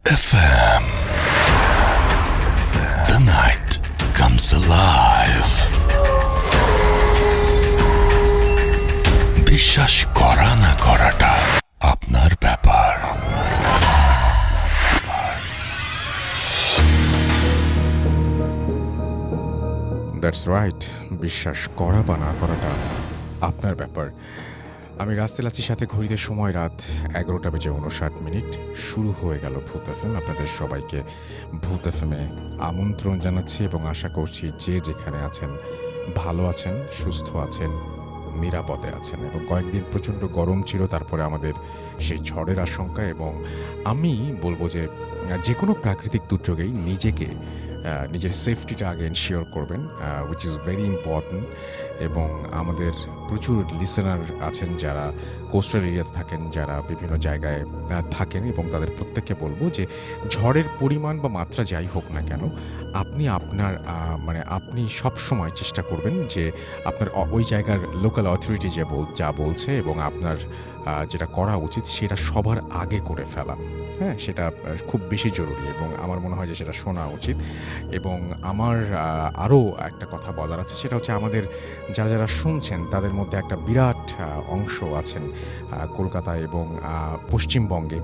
FM. The night comes alive. বিশ্বাস করা না করাটা আপনার ব্যাপার। দ্যাটস রাইট, বিশ্বাস করা বা না করাটা আপনার ব্যাপার। আমি রাস্তায় আছি, সাথে ঘড়িতে সময় রাত 11:59। শুরু হয়ে গেল ভূত এফএম। আপনাদের সবাইকে ভূত এফএমে আমন্ত্রণ জানাচ্ছি এবং আশা করছি যে যেখানে আছেন ভালো আছেন, সুস্থ আছেন, নিরাপদে আছেন। এবং কয়েকদিন প্রচণ্ড গরম ছিল, তারপরে আমাদের সেই ঝড়ের আশঙ্কা। এবং আমি বলবো যে যে কোনো প্রাকৃতিক দুর্যোগেই নিজের সেফটিটা আগে এনশিওর করবেন, উইচ ইজ ভেরি ইম্পর্ট্যান্ট। এবং আমাদের প্রচুর লিসেনার আছেন যারা কোস্টাল এরিয়াতে থাকেন, যারা বিভিন্ন জায়গায় থাকেন, এবং তাদের প্রত্যেককে বলবো যে ঝড়ের পরিমাণ বা মাত্রা যাই হোক না কেন, আপনি সব সময় চেষ্টা করবেন যে আপনার ওই জায়গার লোকাল অথরিটি যা বলছে এবং আপনার যেটা করা উচিত সেটা সবার আগে করে ফেলা। হ্যাঁ, সেটা খুব বেশি জরুরি এবং আমার মনে হয় যে সেটা শোনা উচিত। এবং আমার আরও একটা কথা বলার আছে, সেটা হচ্ছে আমাদের যারা শুনছেন তাদের মধ্যে একটা বিরাট অংশ আছেন কলকাতায় এবং পশ্চিমবঙ্গে,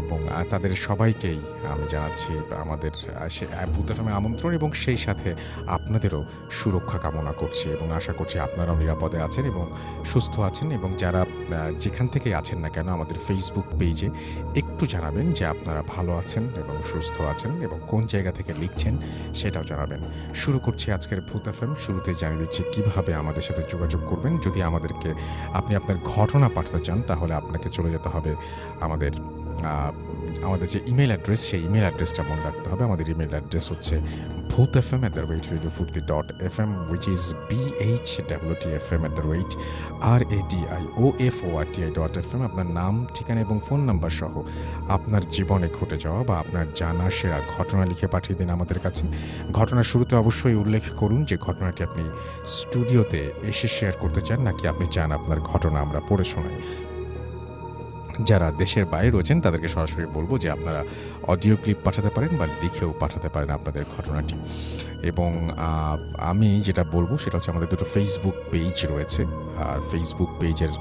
এবং তাদের সবাইকেই আমি জানাচ্ছি আমাদের ভূত এফএমের আমন্ত্রণ, এবং সেই সাথে আপনাদেরও সুরক্ষা কামনা করছি এবং আশা করছি আপনারাও নিরাপদে আছেন এবং সুস্থ আছেন। এবং যারা যেখান থেকে আছেন না কেন, আমাদের ফেসবুক পেজে একটু জানাবেন যে আপনারা ভালো আছেন এবং সুস্থ আছেন, এবং কোন জায়গা থেকে লিখছেন সেটাও জানাবেন। শুরু করছি আজকের ভূত এফএম। শুরুতে জানিয়ে দিচ্ছি কীভাবে আমাদের সাথে যোগাযোগ করবেন। যদি আপনি আপনার ঘটনা পাঠাতে চান, তাহলে আপনাকে চলে যেতে হবে আমাদের যে ইমেল অ্যাড্রেস, সেই ইমেল অ্যাড্রেসটা মনে রাখতে হবে। আমাদের ইমেল অ্যাড্রেস হচ্ছে bhutfm@radiofurti.fm, which is bhwtfm@radioforti.fm। আপনার নাম, ঠিকানা এবং ফোন নাম্বার সহ আপনার জীবনে ঘটে যাওয়া বা আপনার জানা সেরা ঘটনা লিখে পাঠিয়ে দিন আমাদের কাছে। ঘটনার শুরুতে অবশ্যই উল্লেখ করুন যে ঘটনাটি আপনি স্টুডিওতে এসে শেয়ার করতে চান, নাকি আপনি চান আপনার ঘটনা আমরা পড়ে শোনাই। যারা দেশের বাইরে রয়েছেন তাদেরকে সরাসরি বলবো যে আপনারা অডিও ক্লিপ পাঠাতে পারেন বা লিখেও পাঠাতে পারেন আপনাদের ঘটনাটি। এবং আমি যেটা বলবো সেটা হচ্ছে আমাদের দুটো ফেসবুক পেজ রয়েছে, আর ফেসবুক পেজের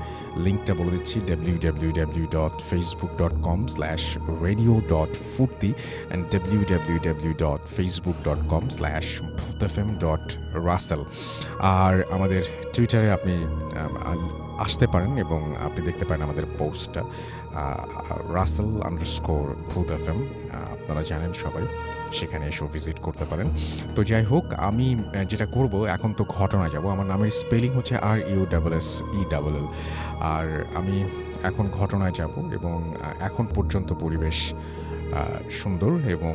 লিঙ্কটা বলে দিচ্ছি, www.facebook.com/radio.furti and www.facebook.com/bhutfm.russell। আর আমাদের টুইটারে আপনি আসতে পারেন এবং আপনি দেখতে পারেন আমাদের পোস্টটা Russell_BhutFM। আপনারা জানেন সবাই, সেখানে এসেও ভিজিট করতে পারেন। তো যাই হোক, আমি যেটা করব, এখন তো ঘটনা যাব। আমার নামের স্পেলিং হচ্ছে RUSSELL। আর আমি এখন ঘটনায় যাব এবং এখন পর্যন্ত পরিবেশ সুন্দর এবং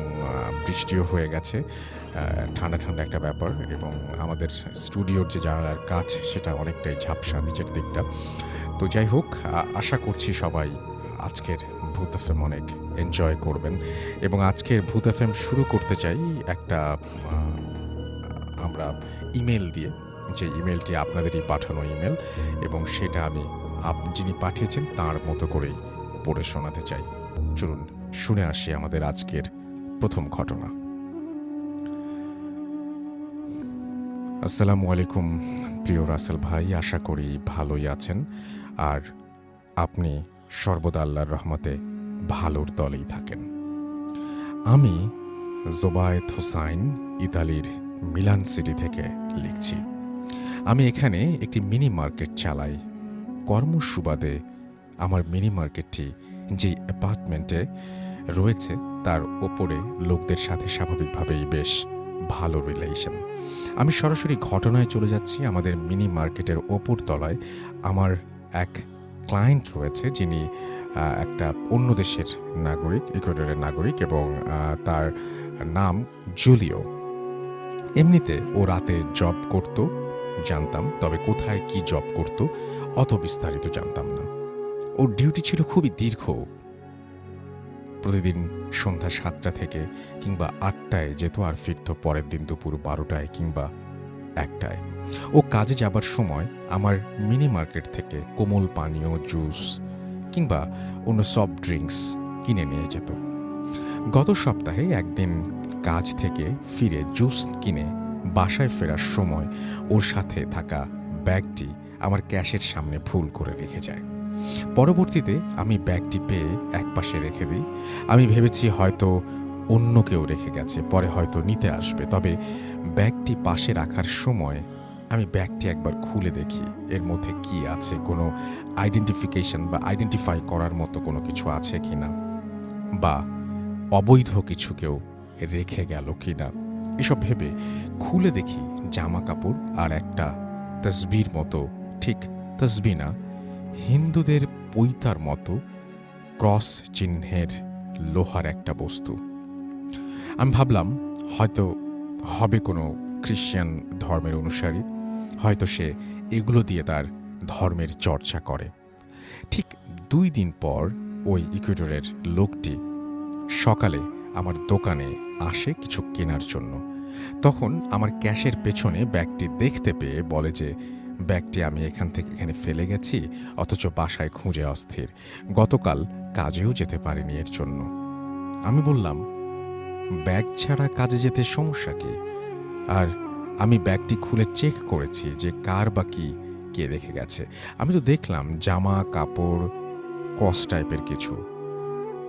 বৃষ্টিও হয়ে গেছে, ঠান্ডা ঠান্ডা একটা ব্যাপার। এবং আমাদের স্টুডিওর যে জানালার কাজ সেটা অনেকটাই ঝাপসা নিচের দিকটা। তো যাই হোক, আশা করছি সবাই আজকের ভূত এফএম অনেক এনজয় করবেন। এবং আজকের ভূত এফএম শুরু করতে চাই আমরা ইমেল দিয়ে, যে ইমেলটি আপনাদেরই পাঠানো ইমেল, এবং সেটা আমি যিনি পাঠিয়েছেন তার মতো করেই পড়ে শোনাতে চাই। চলুন শুনে আসি আমাদের আজকের প্রথম ঘটনা। আসসালামু আলাইকুম প্রিয় রাসেল ভাই, আশা করি ভালোই আছেন আর আপনি সর্বদা আল্লাহর রহমতে ভালোর দলেই থাকেন। আমি জোবায়েত হোসাইন, ইতালির মিলান সিটি থেকে লিখছি। আমি এখানে একটি মিনি মার্কেট চালাই। কর্মসুবাদে আমার মিনি মার্কেটটি যে অ্যাপার্টমেন্টে রয়েছে তার ওপরে লোকদের সাথে স্বাভাবিকভাবেই বেশ ভালো রিলেশন। আমি সরাসরি ঘটনায় চলে যাচ্ছি। আমাদের মিনি মার্কেটের ওপর তলায় আমার এক ক্লায়েন্ট রয়েছে, যিনি একটা অন্য দেশের নাগরিক, ইকুয়েডরের নাগরিক, এবং তার নাম জুলিও। এমনিতে ও রাতে জব করত জানতাম, তবে কোথায় কি জব করত অত বিস্তারিত জানতাম না। ওর ডিউটি ছিল খুবই দীর্ঘ। প্রতিদিন সন্ধ্যা 7টা থেকে কিংবা 8টায় যেত আর ফিরত পরের দিন দুপুর 12টায় কিংবা 1টায়। ও কাজে যাবার সময় আমার মিনি মার্কেট থেকে কোমল পানীয়, জুস কিংবা অন্য সফট ড্রিঙ্কস কিনে নিয়ে যেত। গত সপ্তাহে একদিন কাজ থেকে ফিরে জুস কিনে বাসায় ফেরার সময় ওর সাথে থাকা ব্যাগটি আমার ক্যাশের সামনে ভুল করে রেখে যায়। পরবর্তীতে আমি ব্যাগটি পেয়ে একপাশে রেখে দিই। আমি ভেবেছি হয়তো অন্য কেউ রেখে গেছে, পরে হয়তো নিতে আসবে। তবে ব্যাগটি পাশে রাখার সময় আমি ব্যাগটি একবার খুলে দেখি এর মধ্যে কি আছে, কোনো আইডেন্টিফিকেশন বা আইডেন্টিফাই করার মতো কোনো কিছু আছে কিনা, বা অবৈধ কিছু কেউ রেখে গেল কিনা। এসব ভেবে খুলে দেখি জামা কাপড় আর একটা তসবির মতো, ঠিক তসবি না, হিন্দুদের পৈতার মতো ক্রস চিহ্নের লোহার একটা বস্তু। আমি ভাবলাম হয়তো হবে কোনো খ্রিশ্চান ধর্মের অনুসারী, হয়তো সে এগুলো দিয়ে তার ধর্মের চর্চা করে। ঠিক 2 দিন পর ওই ইকুয়েডরের লোকটি সকালে আমার দোকানে আসে কিছু কেনার জন্য। তখন আমার ক্যাশের পেছনে ব্যাগটি দেখতে পেয়ে বলে যে ব্যাগটি আমি এখান থেকে এখানে ফেলে গেছি, অথচ বাসায় খুঁজে অস্থির, গতকাল কাজেও যেতে পারিনি এর জন্য। আমি বললাম, ব্যাগ ছাড়া কাজে যেতে সমস্যা কি? আর আমি ব্যাগটি খুলে চেক করেছি যে কার বা কি কে রেখে গেছে। আমি তো দেখলাম জামা কাপড় ক্রস টাইপের কিছু।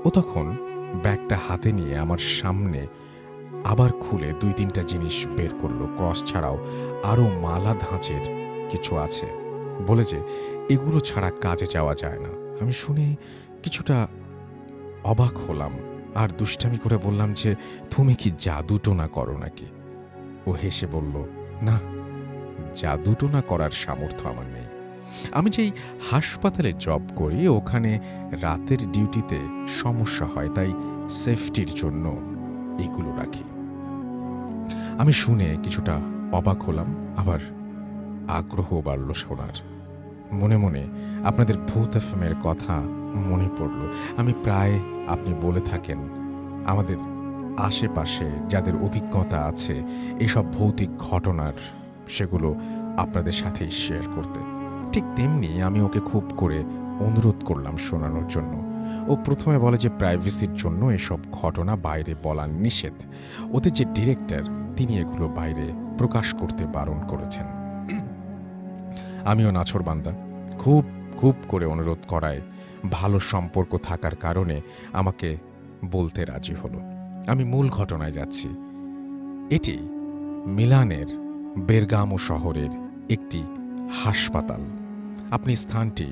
ও তখন ব্যাগটা হাতে নিয়ে আমার সামনে আবার খুলে 2-3টা জিনিস বের করলো। ক্রস ছাড়াও আরও মালা ধাঁচের কিছু আছে, বলে যে এগুলো ছাড়া কাজে যাওয়া যায় না। আমি শুনে কিছুটা অবাক হলাম আর দুষ্টামি করে বললাম যে তুমি কি জাদুটোনা করো নাকি? ও হেসে বলল, না, জাদুটোনা করার সামর্থ্য আমার নেই। আমি যেই হাসপাতালে জব করি ওখানে রাতের ডিউটিতে সমস্যা হয়, তাই সেফটির জন্য এগুলো রাখি। আমি শুনে কিছুটা অবাক হলাম, আবার আগ্রহ বাড়ল শোনার। মনে মনে আপনাদের ভূত এফএমের কথা মনে পড়ল। আমি প্রায়, আপনি বলে থাকেন আমাদের আশেপাশে যাদের অভিজ্ঞতা আছে এসব ভৌতিক ঘটনার, সেগুলো আপনাদের সাথেই শেয়ার করতে। ঠিক তেমনি আমি ওকে খুব করে অনুরোধ করলাম শোনানোর জন্য। ও প্রথমে বলে যে প্রাইভেসির জন্য এসব ঘটনা বাইরে বলা নিষেধ। ওদের যে ডিরেক্টর তিনি এগুলো বাইরে প্রকাশ করতে বারণ করেছেন। আমিও নাছোড়বান্দা, খুব খুব করে অনুরোধ করায় ভালো সম্পর্ক থাকার কারণে আমাকে বলতে রাজি হলো। আমি মূল ঘটনায় যাচ্ছি। এটি মিলানের বেরগামো শহরের একটি হাসপাতাল। আপনি স্থানটি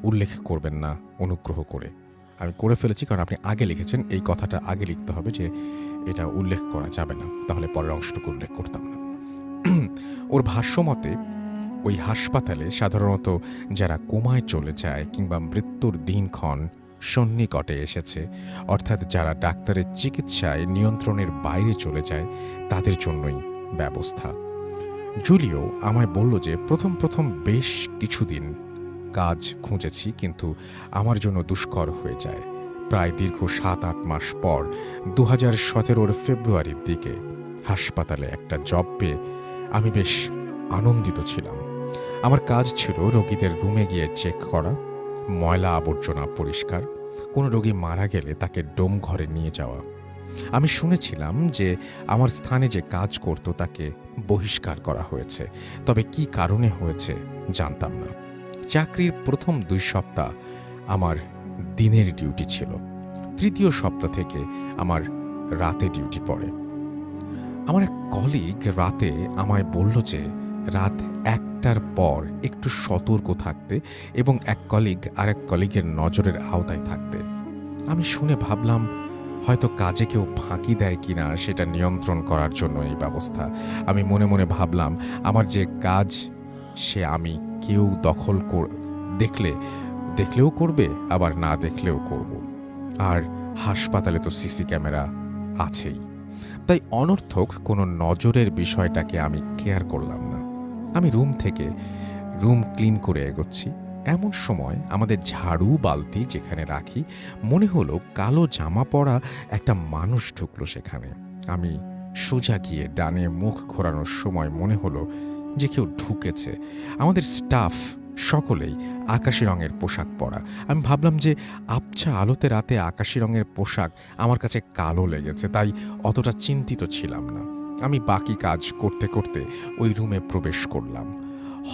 উল্লেখ করবেন না অনুগ্রহ করে। আমি করে ফেলেছি কারণ আপনি আগে লিখেছেন, এই কথাটা আগে লিখতে হবে যে এটা উল্লেখ করা যাবে না, তাহলে পরের অংশটুকু উল্লেখ করতাম না। ওর ভাষ্যমতে ওই হাসপাতালে সাধারণত যারা কোমায় চলে যায় কিংবা মৃত্যুর দিনক্ষণ সন্নিকটে এসেছে, অর্থাৎ যারা ডাক্তারের চিকিৎসায় নিয়ন্ত্রণের বাইরে চলে যায়, তাদের জন্যই ব্যবস্থা। জুলিও আমায় বলল যে প্রথম বেশ কিছুদিন কাজ খুঁজেছি, কিন্তু আমার জন্য দুষ্কর হয়ে যায়। প্রায় দীর্ঘ 7-8 মাস পর 2017 ফেব্রুয়ারির দিকে হাসপাতালে একটা জব পেয়ে আমি বেশ আনন্দিত ছিলাম। আমার কাজ ছিল রোগীদের রুমে গিয়ে চেক করা, ময়লা আবর্জনা পরিষ্কার, কোনো রোগী মারা গেলে তাকে ডোম ঘরে নিয়ে যাওয়া। আমি শুনেছিলাম যে আমার স্থানে যে কাজ করত তাকে বহিষ্কার করা হয়েছে, তবে কি কারণে হয়েছে জানতাম না। চাকরির প্রথম 2 সপ্তাহ আমার দিনের ডিউটি ছিল, 3য় সপ্তাহ থেকে আমার রাতে ডিউটি পড়ে। আমার এক কলিগ রাতে আমায় বলল যে রাত 1টার পর একটু সতর্ক থাকতে এবং এক কলিগ আরেক কলিগের নজরের আওতায় থাকতে। আমি শুনে ভাবলাম হয়তো কাজে কেউ ফাঁকি দেয় কিনা সেটা নিয়ন্ত্রণ করার জন্য এই ব্যবস্থা। আমি মনে মনে ভাবলাম আমার যে কাজ সে আমি কেউ দখল দেখলেও করবে, আবার না দেখলেও করব। আর হাসপাতালে তো সিসি ক্যামেরা আছেই, তাই অনর্থক কোনো নজরের বিষয়টাকে আমি কেয়ার করলাম না। আমি রুম ক্লিন করে এগোচ্ছি। এমন সময় আমাদের ঝাড়ু বালতি যেখানে রাখি, মনে হলো কালো জামা পরা একটা মানুষ ঢুকলো সেখানে। আমি সোজা গিয়ে ডানে মুখ ঘোরানোর সময় মনে হলো যে কেউ ঢুকেছে। আমাদের স্টাফ সকলেই আকাশি রঙের পোশাক পরা। আমি ভাবলাম যে আবছা আলোতে রাতে আকাশি রঙের পোশাক আমার কাছে কালো লেগেছে, তাই অতটা চিন্তিত ছিলাম না। আমি বাকি কাজ করতে করতে ওই রুমে প্রবেশ করলাম।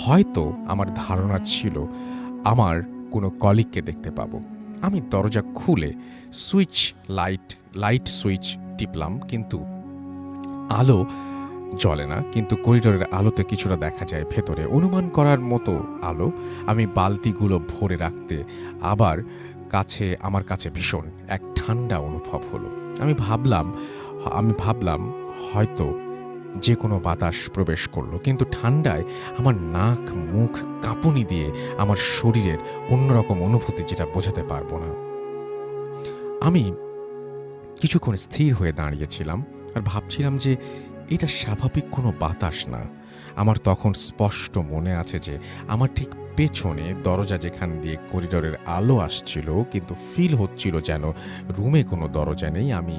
হয়তো আমার ধারণা ছিল আমার কোনো কলিগকে দেখতে পাবো। আমি দরজা খুলে লাইট সুইচ টিপলাম, কিন্তু আলো জ্বলে না। কিন্তু করিডোরের আলোতে কিছুটা দেখা যায় ভেতরে, অনুমান করার মতো আলো। আমি বালতিগুলো ভরে রাখতে আমার কাছে ভীষণ এক ঠান্ডা অনুভব হলো। আমি ভাবলাম হয়তো যে কোনো বাতাস প্রবেশ করলো, কিন্তু ঠান্ডায় আমার নাক মুখ কাঁপুনি দিয়ে আমার শরীরের অন্যরকম অনুভূতি, যেটা বোঝাতে পারবো না। আমি কিছুক্ষণ স্থির হয়ে দাঁড়িয়েছিলাম আর ভাবছিলাম যে এটা স্বাভাবিক কোনো বাতাস না। আমার তখন স্পষ্ট মনে আছে যে আমার ঠিক পেছনে দরজা, যেখান দিয়ে করিডোরের আলো আসছিল, কিন্তু ফিল হচ্ছিল যেন রুমে কোনো দরজা নেই। আমি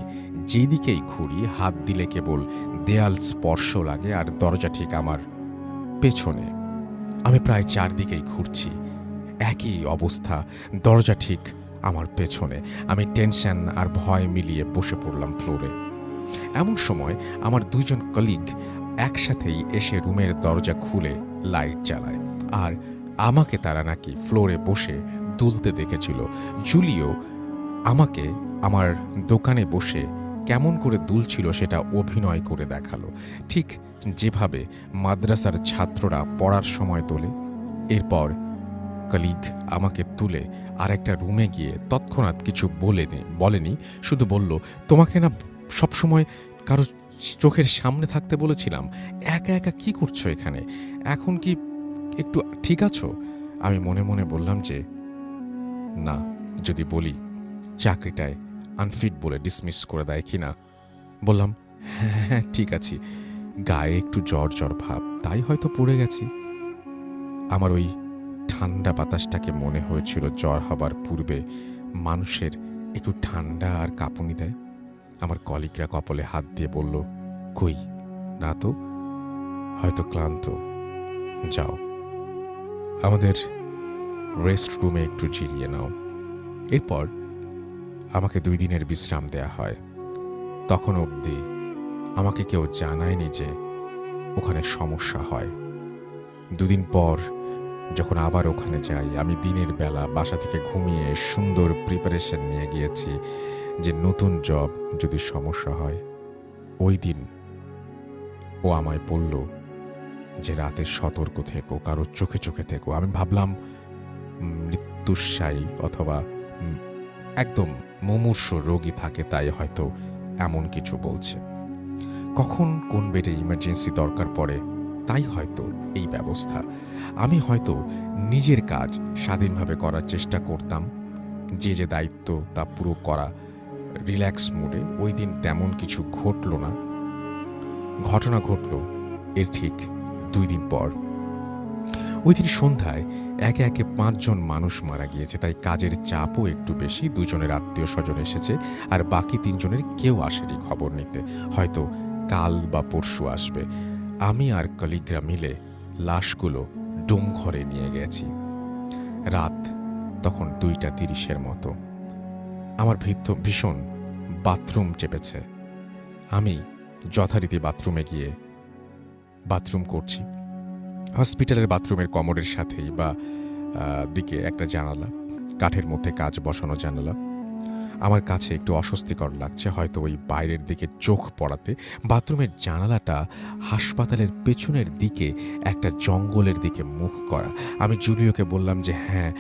যেদিকেই ঘুরি, হাত দিলে কেবল দেয়াল স্পর্শ লাগে, আর দরজা ঠিক আমার পেছনে। আমি প্রায় চারদিকেই ঘুরছি, একই অবস্থা, দরজা ঠিক আমার পেছনে। আমি টেনশন আর ভয় মিলিয়ে বসে পড়লাম ফ্লোরে। এমন সময় আমার দুইজন কলিগ একসাথেই এসে রুমের দরজা খুলে লাইট জ্বালায়, আর আমাকে তারা নাকি ফ্লোরে বসে দুলতে দেখেছিল। জুলিও আমাকে আমার দোকানে বসে কেমন করে দুলছিল সেটা অভিনয় করে দেখালো, ঠিক যেভাবে মাদ্রাসার ছাত্ররা পড়ার সময় তোলে। এরপর কলিগ আমাকে তুলে আরেকটা রুমে গিয়ে তৎক্ষণাৎ কিছু বলেনি, শুধু বলল, তোমাকে না সবসময় কারো চোখের সামনে থাকতে বলেছিলাম? একা একা কি করছো এখানে? এখন কি একটু ঠিক আছো? আমি মনে মনে বললাম যে না, যদি বলি চাকরিটায় আনফিট বলে ডিসমিস করে দেয় কি না। বললাম, হ্যাঁ হ্যাঁ ঠিক আছি, গায়ে একটু জ্বর জ্বর ভাব, তাই হয়তো পড়ে গেছি। আমার ওই ঠান্ডা বাতাসটাকে মনে হয়েছিল জ্বর হবার পূর্বে মানুষের একটু ঠান্ডা আর কাঁপুনি দেয়। আমার কলিগরা কপালে হাত দিয়ে বলল, কই না তো, হয়তো ক্লান্ত, যাও আমাদের রেস্ট রুমে একটু জিরিয়ে নাও। এরপর আমাকে 2 দিনের বিশ্রাম দেয়া হয়। তখন অবধি আমাকে কেউ জানায়নি যে ওখানে সমস্যা হয়। 2 দিন পর যখন আবার ওখানে যাই, আমি দিনের বেলা বাসা থেকে ঘুমিয়ে সুন্দর প্রিপারেশন নিয়ে গিয়েছি যে নতুন জব যদি সমস্যা হয়। ওই দিন ও আমায় বলল যে রাতে সতর্ক থেকো, কারো চোখে চোখে থেকো। আমি ভাবলাম মৃত্যুশায়ী অথবা একদম মুমূর্ষ রোগী থাকে, তাই হয়তো এমন কিছু বলছে। কখন কোন বেডে ইমার্জেন্সি দরকার পড়ে, তাই হয়তো এই ব্যবস্থা। আমি হয়তো নিজের কাজ স্বাধীনভাবে করার চেষ্টা করতাম, যে দায়িত্ব তা পুরো করা রিল্যাক্স মুডে। ওই দিন তেমন কিছু ঘটল না। ঘটনা ঘটল এর ঠিক 2 দিন পর। ওই দিন সন্ধ্যায় একে একে 5 জন মানুষ মারা গিয়েছে, তাই কাজের চাপও একটু বেশি। 2 জনের আত্মীয় স্বজন এসেছে, আর বাকি 3 জনের কেউ আসেনি খবর নিতে, হয়তো কাল বা পরশু আসবে। আমি আর কলিগরা মিলে লাশগুলো ডোম ঘরে নিয়ে গেছি। রাত তখন 2:30 মতো। আমার ভীষণ বাথরুম চেপেছে। আমি যথারীতি বাথরুমে গিয়ে বাথরুম করছি। হসপিটালের বাথরুমের কমোডের সাথেই বা দিকে একটা জানালা, কাঠের মধ্যে কাচ বসানো জানালা। আমার কাছে একটু অস্বস্তিকর লাগছে, হয়তো ওই বাইরের দিকে চোখ পড়াতে। বাথরুমের জানালাটা হাসপাতালের পেছনের দিকে একটা জঙ্গলের দিকে মুখ করা। আমি জুলিওকে বললাম যে হ্যাঁ,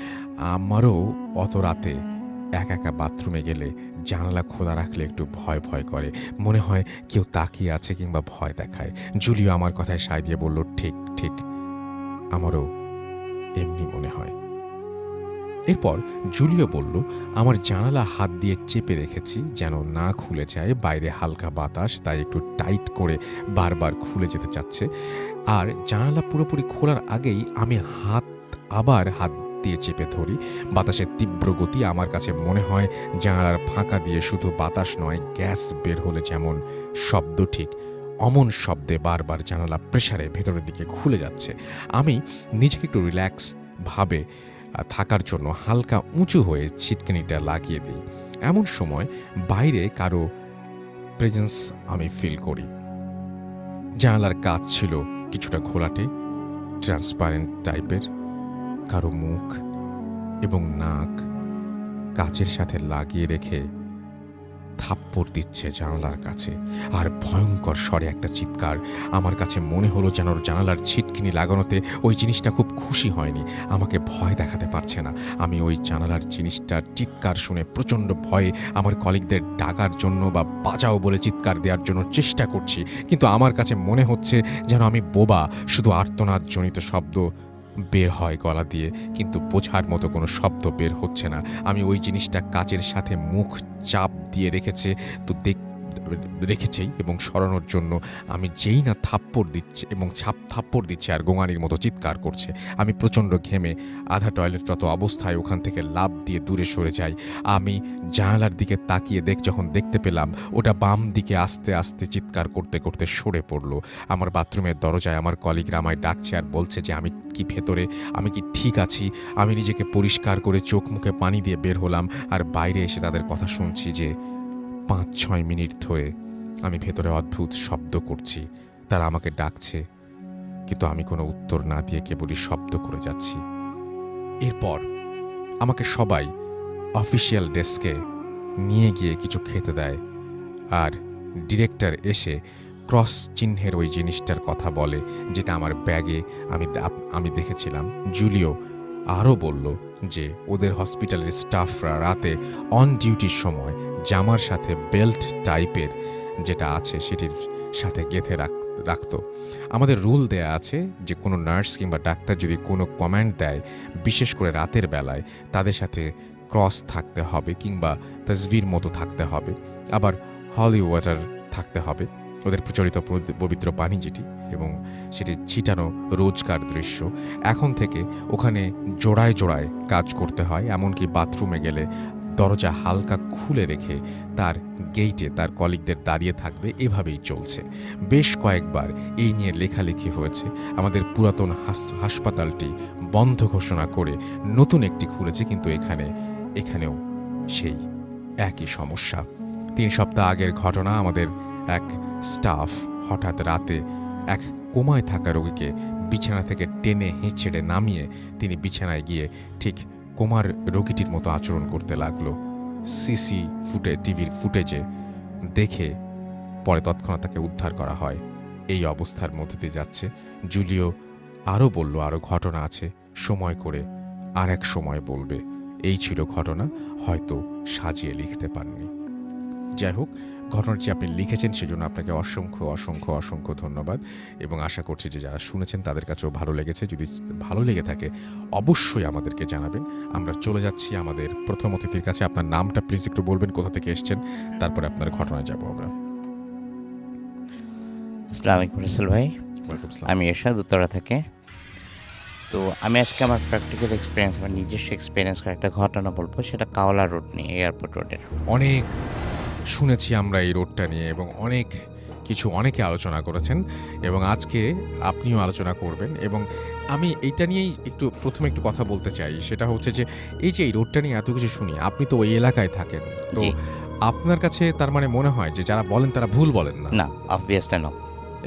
আমারও অত রাতে একা একা বাথরুমে গেলে জানালা খোলা রাখলে একটু ভয় ভয় করে, মনে হয় কেউ তাকিয়ে আছে কিংবা ভয় দেখায়। জুলিও আমার কথায় সায় দিয়ে বলল, ঠিক ঠিক, আমারও এমনি মনে হয়। এরপর জুলিও বলল, আমার জানালা হাত দিয়ে চেপে রেখেছি যেন না খুলে যায়, বাইরে হালকা বাতাস, তাই একটু টাইট করে বারবার খুলে যেতে চাচ্ছে। আর জানালা পুরোপুরি খোলার আগেই আমি আবার হাত দিয়ে চেপে ধরি। বাতাসের তীব্র গতি, আমার কাছে মনে হয় জানালার ফাঁকা দিয়ে শুধু বাতাস নয়, গ্যাস বের হলে যেমন শব্দ, ঠিক অমন শব্দে বারবার জানালা প্রেসারে ভেতরের দিকে খুলে যাচ্ছে। আমি নিজেকে একটু রিল্যাক্স ভাবে থাকার জন্য হালকা উঁচু হয়ে ছিটকিনিটা লাগিয়ে দিই। এমন সময় বাইরে কারো প্রেজেন্স আমি ফিল করি। জানালার কাচ ছিল কিছুটা ঘোলাটে, ট্রান্সপারেন্ট টাইপের। কারো মুখ এবং নাক কাচের সাথে লাগিয়ে রেখে থাপ্পড় দিচ্ছে জানালার কাছে, আর ভয়ঙ্কর স্বরে একটা চিৎকার। আমার কাছে মনে হলো যেন জানালার ছিটকিনি লাগানোতে ওই জিনিসটা খুব খুশি হয়নি, আমাকে ভয় দেখাতে পারছে না। আমি ওই জানালার জিনিসটার চিৎকার শুনে প্রচণ্ড ভয়ে আমার কলিগদের ডাকার জন্য বা বাঁচাও বলে চিৎকার দেওয়ার জন্য চেষ্টা করছি, কিন্তু আমার কাছে মনে হচ্ছে যেন আমি বোবা। শুধু আর্তনাদজনিত শব্দ বের হয় গলা দিয়ে, কিন্তু বোঝার মতো কোনো শব্দ বের হচ্ছে না। আমি ওই জিনিসটা কাচের সাথে মুখ চাপ দিয়ে রেখেছেই এবং সরানোর জন্য আমি যেই না থাপ্পড় দিচ্ছে আর গোঙানির মতো চিৎকার করছে। আমি প্রচণ্ড ঘেমে আধা টয়লেটরত অবস্থায় ওখান থেকে লাফ দিয়ে দূরে সরে যাই। আমি জানালার দিকে তাকিয়ে যখন দেখতে পেলাম ওটা বাম দিকে আস্তে আস্তে চিৎকার করতে করতে সরে পড়লো। আমার বাথরুমের দরজায় আমার কলিগরা আমায় ডাকছে আর বলছে যে আমি কি ঠিক আছি। আমি নিজেকে পরিষ্কার করে চোখ মুখে পানি দিয়ে বের হলাম, আর বাইরে এসে তাদের কথা শুনছি যে 5-6 মিনিট ধরে আমি ভেতরে অদ্ভুত শব্দ করছি। তারা আমাকে ডাকছে, কিন্তু আমি কোনো উত্তর না দিয়ে কেবলই শব্দ করে যাচ্ছি। এরপর আমাকে সবাই অফিসিয়াল ডেস্কে নিয়ে গিয়ে কিছু খেতে দেয়, আর ডিরেক্টর এসে ক্রস চিহ্নের ওই জিনিসটার কথা বলে যেটা আমার ব্যাগে আমি দেখেছিলাম। জুলিও আরও বলল যে ওদের হসপিটালের স্টাফরা রাতে অন ডিউটির সময় জামার সাথে বেল্ট টাইপের যেটা আছে সেটির সাথে গেঁথে রাখতো। আমাদের রুল দেয়া আছে যে কোনো নার্স কিংবা ডাক্তার যদি কোনো কমান্ড দেয়, বিশেষ করে রাতের বেলায়, তাদের সাথে ক্রস থাকতে হবে কিংবা তসবির মতো থাকতে হবে, আবার হলি ওয়াটার থাকতে হবে, ওদের প্রচলিত পবিত্র পানি যেটি, এবং সেটি ছিটানো রোজকার দৃশ্য। এখন থেকে ওখানে জোড়ায় জোড়ায় কাজ করতে হয়, এমনকি বাথরুমে গেলে দরজা হালকা খুলে রেখে তার গেইটে তার কলিগদের দাঁড়িয়ে থাকবে। এভাবেই চলছে। বেশ কয়েকবার এই নিয়ে লেখালেখি হয়েছে। আমাদের পুরাতন হাসপাতালটি বন্ধ ঘোষণা করে নতুন একটি খুলেছে, কিন্তু এখানেও সেই একই সমস্যা। 3 সপ্তাহ আগের ঘটনা। আমাদের এক স্টাফ হঠাৎ রাতে এক কোমায় থাকা রোগীকে বিছানা থেকে টেনে হিঁচড়ে নামিয়ে তিনি বিছানায় গিয়ে ঠিক কোমার রোগীটির মতো আচরণ করতে লাগলো। টিভির ফুটেজে দেখে পরে তৎক্ষণাৎ তাকে উদ্ধার করা হয়। এই অবস্থার মধ্যে দিয়ে যাচ্ছে। জুলিও আরও বলল আরও ঘটনা আছে, সময় করে আর এক সময় বলবে। এই ছিল ঘটনা, হয়তো সাজিয়ে লিখতে পারেননি। যাই হোক, ঘটনাটি আপনি লিখেছেন সেজন্য আপনাকে অসংখ্য অসংখ্য অসংখ্য ধন্যবাদ, এবং আশা করছি যে যারা শুনেছেন তাদের কাছেও ভালো লেগেছে। যদি ভালো লেগে থাকে অবশ্যই আমাদেরকে জানাবেন। আমরা চলে যাচ্ছি আমাদের প্রথম অতিথির কাছে। আপনার নামটা প্লিজ একটু বলবেন, কোথা থেকে এসেছেন, তারপরে আপনার ঘটনায় যাব আমরা। আসসালামু আলাইকুম রাসেল ভাই, আমি এরশাদ উত্তরা থেকে। তো আমি আজকে আমার প্র্যাকটিক্যাল এক্সপিরিয়েন্স, আমার নিজস্ব এক্সপিরিয়েন্স করে একটা ঘটনা বলবো। সেটা কাওলা রোড নিয়ে, এয়ারপোর্ট রোডের। অনেক শুনেছি আমরা এই রোডটা নিয়ে, এবং অনেকে আলোচনা করেছেন, এবং আজকে আপনিও আলোচনা করবেন। এবং আমি এইটা নিয়েই প্রথমে একটু কথা বলতে চাই। সেটা হচ্ছে যে এই রোডটা নিয়ে এত কিছু শুনি, আপনি তো ওই এলাকায় থাকেন, তো আপনার কাছে তার মানে মনে হয় যে যারা বলেন তারা ভুল বলেন না? না, অবভিয়াসলি না।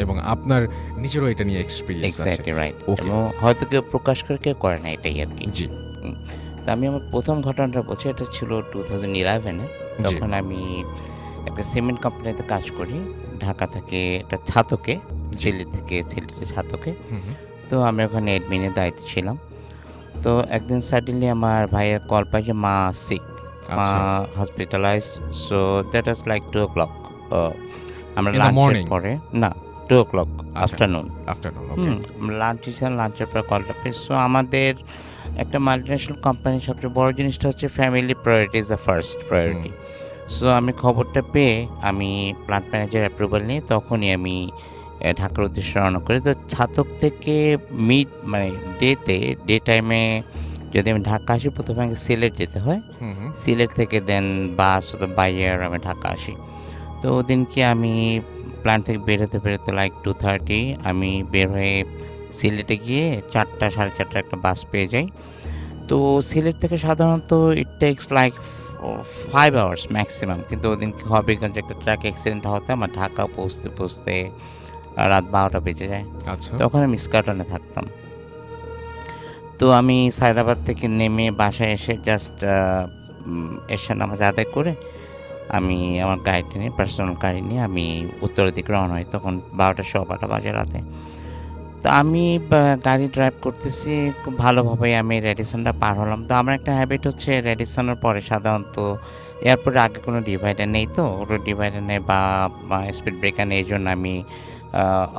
এবং আপনার নিজেরও এটা নিয়ে এক্সপেরিয়েন্স আছে। Exactly right. এবং হয়তো কেউ প্রকাশ করে কেউ করে না, এটাই আর কি। জি। তো আমি আমার প্রথম ঘটনাটা বলছি। এটা ছিল 2011-এ। তখন আমি একটা সিমেন্ট কোম্পানিতে কাজ করি, ঢাকা থেকে একটা ছাতকে, সিলেটে ছাতকে। তো আমি ওখানে অ্যাডমিনের দায়িত্বে ছিলাম। তো একদিন সাডেনলি আমার ভাইয়ের কল পাই যে মা সিক, মা hospitalised. So that was like 2 o'clock। আমরা লাঞ্চের পরে, না 2 o'clock আফটারনুন। লাঞ্চের পরে কলটা পেয়ে। সো আমাদের একটা মাল্টিন্যাশনাল কোম্পানির সবচেয়ে বড় জিনিসটা হচ্ছে family priority is the first priority. So আমি খবরটা পেয়ে আমি প্ল্যান্ট ম্যানেজার অ্যাপ্রুভাল নিয়ে তখনই আমি ঢাকার উদ্দেশ্যে রওনা করি। তো ছাতক থেকে ডে টাইমে যদি আমি ঢাকা আসি, প্রথমে আমাকে সিলেট যেতে হয়। সিলেট থেকে দেন বাস অথবা বাই এয়ার আমি ঢাকা আসি। তো ওদিনকে আমি প্ল্যান্ট থেকে বেরোতে লাইক 2:30 আমি বের হয়ে সিলেটে গিয়ে 4টা সাড়ে 4টার একটা বাস পেয়ে যাই। তো তো সিলেট থেকে সাধারণত ইট টেকস লাইক 5 আওয়ার্স ম্যাক্সিমাম, কিন্তু ওদিন কি হবিগঞ্জে একটা ট্রাক অ্যাক্সিডেন্ট হওয়াতে আমার ঢাকা পৌঁছতে পৌঁছতে রাত 12টা বেজে যায়। আচ্ছা। তখন আমি ইস্কাটনে থাকতাম। তো আমি সায়দাবাদ থেকে নেমে বাসায় এসে জাস্ট এশার নামাজ আদায় করে আমি আমার গাড়িটা নিয়ে, পার্সোনাল গাড়ি নিয়ে আমি উত্তরের দিকে রওনা হই। তখন 12টা বাজে রাতে। তো আমি গাড়ি ড্রাইভ করতেছি খুব ভালোভাবে, আমি রেডিসনটা পার হলাম। তো আমার একটা হ্যাবিট হচ্ছে রেডিসনের পরে সাধারণত এয়ারপোর্টের আগে কোনো ডিভাইডার নেই, তো ওটা ডিভাইডার নেই বা স্পিড ব্রেকার নেই, এই জন্য আমি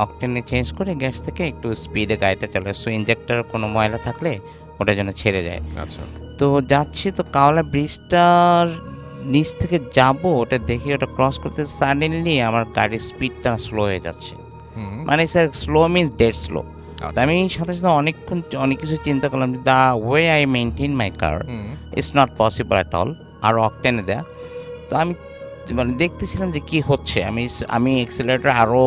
অকটেনে চেঞ্জ করে গ্যাস থেকে একটু স্পিডে গাড়িটা চালাই। সো ইঞ্জেক্টর কোনো ময়লা থাকলে ওটা যেন ছেড়ে যায়। আচ্ছা। তো যাচ্ছি, তো কাওলা ব্রিজটার নিচ থেকে যাব, ওটা দেখে ওটা ক্রস করতে সাডেনলি আমার গাড়ির স্পিডটা স্লো হয়ে যাচ্ছে। হুম। মানে sir slow means dead slow. আচ্ছা। আমি সাথে সাথে অনেকক্ষণ অনেক কিছু চিন্তা করলাম, the way I maintain my car hmm. It's not possible at all আর অকটেনে দেয়া। তো আমি মানে দেখতেছিলাম যে কি হচ্ছে, আমি এক্সেলারেটর আরও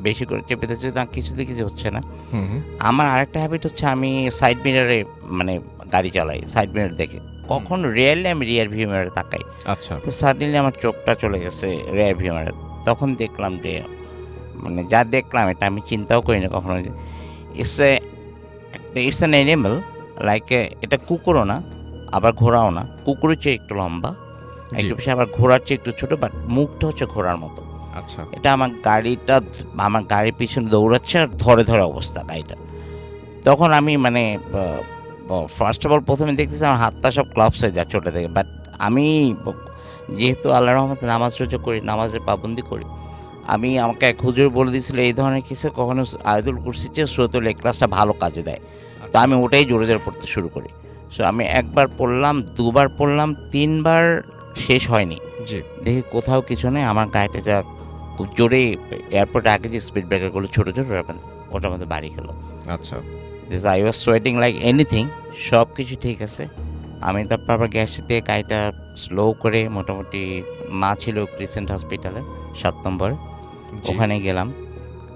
বেশি করে চেপে দিচ্ছি না, কিছুতে কিছু হচ্ছে না। হুম। আমার আরেকটা হ্যাবিট হচ্ছে আমি সাইড মিরারে মানে গাড়ি চালাই, সাইড মিরার দেখে কখন রিয়েলি আমি রিয়ার ভিউ মিরারে তাকাই। আচ্ছা। তো সাডেনলি আমার চোখটা চলে গেছে রিয়ার ভিউ মিরারে। তখন দেখলাম যে মানে যা দেখলাম এটা আমি চিন্তাও করিনি কখনো। ইটস অ্যান অ্যানিমেল, লাইক এটা কুকুরও না আবার ঘোড়াও না, কুকুরের চেয়ে একটু লম্বা, একটু বেশি, আবার ঘোড়ার চেয়ে একটু ছোটো, বাট মুখটা হচ্ছে ঘোড়ার মতো। আচ্ছা। এটা আমার গাড়ির পিছনে দৌড়াচ্ছে আর ধরে ধরে অবস্থা গাড়িটা। তখন আমি মানে ফার্স্ট অফ অল প্রথমে দেখতেছি আমার হাতটা সব ক্লাবস হয়ে যাচ্ছে ওটা থেকে। বাট আমি যেহেতু আল্লাহ রহমতে নামাজ রোজা করি, নামাজের পাবন্দি করি, আমাকে এক হুজুর বলে দিয়েছিল এই ধরনের কিছু কখনো আয়াতুল কুরসির চেয়ে সূরাতুল ইখলাসটা ভালো কাজে দেয়। তো আমি ওটাই জোরে জোরে পড়তে শুরু করি। সো আমি একবার পড়লাম, দুবার পড়লাম, 3বার শেষ হয়নি। জি। দেখি কোথাও কিছু নেই, আমার গাড়িটা যা খুব জোরে এয়ারপোর্টে আগে যে স্পিড ব্রেকারগুলো ছোটো ছোটো ওটার মধ্যে বাড়ি খেলো। আচ্ছা। I was sweating like anything, সব কিছু ঠিক আছে। আমি তারপর আবার গ্যাস দিয়ে গাড়িটা স্লো করে মোটামুটি মা ছিল ক্রিসেন্ট হসপিটালে 7 নম্বরে, জি। ওখানে গেলাম।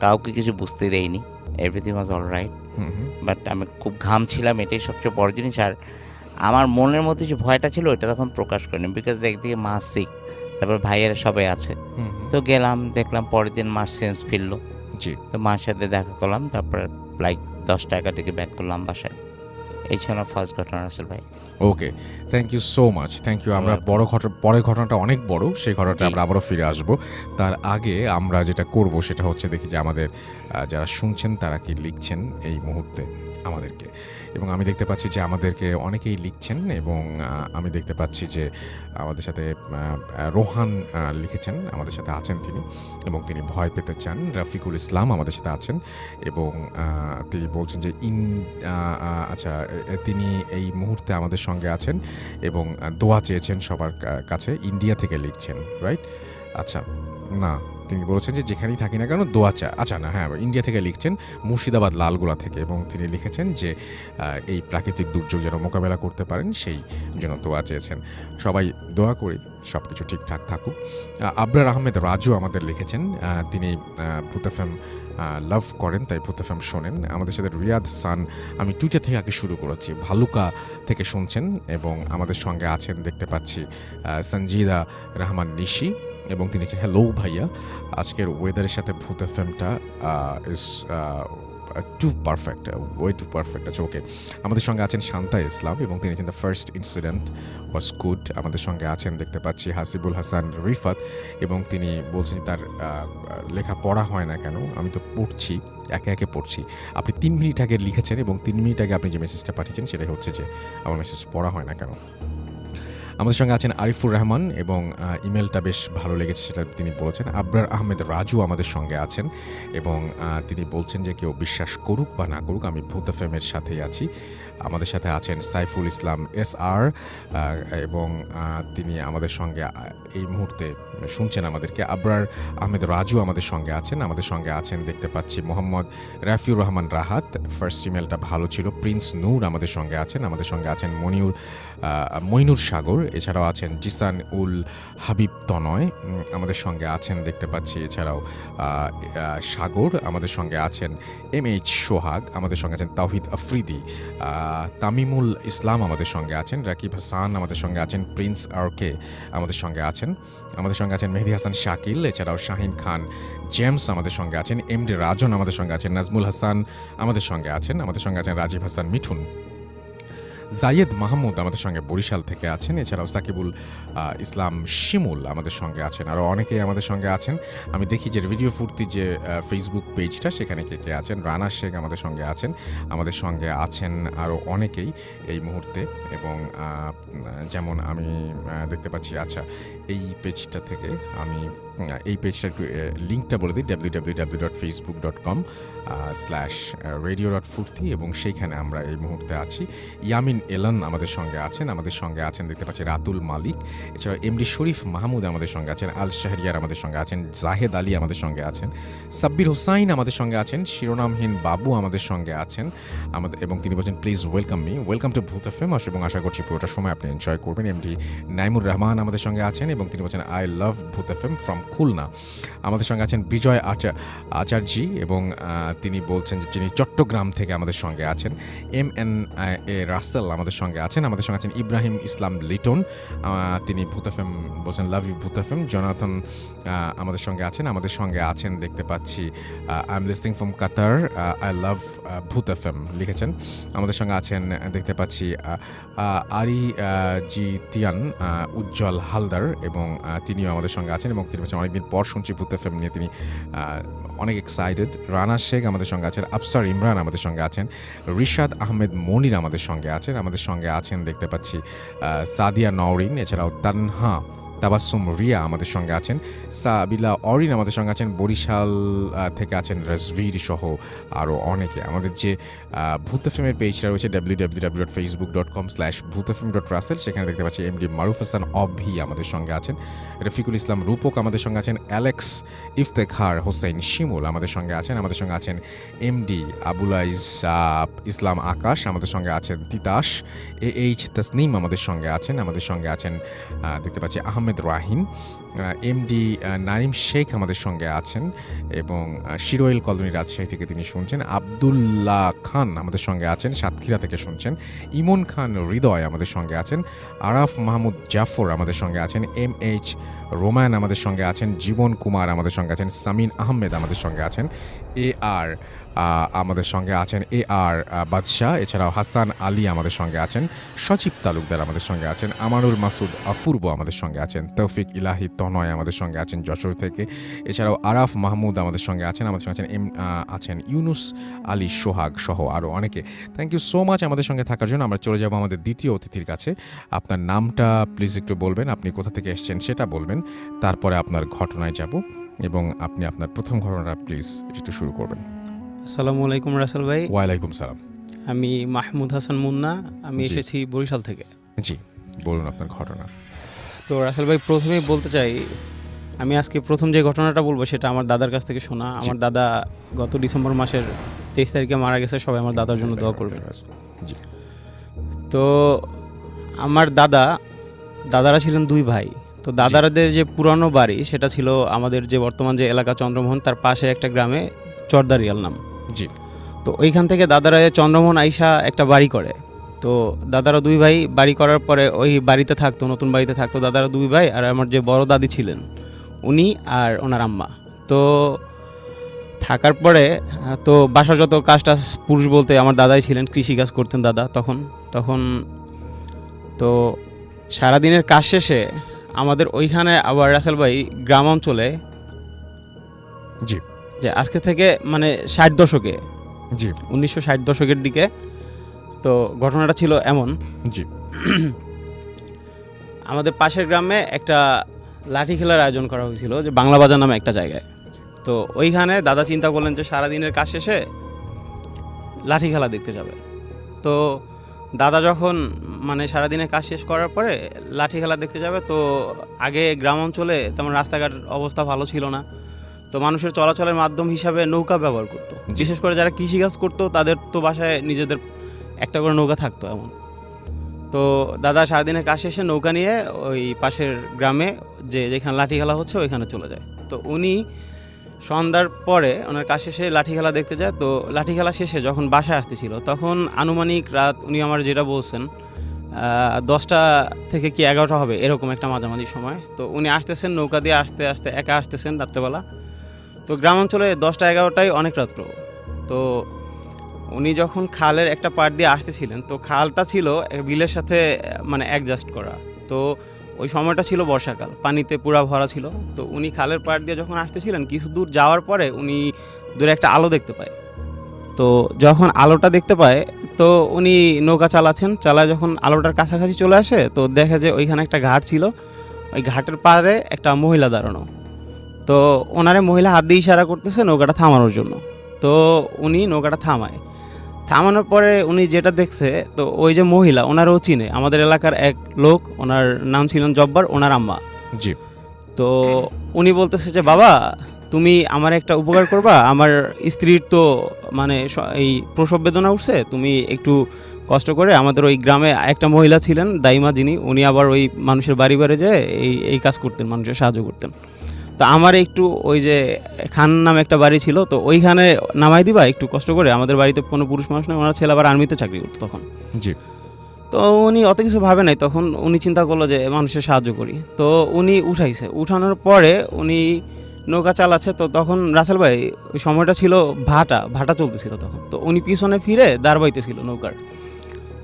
কাউকে কিছু বুঝতে দেয়নি, everything was all right. Hmm. Hmm. But আমি খুব ঘামছিলাম, এটাই সবচেয়ে বড় জিনিস। আর আমার মনের মধ্যে যে ভয়টা ছিল ওইটা তখন প্রকাশ করিনি, বিকজ একদিকে মা সিক, তারপর ভাইয়েরা সবাই আছে। হুম। তো গেলাম, দেখলাম পরের দিন মার সেন্স ফিরলো। জি। তো মার সাথে দেখা করলাম, তারপর লাইক 10টা 11টাকে ব্যাক করলাম বাসায়। এই ছিল আমার ফার্স্ট ঘটনা রাসেল ভাই। Okay, thank you so much, thank you. আমরা পরের ঘটনাটা অনেক বড়, সেই ঘটনাটা আমরা আবারও ফিরে আসব। তার আগে আমরা যেটা করব সেটা হচ্ছে দেখি যে আমাদের যারা শুনছেন তারা কি লিখছেন এই মুহূর্তে আমাদেরকে। এবং আমি দেখতে পাচ্ছি যে আমাদেরকে অনেকেই লিখছেন, এবং আমি দেখতে পাচ্ছি যে আমাদের সাথে রোহান লিখেছেন, আমাদের সাথে আছেন তিনি, এবং তিনি ভয় পেতে চান। রফিকুল ইসলাম আমাদের সাথে আছেন, এবং তিনি বলছেন যে আচ্ছা তিনি এই মুহূর্তে আমাদের সঙ্গে আছেন এবং দোয়া চেয়েছেন সবার কাছে। ইন্ডিয়া থেকে লিখছেন, রাইট? আচ্ছা, না, তিনি বলেছেন যে যেখানেই থাকি না কেন দোয়া চা। আচ্ছা, না, হ্যাঁ, ইন্ডিয়া থেকে লিখছেন, মুর্শিদাবাদ লালগোলা থেকে, এবং তিনি লিখেছেন যে এই প্রাকৃতিক দুর্যোগ যেন মোকাবেলা করতে পারেন সেই জন্য দোয়া চেয়েছেন। সবাই দোয়া করি সব কিছু ঠিকঠাক থাকুক। আবরার আহমেদ রাজু আমাদের লিখেছেন, তিনি ভূত এফএম লাভ করেন, তাই ভূত এফএম শোনেন। আমাদের সাথে রিয়াদ সান, আমি টুইটার থেকে আগে শুরু করেছি, ভালুকা থেকে শুনছেন, এবং আমাদের সঙ্গে আছেন দেখতে পাচ্ছি সঞ্জিদা রহমান নিশি, এবং তিনি হ্যালো ভাইয়া, আজকের ওয়েদারের সাথে ভূত এফএমটা is too perfect, way too perfect. আচ্ছা, ওকে। আমাদের সঙ্গে আছেন শান্তা ইসলাম, এবং তিনি the first incident was good. আমাদের সঙ্গে আছেন দেখতে পাচ্ছি হাসিবুল হাসান রিফাত, এবং তিনি বলছেন তার লেখা পড়া হয় না কেন। আমি তো পড়ছি, একে একে পড়ছি। আপনি 3 মিনিট আগে লিখেছেন, এবং 3 মিনিট আগে আপনি যে মেসেজটা পাঠিয়েছেন সেটাই হচ্ছে যে আমার মেসেজ পড়া হয় না কেন। আমাদের সঙ্গে আছেন আরিফুর রহমান, এবং ইমেলটা বেশ ভালো লেগেছে সেটা তিনি বলেছেন। আবরার আহমেদ রাজু আমাদের সঙ্গে আছেন, এবং তিনি বলছেন যে কেউ বিশ্বাস করুক বা না করুক আমি ভূত এফএমের সাথেই আছি। আমাদের সাথে আছেন সাইফুল ইসলাম SR, এবং তিনি আমাদের সঙ্গে এই মুহূর্তে শুনছেন আমাদেরকে। আবরার আহমেদ রাজু আমাদের সঙ্গে আছেন। আমাদের সঙ্গে আছেন দেখতে পাচ্ছি মোহাম্মদ রাফিউর রহমান রাহাত, ফার্স্ট ইমেলটা ভালো ছিল। প্রিন্স নূর আমাদের সঙ্গে আছেন। আমাদের সঙ্গে আছেন মইনুর সাগর, এছাড়াও আছেন জিসান উল হাবিব তনয় আমাদের সঙ্গে আছেন দেখতে পাচ্ছি। এছাড়াও সাগর আমাদের সঙ্গে আছেন, MH সোহাগ আমাদের সঙ্গে আছেন, তাওহিদ আফ্রিদি, তামিমুল ইসলাম আমাদের সঙ্গে আছেন, রাকিব হাসান আমাদের সঙ্গে আছেন, প্রিন্স আরকে আমাদের সঙ্গে আছেন, আমাদের সঙ্গে আছেন মেহেদি হাসান শাকিল, এছাড়াও শাহিন খান জেমস আমাদের সঙ্গে আছেন, MD রাজন আমাদের সঙ্গে আছেন, নাজমুল হাসান আমাদের সঙ্গে আছেন, আমাদের সঙ্গে আছেন রাজীব হাসান মিঠুন, জায়েদ মাহমুদ আমাদের সঙ্গে বরিশাল থেকে আছেন, এছাড়াও সাকিবুল ইসলাম শিমুল আমাদের সঙ্গে আছেন, আরও অনেকেই আমাদের সঙ্গে আছেন। আমি দেখি যে ভিডিও ফুর্তি যে ফেসবুক পেজটা সেখানে কে কে আছেন। রানা শেখ আমাদের সঙ্গে আছেন, আমাদের সঙ্গে আছেন আরও অনেকেই এই মুহূর্তে। এবং যেমন আমি দেখতে পাচ্ছি, আচ্ছা এই পেজটা থেকে আমি এই পেজটা একটু লিঙ্কটা বলে দিই, www.facebook.com/radio.furti, এবং সেইখানে আমরা এই মুহূর্তে আছি। ইয়ামিন এলান আমাদের সঙ্গে আছেন, আমাদের সঙ্গে আছেন দেখতে পাচ্ছি রাতুল মালিক, এছাড়াও MD শরীফ মাহমুদ আমাদের সঙ্গে আছেন, আল শাহরিয়ার আমাদের সঙ্গে আছেন, জাহেদ আলী আমাদের সঙ্গে আছেন, সাব্বির হোসাইন আমাদের সঙ্গে আছেন, শিরোনামহীন বাবু আমাদের সঙ্গে আছেন আমাদের, এবং তিনি বলছেন please welcome me, welcome to ভূত এফএম, এবং আশা করছি পুরোটা সময় আপনি এনজয় করবেন। MD নাইমুর রহমান আমাদের সঙ্গে আছেন, এবং তিনি বলছেন আই লাভ ভূত এফএম ফ্রম খুলনা। আমাদের সঙ্গে আছেন বিজয় আচার্যী, এবং তিনি বলছেন যে তিনি চট্টগ্রাম থেকে আমাদের সঙ্গে আছেন। MNA রাসেল আমাদের সঙ্গে আছেন, আমাদের সঙ্গে আছেন ইব্রাহিম ইসলাম লিটন, তিনি ভূত এফএম বলছেন লাভ ইউ ভূত এফএম। জনাথন আমাদের সঙ্গে আছেন, আমাদের সঙ্গে আছেন দেখতে পাচ্ছি I am listening from Qatar, I love ভূত এফএম লিখেছেন। আমাদের সঙ্গে আছেন দেখতে পাচ্ছি আরি জি তিয়ান উজ্জ্বল হালদার, এবং তিনিও আমাদের সঙ্গে আছেন, এবং তিনি বলছেন অনেকদিন পর শুনছি ভূত এফএম নিয়ে, তিনি অনেক এক্সাইটেড। রানা শেখ আমাদের সঙ্গে আছেন, আফসার ইমরান আমাদের সঙ্গে আছেন, রিশাদ আহমেদ মনির আমাদের সঙ্গে আছেন, আমাদের সঙ্গে আছেন দেখতে পাচ্ছি সাদিয়া নওরিন, এছাড়াও তানহা তাবাসসুম রিয়া আমাদের সঙ্গে আছেন, সাবিলা অরিন আমাদের সঙ্গে আছেন, বরিশাল থেকে আছেন রাজভীর সহ আরও অনেকে। আমাদের যে ভূত এফএমের পেজটা রয়েছে www.facebook.com/bhutfm.russell, সেখানে দেখতে পাচ্ছি MD মারুফ হাসান অভি আমাদের সঙ্গে আছেন, রফিকুল ইসলাম রূপক আমাদের সঙ্গে আছেন, অ্যালেক্স ইফতেখার হোসেন শিমুল আমাদের সঙ্গে আছেন, আমাদের সঙ্গে আছেন MD আবুলাইজ ইসলাম আকাশ, আমাদের সঙ্গে আছেন তিতাস, AH তাসনিম আমাদের সঙ্গে আছেন, আমাদের সঙ্গে আছেন দেখতে পাচ্ছি আহমেদ রাহিম, MD নাইম শেখ আমাদের সঙ্গে আছেন, এবং শিরোয়েল কলোনি রাজশাহী থেকে তিনি শুনছেন, আবদুল্লাহ খান আমাদের সঙ্গে আছেন, সাতক্ষীরা থেকে শুনছেন, ইমন খান হৃদয় আমাদের সঙ্গে আছেন, আরাফ মাহমুদ জাফর আমাদের সঙ্গে আছেন, MH রোমান আমাদের সঙ্গে আছেন, জীবন কুমার আমাদের সঙ্গে আছেন, সামিন আহমেদ আমাদের সঙ্গে আছেন, AR আমাদের সঙ্গে আছেন, AR বাদশাহ, এছাড়াও হাসান আলী আমাদের সঙ্গে আছেন, সচিব তালুকদার আমাদের সঙ্গে আছেন, আমানুল মাসুদ অপূর্ব আমাদের সঙ্গে আছেন, তৌফিক ইলাহি তনয় আমাদের সঙ্গে আছেন যশোর থেকে, এছাড়াও আরাফ মাহমুদ আমাদের সঙ্গে আছেন, আমাদের সঙ্গে আছেন ইউনুস আলী সোহাগ সহ আরও অনেকে। থ্যাংক ইউ সো মাচ আমাদের সঙ্গে থাকার জন্য। আমরা চলে যাব আমাদের দ্বিতীয় অতিথির কাছে। আপনার নামটা প্লিজ একটু বলবেন, আপনি কোথা থেকে এসেছেন সেটা বলবেন, তারপরে আপনার ঘটনায় যাব, এবং আপনি আপনার প্রথম ঘটনাটা প্লিজ একটু শুরু করবেন। আসসালামু আলাইকুম রাসেল ভাই। ওয়ালাইকুম সালাম। আমি মাহমুদ হাসান মুন্না, আমি এসেছি বরিশাল থেকে। জি, বলুন আপনার ঘটনা। তো রাসেল ভাই, প্রথমেই বলতে চাই, আমি আজকে প্রথম যে ঘটনাটা বলবো সেটা আমার দাদার কাছ থেকে শোনা। আমার দাদা গত ডিসেম্বর মাসের 23 তারিখে মারা গেছে। সবাই আমার দাদার জন্য দোয়া করবেন। জি। তো আমার দাদারা ছিলেন 2 ভাই। তো দাদারাদের যে পুরানো বাড়ি সেটা ছিল আমাদের যে বর্তমান যে এলাকা চন্দ্রমোহন, তার পাশে একটা গ্রামে চরদারিয়াল নাম। জি। তো ওইখান থেকে দাদারা চন্দ্রমোহন আইসা একটা বাড়ি করে। তো দাদারা 2 ভাই বাড়ি করার পরে ওই বাড়িতে থাকতো, নতুন বাড়িতে থাকতো দাদারা 2 ভাই, আর আমার যে বড় দাদি ছিলেন উনি আর ওনার আম্মা। তো থাকার পরে তো বাসার যত কাজটা, পুরুষ বলতে আমার দাদাই ছিলেন, কৃষিকাজ করতেন দাদা তখন তো সারাদিনের কাজ শেষে আমাদের ওইখানে আবার রাসেল ভাই গ্রাম অঞ্চলে, জি, যে আজকে থেকে মানে 60 দশকে, জি, 1960 দশকের দিকে। তো ঘটনাটা ছিল এমন, জি, আমাদের পাশের গ্রামে একটা লাঠি খেলার আয়োজন করা হয়েছিল, যে বাংলা বাজার নামে একটা জায়গায়। তো ওইখানে দাদা চিন্তা করলেন যে সারাদিনের কাজ শেষে লাঠি খেলা দেখতে যাবে। তো দাদা যখন মানে সারাদিনের কাজ শেষ করার পরে লাঠি খেলা দেখতে যাবে, তো আগে গ্রাম অঞ্চলে তেমন রাস্তাঘাট অবস্থা ভালো ছিল না। তো মানুষের চলাচলের মাধ্যম হিসাবে নৌকা ব্যবহার করতো, বিশেষ করে যারা কৃষিকাজ করতো তাদের তো বাসায় নিজেদের একটা করে নৌকা থাকতো এমন। তো দাদা সারাদিনের কাজ শেষে নৌকা নিয়ে ওই পাশের গ্রামে যেখানে লাঠি খেলা হচ্ছে ওইখানে চলে যায়। তো উনি সন্ধ্যার পরে ওনার কাজ শেষে লাঠি খেলা দেখতে যায়। তো লাঠি খেলা শেষে যখন বাসায় আসতেছিল তখন আনুমানিক রাত, উনি আমার যেটা বলছেন 10টা থেকে কি 11টা হবে এরকম একটা মাঝামাঝি সময়। তো উনি আসতেছেন নৌকা দিয়ে আস্তে আস্তে একা আসতেছেন রাত্রেবেলা। তো গ্রাম অঞ্চলে 10টা 11টাই অনেক রাত্র। তো উনি যখন খালের একটা পাড় দিয়ে আসতেছিলেন, তো খালটা ছিল বিলের সাথে মানে অ্যাডজাস্ট করা। তো ওই সময়টা ছিল বর্ষাকাল, পানিতে পুরা ভরা ছিল। তো উনি খালের পাড় দিয়ে যখন আসতেছিলেন, কিছু দূর যাওয়ার পরে উনি দূরে একটা আলো দেখতে পায়। তো যখন আলোটা দেখতে পায়, তো উনি নৌকা চালায় যখন আলোটার কাছাকাছি চলে আসে, তো দেখে যে ওইখানে একটা ঘাট ছিল, ওই ঘাটের পাড়ে একটা মহিলা দাঁড়ানো। তো ওনারে মহিলা হাত দিয়ে ইশারা করতেছে নৌকাটা থামানোর জন্য। তো উনি নৌকাটা থামানোর পরে উনি যেটা দেখছে, তো ওই যে মহিলা ওনারও চিনে, আমাদের এলাকার এক লোক, ওনার নাম ছিলেন জব্বার, ওনার আম্মা। জি। তো উনি বলতেছে যে বাবা, তুমি আমার একটা উপকার করবা, আমার স্ত্রীর তো মানে এই প্রসব বেদনা উঠছে, তুমি একটু কষ্ট করে, আমাদের ওই গ্রামে একটা মহিলা ছিলেন দাইমা, যিনি উনি আবার ওই মানুষের বাড়ি যেয়ে এই কাজ করতেন, মানুষের সাহায্য করতেন। তো আমার একটু ওই যে খান নামে একটা বাড়ি ছিল, তো ওইখানে নামাই দিবা একটু কষ্ট করে, আমাদের বাড়িতে কোনো পুরুষ মানুষ নেই, ওনার ছেলে আবার আর্মিতে চাকরি করতো তখন। জি। তো উনি অত কিছু ভাবে নাই, তখন উনি চিন্তা করলো যে মানুষের সাহায্য করি। তো উনি উঠানোর পরে উনি নৌকা চালাচ্ছে। তো তখন রাসেল ভাই ওই সময়টা ছিল ভাটা চলতেছিল তখন। তো উনি পিছনে ফিরে দাঁড় বাইতেছিল নৌকার।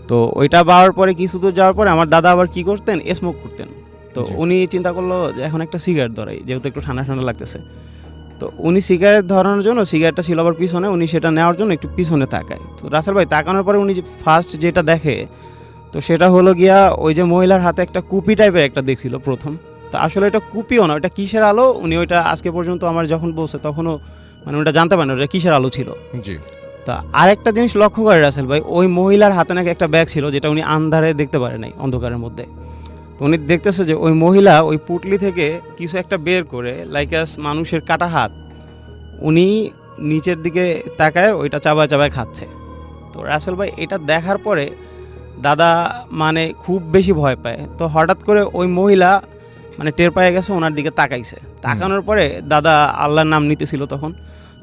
তো ওইটা পাওয়ার পরে কিছু দূর যাওয়ার পরে আমার দাদা আবার কি করতেন, স্মোক করতেন। তো উনি চিন্তা করলো যে এখন একটা সিগারেট ধরাই, যেহেতু একটু ঠান্ডা ঠান্ডা লাগতেছে। তো উনি সিগারেট ধরানোর জন্য, সিগারেটটা ছিল আবার পিছনে, উনি সেটা নেওয়ার জন্য একটু পিছনে তাকায়। তো রাসেল ভাই তাকানোর পরে উনি ফার্স্ট যেটা দেখে, তো সেটা হলো গিয়া ওই যে মহিলার হাতে একটা কুপি টাইপের একটা দেখছিল প্রথম। তো আসলে এটা কুপিও না, ওটা কিসের আলো উনি ওইটা আজকে পর্যন্ত আমার যখন বলছে তখনও মানে ওটা জানতে পারেন ওটা কিসের আলো ছিল। জি। তা আরেকটা জিনিস লক্ষ্য করে রাসেল ভাই, ওই মহিলার হাতে নাকি একটা ব্যাগ ছিল, যেটা উনি আন্ধারে দেখতে পারে নাই, অন্ধকারের মধ্যে। তো উনি দেখতেছে যে ওই মহিলা ওই পুটলি থেকে কিছু একটা বের করে, লাইকাস মানুষের কাটা হাত, উনি নিচের দিকে তাকায় ওইটা চাবায় খাচ্ছে। তো রাসেল ভাই এটা দেখার পরে দাদা মানে খুব বেশি ভয় পায়। তো হঠাৎ করে ওই মহিলা মানে টের পেয়ে গেছে, ওনার দিকে তাকাইছে। তাকানোর পরে দাদা আল্লাহর নাম নিতেছিল তখন।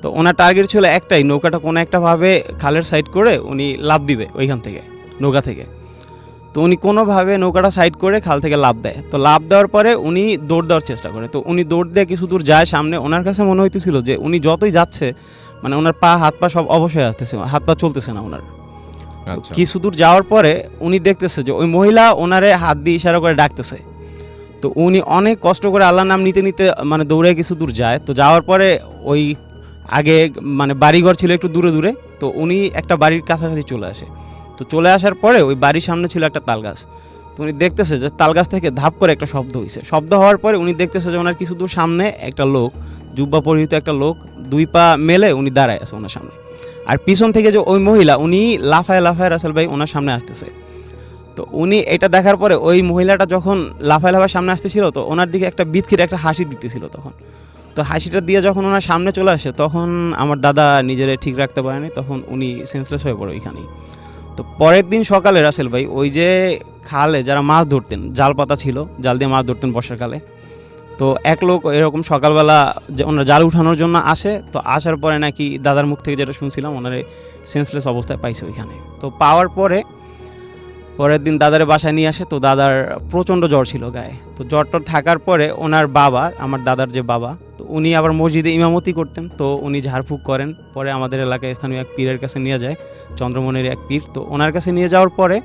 তো ওনার টার্গেট ছিল একটাই, নৌকাটা কোনো একটাভাবে খালের সাইড করে উনি লাফ দিবে ওইখান থেকে, নৌকা থেকে। তো উনি কোনোভাবে নৌকাটা সাইড করে খাল থেকে লাফ দেয়। তো লাফ দেওয়ার পরে উনি দৌড় দেওয়ার চেষ্টা করে। তো উনি দৌড় দিয়ে কিছু দূর যায় সামনে, ওনার কাছে মনে হইতেছিল যে উনি যতই যাচ্ছে মানে ওনার হাত পা সব অবশ্যই আসতেছে, হাত পা চলতেছে না ওনার। কিছু দূর যাওয়ার পরে উনি দেখতেছে যে ওই মহিলা ওনারে হাত দিয়ে ইশারা করে ডাকতেছে। তো উনি অনেক কষ্ট করে আল্লাহর নাম নিতে নিতে মানে দৌড়ে কিছু দূর যায়। তো যাওয়ার পরে ওই আগে মানে বাড়িঘর ছিল একটু দূরে দূরে, তো উনি একটা বাড়ির কাছাকাছি চলে আসে। তো চলে আসার পরে ওই বাড়ির সামনে ছিল একটা তাল গাছ। তো উনি দেখতেছে যে তাল গাছ থেকে ধাপ করে একটা শব্দ হয়েছে। শব্দ হওয়ার পরে উনি দেখতেছে যে ওনার কিছু দূর সামনে একটা লোক, জুব্বা পরিহিত একটা লোক, 2 পা মেলে উনি দাঁড়ায় আছে ওনার সামনে। আর পিছন থেকে যে ওই মহিলা, উনি লাফায় রাসেল ভাই ওনার সামনে আসতেছে। তো উনি এটা দেখার পরে ওই মহিলাটা যখন লাফায় সামনে আসতেছিল, তো ওনার দিকে একটা বিদখির একটা হাসি দিতেছিল তখন। তো হাসিটা দিয়ে যখন ওনার সামনে চলে আসে, তখন আমার দাদা নিজেরে ঠিক রাখতে পারেনি, তখন উনি সেন্সলেস হয়ে পড়ে ওইখানেই। তো পরের দিন সকালে রাসেল ভাই ওই যে খালে যারা মাছ ধরতেন, জাল পাতা ছিল, জাল দিয়ে মাছ ধরতেন বর্ষাকালে। তো এক লোক এরকম সকালবেলা ওনারা জাল উঠানোর জন্য আসে। তো আসার পরে নাকি দাদার মুখ থেকে যেটা শুনছিলাম, ওনারে সেন্সলেস অবস্থায় পাইছে ওইখানে। তো পাওয়ার পরের দিন দাদারে বাসায় নিয়ে আসে। তো দাদার প্রচণ্ড জ্বর ছিল গায়ে। তো জ্বর থাকার পরে ওনার বাবা, আমার দাদার যে বাবা, তো উনি আবার মসজিদে ইমামতি করতেন। তো উনি ঝাড়ফুঁক করেন। পরে আমাদের এলাকায় স্থানীয় এক পীরের কাছে নিয়ে যায়, চন্দ্রমণির এক পীর। তো ওনার কাছে নিয়ে যাওয়ার পরে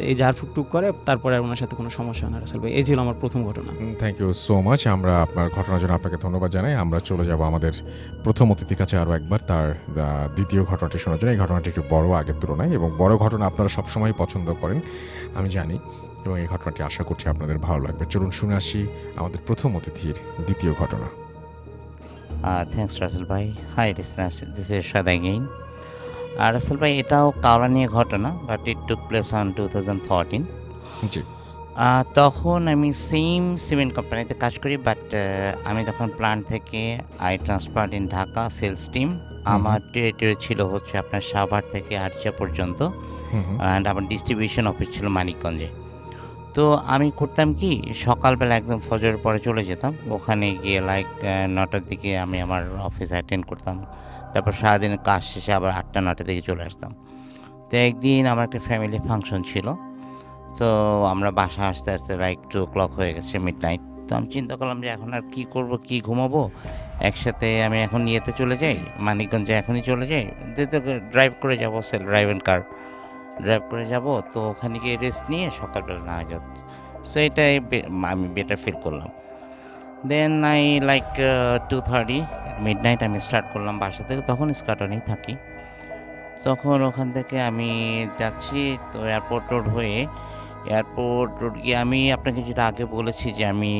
এই ঝাড়ফুঁক করে, তারপরে আর ওনার সাথে কোনো সমস্যা হয় না রাসেল ভাই। এই ছিল আমার প্রথম ঘটনা। Thank you so much. আমরা আপনার ঘটনার জন্য আপনাকে ধন্যবাদ জানাই। আমরা চলে যাব আমাদের প্রথম অতিথির কাছে আরও একবার, তার দ্বিতীয় ঘটনাটি শোনার জন্য। এই ঘটনাটি একটু বড় আগের তুলনায়, এবং বড় ঘটনা আপনারা সবসময় পছন্দ করেন আমি জানি, এবং এই ঘটনাটি আশা করছি আপনাদের ভালো লাগবে। চলুন শুনে আসি আমাদের প্রথম অতিথির দ্বিতীয় ঘটনা। থ্যাংকস রাসেল ভাই। Hi listeners, this is Shad again. আর রাসেল ভাই এটাও কাওড়া নিয়ে ঘটনা, but it took place on 2014। জি। তখন আমি সেম সিমেন্ট কোম্পানিতে কাজ করি, বাট আমি তখন প্ল্যান্ট থেকে I transferred in Dhaka sales team. আমার টেরিটরি ছিল হচ্ছে আপনার সাভার থেকে আরিচা পর্যন্ত, অ্যান্ড আমার ডিস্ট্রিবিউশন অফিস ছিল মানিকগঞ্জে। তো আমি করতাম কি সকালবেলা একদম ফজরের পরে চলে যেতাম ওখানে গিয়ে লাইক 9টার দিকে আমি আমার অফিস অ্যাটেন্ড করতাম, তারপর সারাদিনের কাজ শেষে আবার 8টা 9টার দিকে চলে আসতাম। তো একদিন আমার একটা ফ্যামিলি ফাংশন ছিল, তো আমরা বাসা আসতে আসতে লাইক 2 o'clock হয়ে গেছে, মিডনাইট। তো আমি চিন্তা করলাম যে এখন আর কী করব, কী ঘুমাবো, একসাথে আমি এখন ইয়েতে চলে যাই, মানিকগঞ্জে এখনই চলে যাই, ড্রাইভ করে যাবো, সেলফ ড্রাইভিং কার ড্রাইভ করে যাব, তো ওখানে গিয়ে রেস্ট নিয়ে সকালবেলা না যাত। সো এটাই আমি বেটার ফিল করলাম। দেন আই লাইক 2:30 মিডনাইট আমি স্টার্ট করলাম বাসা থেকে, তখন স্কাটনেই থাকি। তখন ওখান থেকে আমি যাচ্ছি, তো এয়ারপোর্ট রোড হয়ে এয়ারপোর্ট রোড গিয়ে আমি আপনাকে যেটা আগে বলেছি যে আমি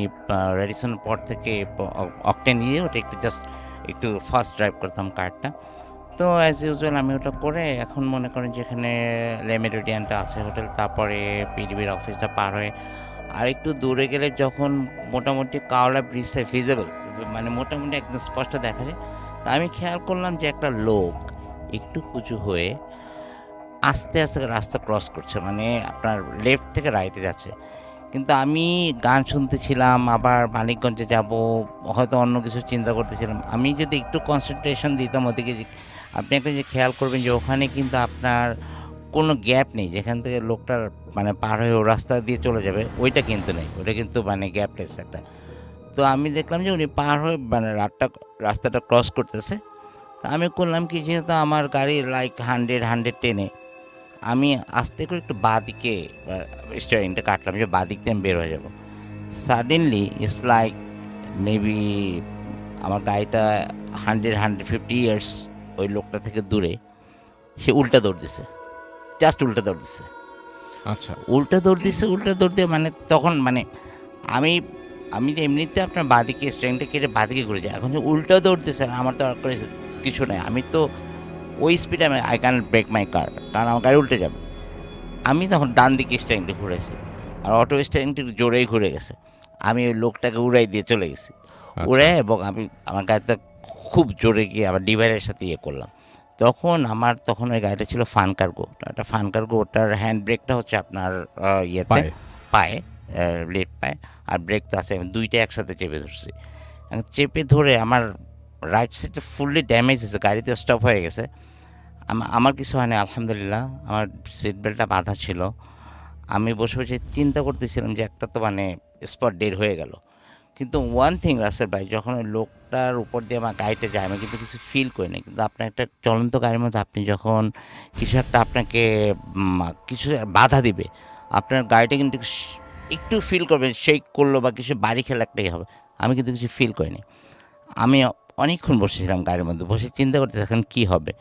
রেডিসন পর থেকে অকটেন নিয়ে ওটা একটু জাস্ট একটু ফাস্ট ড্রাইভ করতাম কারটা। তো অ্যাজ ইউজুয়াল আমি ওটা করে এখন মনে করেন যেখানে লে মেরিডিয়ানটা আছে হোটেল, তারপরে পিডিবির অফিসটা পার হয়ে আর একটু দূরে গেলে যখন মোটামুটি কাওলা ব্রিজটা ভিজিবল, মানে মোটামুটি একদম স্পষ্ট দেখা যায়, তা আমি খেয়াল করলাম যে একটা লোক একটু উঁচু হয়ে আস্তে আস্তে রাস্তা ক্রস করছে, মানে আপনার লেফট থেকে রাইটে যাচ্ছে। কিন্তু আমি গান শুনতেছিলাম, আবার মানিকগঞ্জে যাব, হয়তো অন্য কিছু চিন্তা করতেছিলাম। আমি যদি একটু কনসেন্ট্রেশন দিতাম ওদিকে, আপনি একটা যে খেয়াল করবেন যে ওখানে কিন্তু আপনার কোনো গ্যাপ নেই, যেখান থেকে লোকটার মানে পার হয়ে ও রাস্তা দিয়ে চলে যাবে, ওইটা কিন্তু নেই, ওইটা কিন্তু মানে গ্যাপলেস একটা। তো আমি দেখলাম যে উনি পার হয়ে মানে রাস্তাটা ক্রস করতেছে। তো আমি করলাম কি, যেহেতু আমার গাড়ি লাইক 100-110-এ, আমি আস্তে করে একটু বাঁ দিকে স্টিয়ারিংটা কাটলাম যে বাঁ দিক দিয়ে আমি বের হয়ে যাব। সাডেনলি ইটস লাইক মেবি আমার গাড়িটা 100-150 ইয়ার্স ওই লোকটা থেকে দূরে সে উল্টা দৌড় দিছে, জাস্ট উল্টা দৌড় দিছে। আচ্ছা, উল্টা দৌড় দিয়ে মানে তখন মানে আমি আমি তো এমনিতে আপনার বাঁদিকে স্ট্রেংটা কেটে বাঁদিকে ঘুরে যাই, এখন যে উল্টা দৌড় দিছে আমার তো আর করে কিছু নেই, আমি তো ওই স্পিডে আমি আই ক্যান ব্রেক মাই কার, কারণ আমার গাড়ি উল্টে যাবে। আমি তখন ডান দিকে স্ট্রেংটা ঘুরেছি, আর অটো স্ট্রেংটি জোরেই ঘুরে গেছে, আমি ওই লোকটাকে উড়াই দিয়ে চলে গেছি, উড়ে, এবং আমি আমার গাড়িটা খুব জোরে গিয়ে আবার ডিভাইডের সাথে ইয়ে করলাম। তখন ওই গাড়িটা ছিল ফান কার্গো, একটা ফান কার্গো, ওটার হ্যান্ড ব্রেকটা হচ্ছে আপনার ইয়েতে পায়ে, লেফট পায়ে, আর ব্রেক তো আছে, আমি দুইটা একসাথে চেপে ধরছি। চেপে ধরে আমার রাইট সাইডটা ফুললি ড্যামেজ হয়েছে, গাড়িতে স্টপ হয়ে গেছে। আমার কিছু হয়নি আলহামদুলিল্লাহ, আমার সিট বেল্টটা বাঁধা ছিল। আমি বসে বসে চিন্তা করতেছিলাম যে একটা তো মানে স্পট ডেড হয়ে গেল। কিন্তু ওয়ান থিং রাসেল ভাই, যখন ওই লোকটার উপর দিয়ে আমার গাড়িটা যায় আমি কিন্তু কিছু ফিল করি না, কিন্তু আপনার একটা চলন্ত গাড়ির মধ্যে আপনি যখন কিছু একটা আপনাকে কিছু বাধা দিবে, আপনার গাড়িটা কিন্তু একটু ফিল করবেন, শেক করলো বা কিছু বাড়ি খেলা একটাই হবে। আমি কিন্তু কিছু ফিল করিনি। আমি অনেকক্ষণ বসেছিলাম গাড়ির মধ্যে, বসে চিন্তা করতে এখন কী হবে।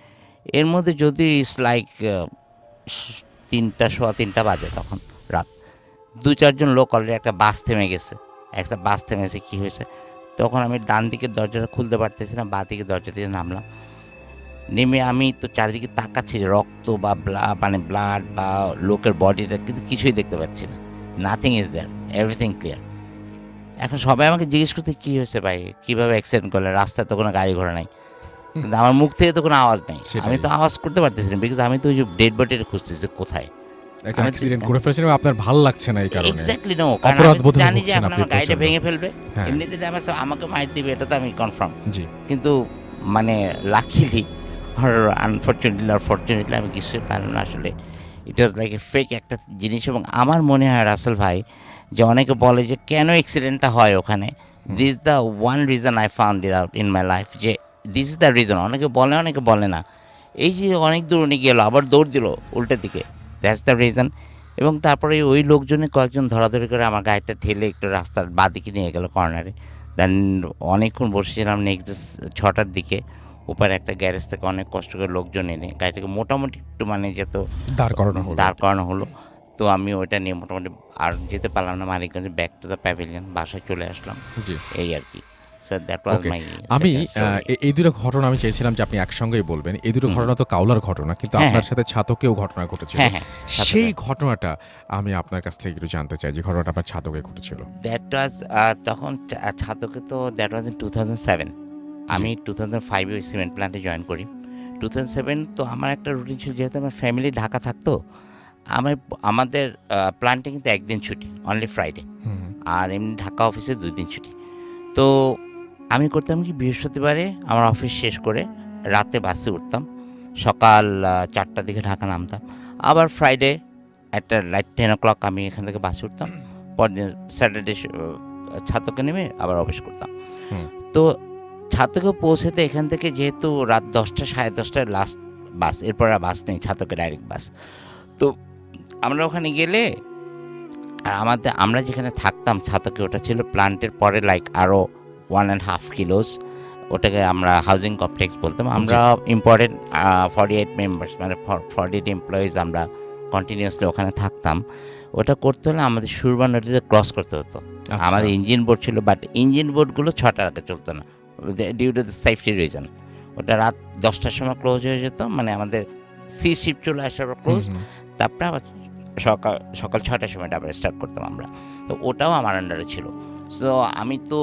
এর মধ্যে যদি ইটস লাইক 3টা 3:15 বাজে, তখন রাত 2-4জন লোক অলরেডি একটা বাস থেমে গেছে, একটা বাস থেমেছে, কী হয়েছে। তখন আমি ডান দিকের দরজাটা খুলতে পারতেছিলাম, বাঁ দিকের দরজা দিয়ে নামলাম। নেমে আমি তো চারিদিকে তাকাচ্ছি, রক্ত বা মানে ব্লাড বা লোকের বডিটা, কিন্তু কিছুই দেখতে পাচ্ছি না, nothing is there, everything clear. এখন সবাই আমাকে জিজ্ঞেস করতে কী হয়েছে ভাই, কীভাবে অ্যাক্সিডেন্ট করলে, রাস্তায় তো কোনো গাড়ি ঘোড়া নাই, কিন্তু আমার মুখ থেকে তো কোনো আওয়াজ নেই, আমি তো আওয়াজ করতে পারতেছি না, বিকজ আমি তো ওই যে ডেড বডিটা খুঁজতেছি কোথায়। একটা অ্যাক্সিডেন্ট করে ফেলেছেন এবং আপনার ভালো লাগছে না এই কারণে। এক্স্যাক্টলি নো, কারণ আমি জানি যে এখন আমার গাড়িটা ভেঙে ফেলবে, এমনিতে আমাকে মাইর দিবে, এটা তো আমি কনফার্ম। জি, কিন্তু মানে লাকিলি আর আনফর্চুনেটলি আমি কিছুই পারলাম না আসলে। ইট ওয়াজ লাইক এ ফেক একটা জিনিস। এবং আমার মনে হয় রাসেল ভাই, যে অনেকে বলে যে কেন অ্যাক্সিডেন্টটা হয় ওখানে, this the one reason I found it out in my life, যে দিস ইজ দ্য রিজন। অনেকে বলে না, এই যে অনেক দূর উনি গেল আবার দৌড় দিল উল্টের দিকে, দ্যাটস দ্য রিজন। এবং তারপরে ওই লোকজনে কয়েকজন ধরাধরি করে আমার গাড়িটা ঠেলে একটু রাস্তার বাঁদিকে নিয়ে গেল কর্নারে। দেন অনেকক্ষণ বসেছিলাম, নেক্সট 6টার দিকে উপরে একটা গ্যারেজ থেকে অনেক কষ্ট করে লোকজন এনে গাড়িটাকে মোটামুটি একটু মানে যেত দাঁড় করানো হলো। তো আমি ওইটা নিয়ে মোটামুটি আর যেতে পারলাম না Manikganj, back to the pavilion, বাসায় চলে আসলাম, এই আর কি। আমি এই দুটো ঘটনা আমি চেয়েছিলাম যে আপনি একসঙ্গেই বলবেন। এই দুটো ঘটনা তো কাওলার ঘটনা, কিন্তু আপনার সাথে ছাতকেও ঘটনা ঘটেছিল। সেই ঘটনাটা আমি আপনার কাছ থেকে একটু জানতে চাই, যে ঘটনাটা আপনার ছাতকে ঘটেছিল। তখন ছাতকে তো দ্যাট ওয়াজ ইন 2007। আমি 2005-এ ওই সিমেন্ট প্ল্যান্টে জয়েন করি। 2007 তো আমার একটা রুটিন ছিল, যেহেতু আমার ফ্যামিলি ঢাকা থাকতো, আমাদের প্ল্যান্টে কিন্তু একদিন ছুটি, অনলি ফ্রাইডে, হুম, আর এমনি ঢাকা অফিসে 2 দিন ছুটি। তো আমি করতাম কি, বৃহস্পতিবারে আমার অফিস শেষ করে রাতে বাসে উঠতাম, সকাল 4টার দিকে ঢাকা নামতাম, আবার ফ্রাইডে একটা লাইট 10 o'clock আমি এখান থেকে বাসে উঠতাম, পরদিন স্যাটারডে ছাতকে নেমে আবার অফিস করতাম। হুম। তো ছাতকে পৌঁছাতে এখান থেকে যেহেতু রাত 10টা 10:30 লাস্ট বাস, এরপর আর বাস নেই, ছাতকে ডাইরেক্ট বাস। তো আমরা ওখানে গেলে, আর আমরা যেখানে থাকতাম ছাতকে, ওটা ছিল প্ল্যান্টের পরে লাইক আরও 1.5 কিলোস, ওটাকে আমরা হাউজিং কমপ্লেক্স বলতাম। আমরা ইম্পর্টেন্ট 48 মেম্বার্স, মানে 48 এমপ্লয়িজ আমরা কন্টিনিউয়াসলি ওখানে থাকতাম। ওটা করতে হলে আমাদের সুরমা নদীতে ক্রস করতে হতো। আচ্ছা। আমাদের ইঞ্জিন বোট ছিল, বাট ইঞ্জিন বোটগুলো 6টার আগে চলতো না, due to the safety reason. ওটা রাত 10টার সময় ক্লোজ হয়ে যেত, মানে আমাদের সি শিপ চলে আসার ক্লোজ, হুম, হুম। তারপরে আবার সকাল 6টার সময় আবার স্টার্ট করতাম আমরা। তো ওটাও আমার আন্ডারে ছিল। সো আমি তো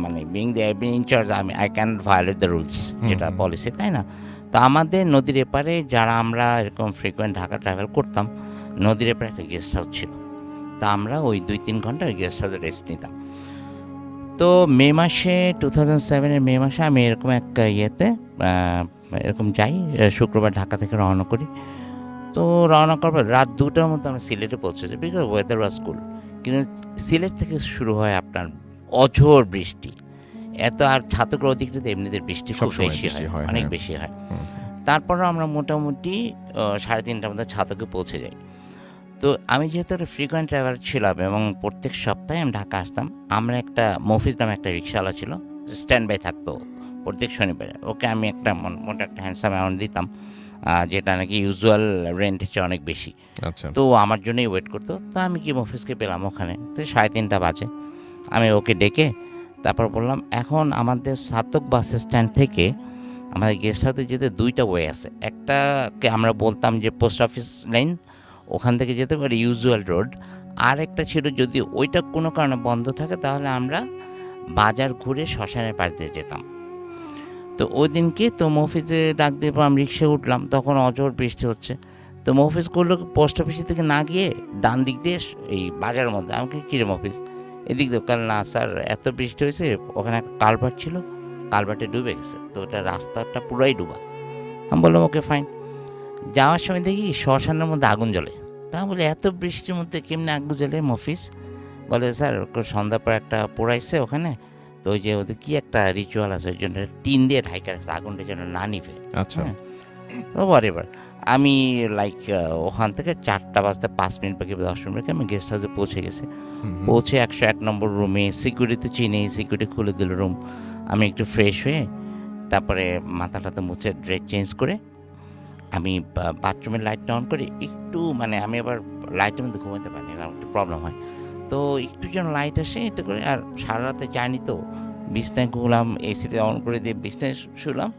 মানে being the incharge, I can violate the rules, যেটা হুম। পলিসি, তাই না? তো আমাদের নদীর এপারে যারা আমরা এরকম ফ্রিকোয়েন্ট ঢাকা ট্রাভেল করতাম, নদীর এপারে একটা গেস্ট হাউস ছিল। তা আমরা ওই 2-3 ঘন্টা ওই গেস্ট হাউসে রেস্ট নিতাম। তো মে মাসে 2007-এর মে মাসে আমি এরকম একটা ইয়েতে এরকম যাই, শুক্রবার ঢাকা থেকে রওনা করি। তো রওনা করবার রাত 2টার মধ্যে আমরা সিলেটে পৌঁছেছি, বিকজ ওয়েদার ওয়াজ কুল। কিন্তু সিলেট থেকে শুরু হয় আপনার অঝোর বৃষ্টি, এত, আর ছাতকের অধিকৃত এমনিতে বৃষ্টি খুব সবসময় বেশি বৃষ্টি হয়, হয়, অনেক হ্যাঁ। বেশি হয়। হুম, তারপরও আমরা মোটামুটি 3:30টার মধ্যে ছাতকে পৌঁছে যাই। তো আমি যেহেতু একটা ফ্রিকোয়েন্ট ট্রাভেলার ছিলাম এবং প্রত্যেক সপ্তাহে আমি ঢাকা আসতাম, আমরা একটা মফিজ নামে একটা রিক্সাওয়ালা ছিল, স্ট্যান্ড বাই থাকতো প্রত্যেক শনিবারে। ওকে আমি একটা মোটা একটা হ্যান্ডসাম অ্যামাউন্ট দিতাম, যেটা নাকি ইউজুয়াল রেন্টের চেয়ে অনেক বেশি। আচ্ছা। তো আমার জন্যই ওয়েট করতো। তো আমি কি মফিজকে পেলাম ওখানে, তো 3:30 বাজে। আমি ওকে ডেকে তারপর বললাম, এখন আমাদের ছাতক বাস স্ট্যান্ড থেকে আমাদের গেস্ট হাউসে যেতে 2টা ওয়ে আছে। একটাকে আমরা বলতাম যে পোস্ট অফিস লাইন, ওখান থেকে যেতে পারি ইউজুয়াল রোড। আর একটা ছিল, যদি ওইটা কোনো কারণে বন্ধ থাকে তাহলে আমরা বাজার ঘুরে শ্মশানের পাশ দিয়ে যেতাম। তো ওই দিনকে তো মফিজে ডাক দিয়ে পর আমি রিক্সায় উঠলাম, তখন অঝোর বৃষ্টি হচ্ছে। তো মফিজ করলো পোস্ট অফিস থেকে না গিয়ে ডান দিক দিয়ে এই বাজারের মধ্যে। আমাকে কিরে মফিজ এদিক দিয়ে, কাল না স্যার এত বৃষ্টি হয়েছে, ওখানে একটা কালভার্ট ছিল, কালভার্টে ডুবে গেছে, তো ওটা রাস্তাটা পুরাই ডুবা। আমি বললাম ওকে ফাইন। যাওয়ার সময় দেখি শ্মশানের মধ্যে আগুন জ্বলে। তা বলে এত বৃষ্টির মধ্যে কেমনে আগুন জ্বলে মফিজ? বলে স্যার সন্ধ্যার পর একটা পোড়াইছে ওখানে, তো ওই যে ওদের কি একটা রিচুয়াল আছে, ওই জন্য টিন দিয়ে ঢাইকা রাখছে আগুনটা যেন না নিভে। আচ্ছা। হ্যাঁ, তো হোয়াটএভার। আমি লাইক ওখান থেকে 4টা বাজতে 5 মিনিট বাকি 10 মিনিট বাকি আমি গেস্ট হাউসে পৌঁছে গেছি। হুম, হুম। পৌঁছে 101 নম্বর রুমে সিকিউরিটি চিনি, সিকিউরিটি খুলে দিল রুম। আমি একটু ফ্রেশ হয়ে তারপরে মাথাটাতে মুছে ড্রেস চেঞ্জ করে আমি বাথরুমের লাইটটা অন করি একটু, মানে আমি আবার লাইটের মধ্যে ঘুমাতে পারি না, আমার একটু প্রবলেম হয়। তো একটু যেন লাইট আসে এটা করে, আর সারা রাতে জানি তো, বিছনায় ঘুমলাম, এসিটা অন করে দিয়ে বিছনায় শুলাম,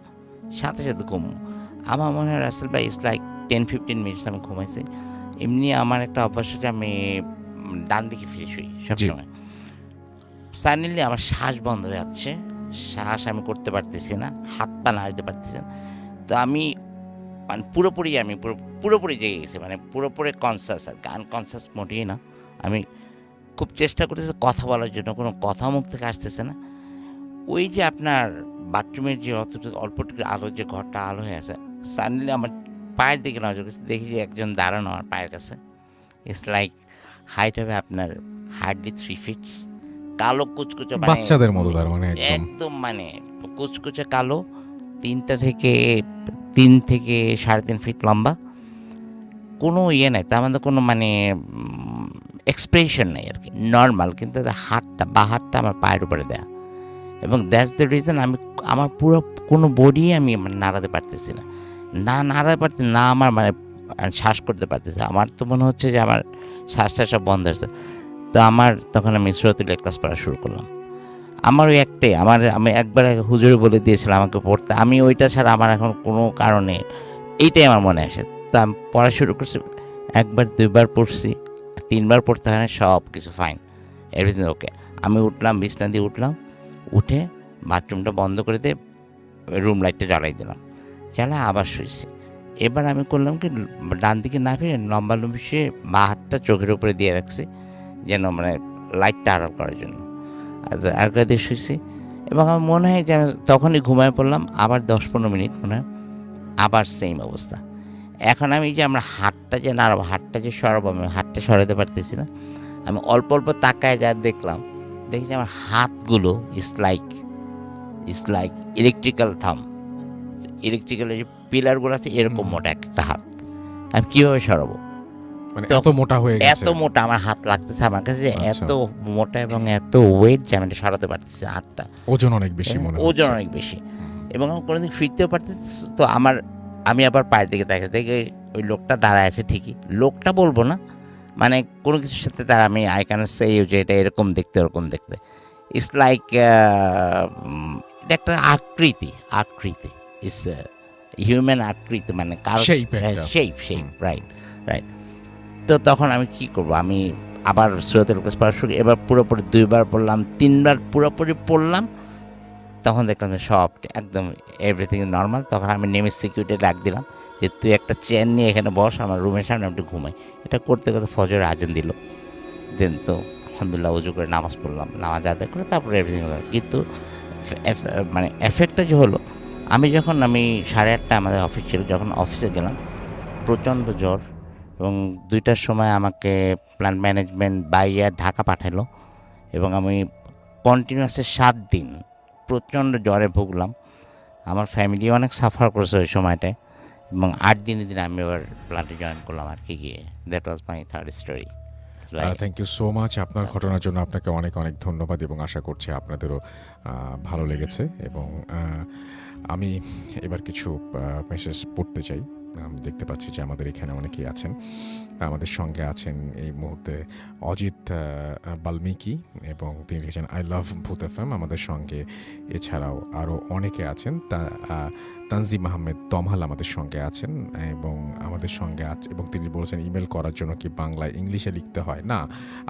সাথে সাথে ঘুম। আমার মনে হয় রাসেল ভাই ইটস লাইক 10-15 মিনিটস আমি ঘুমাইছি। এমনি আমার একটা অভ্যাস আছে, আমি ডান দিকে ফিরে শুই সবসময়। সাডেনলি আমার শ্বাস বন্ধ হয়ে যাচ্ছে, শ্বাস আমি করতে পারতেছি না, হাত পা নাড়াতে পারতেছি না। তো আমি মানে পুরোপুরি জেগে গেছি, মানে পুরোপুরি কনসাস, আর আনকনসাস মোটেই না। আমি খুব চেষ্টা করতেছি কথা বলার জন্য, কোনো কথা মুখ থেকে আসতেছে না। ওই যে আপনার বাথরুমের যে অল্পটুকু আলো, যে ঘরটা আলো হয়ে আছে, সাডেনলি আমার পায়ের দিকে নজর গেছে, দেখি যে একজন দাঁড়ানো আমার পায়ের কাছে। ইটস লাইক হাইট হবে আপনার হার্ডলি 3 feet, কালো কুচকুচে, মানে বাচ্চাদের মতো তার মানে একদম। একদম মানে কুচকুচে কালো, 3 থেকে 3.5 ফিট লম্বা, কোনো ইয়ে নাই তার মধ্যে, কোনো মানে এক্সপ্রেশন নেই আর কি, নর্মাল। কিন্তু বা হাতটা আমার পায়ের উপরে দেয়া, এবং দ্যাটস দ্য রিজন আমি আমার পুরো কোনো বডি আমি নাড়াতে পারতেছি না, নাড়াতে পারছি না, আমার মানে শ্বাস করতে পারতেছি। আমার তো মনে হচ্ছে যে আমার শ্বাসটা সব বন্ধ হয়েছে। তো তখন আমি সূরাতুল ইখলাস পড়া শুরু করলাম। আমার ওই একটাই, আমি একবার হুজুরে বলে দিয়েছিলাম আমাকে পড়তে, আমি ওইটা ছাড়া আমার এখন কোনো কারণে এইটাই আমার মনে আসে। তো আমি পড়া শুরু করছি, 1বার 2বার পড়ছি, 3বার পড়তে হয় না, সব কিছু ফাইন, এভরিথিং ওকে। আমি উঠলাম, বিছনা দিয়ে উঠে বাথরুমটা বন্ধ করে দিয়ে রুম লাইটটা জ্বালাই দিলাম, জ্বালা আবার শুয়েছি। এবার আমি করলাম কি, ডান দিকে না ফিরে লম্বালম্বি সে বা হাতটা চোখের উপরে দিয়ে রাখছি, যেন মানে লাইটটা আড়াল করার জন্য। আর দিয়ে শুয়েছি, এবং আমার মনে হয় যে আমি তখনই ঘুমায় পড়লাম। আবার 10-15 মিনিট মনে হয় আবার সেম অবস্থা। এখন আমি যে আমরা হাতটা যে নাড়াবো, হাতটা যে সরাবো, আমি হাতটা সরাতে পারতেছি না। আমি অল্প অল্প তাকায় যা দেখলাম, দেখি যে আমার হাতগুলো ইটস লাইক ইলেকট্রিক্যাল থাম, ইলেকট্রিক্যালের যে পিলারগুলো আছে এরকম মোটা একটা হাত। আমি কীভাবে সরাবো? মানে এত মোটা হয়ে গেছে, এত মোটা আমার হাত লাগতেছে আমার কাছে, যে আচ্ছা। এত মোটা এবং এত ওয়েট যে আমি এটা সরাতে পারতেছি না হাতটা। ওজন অনেক বেশি মনে হচ্ছে। ওজন অনেক বেশি, এবং আমি কোনোদিন ফিরতেও পারতেছি। তো আমি আবার পায়ের দিকে তাকিয়ে দেখে ওই লোকটা দাঁড়ায় আছে ঠিকই। লোকটা বলবো না, মানে কোনো কিছুর সাথে তার আমি আই ক্যান সে যে এটা এরকম দেখতে ওরকম দেখতে। ইটস লাইক এটা একটা আকৃতি ইটস হিউম্যান আকৃতি, মানে কারো Shape একটা। Shape right. তো তখন আমি কি করব, আমি আবার সূরাতুল কাস পড়া শুরু, এবার পুরোপুরি 2বার পড়লাম, 3বার পুরোপুরি পড়লাম। তখন দেখলাম যে সব একদম এভরিথিং নর্মাল। তখন আমি নেমে সিকিউরিটি ডাক দিলাম যে তুই একটা চেয়ার নিয়ে এখানে বস আমার রুমের সামনে, একটু ঘুমাই। এটা করতে করতে ফজর আজান দিল। দেন তো আলহামদুলিল্লাহ উজু করে নামাজ পড়লাম, নামাজ আদায় করে তারপরে এভরিথিং হলো। কিন্তু মানে এফেক্টটা যে হলো, আমি 8:30 আমাদের অফিস ছিল, যখন অফিসে গেলাম প্রচণ্ড জ্বর, এবং 2টার সময় আমাকে প্ল্যান্ট ম্যানেজমেন্ট বাইরে ঢাকা পাঠালো, এবং আমি কন্টিনিউয়াসলি 7 দিন প্রচণ্ড জ্বরে ভুগলাম। আমার ফ্যামিলি অনেক সাফার করেছে ওই সময়টায়, এবং 8 দিনে আমি এবার প্ল্যান্টে জয়েন করলাম আর কি গিয়ে। That was my third story. Thank you so much আপনার ঘটনার জন্য। আপনাকে অনেক অনেক ধন্যবাদ, এবং আশা করছি আপনাদেরও ভালো লেগেছে। এবং আমি এবার কিছু মেসেজ পড়তে চাই। আমি দেখতে পাচ্ছি যে আমাদের এখানে অনেকেই আছেন। আমাদের সঙ্গে আছেন এই মুহূর্তে অজিত বাল্মীকি, এবং তিনি লিখেছেন আই লাভ ভূত এফএম আমাদের সঙ্গে। এছাড়াও আরও অনেকে আছেন, তানজিম আহমেদ তমহাল আমাদের সঙ্গে আছেন, এবং আমাদের সঙ্গে আছে, এবং তিনি বলেছেন ইমেল করার জন্য কি বাংলায় ইংলিশে লিখতে হয়? না,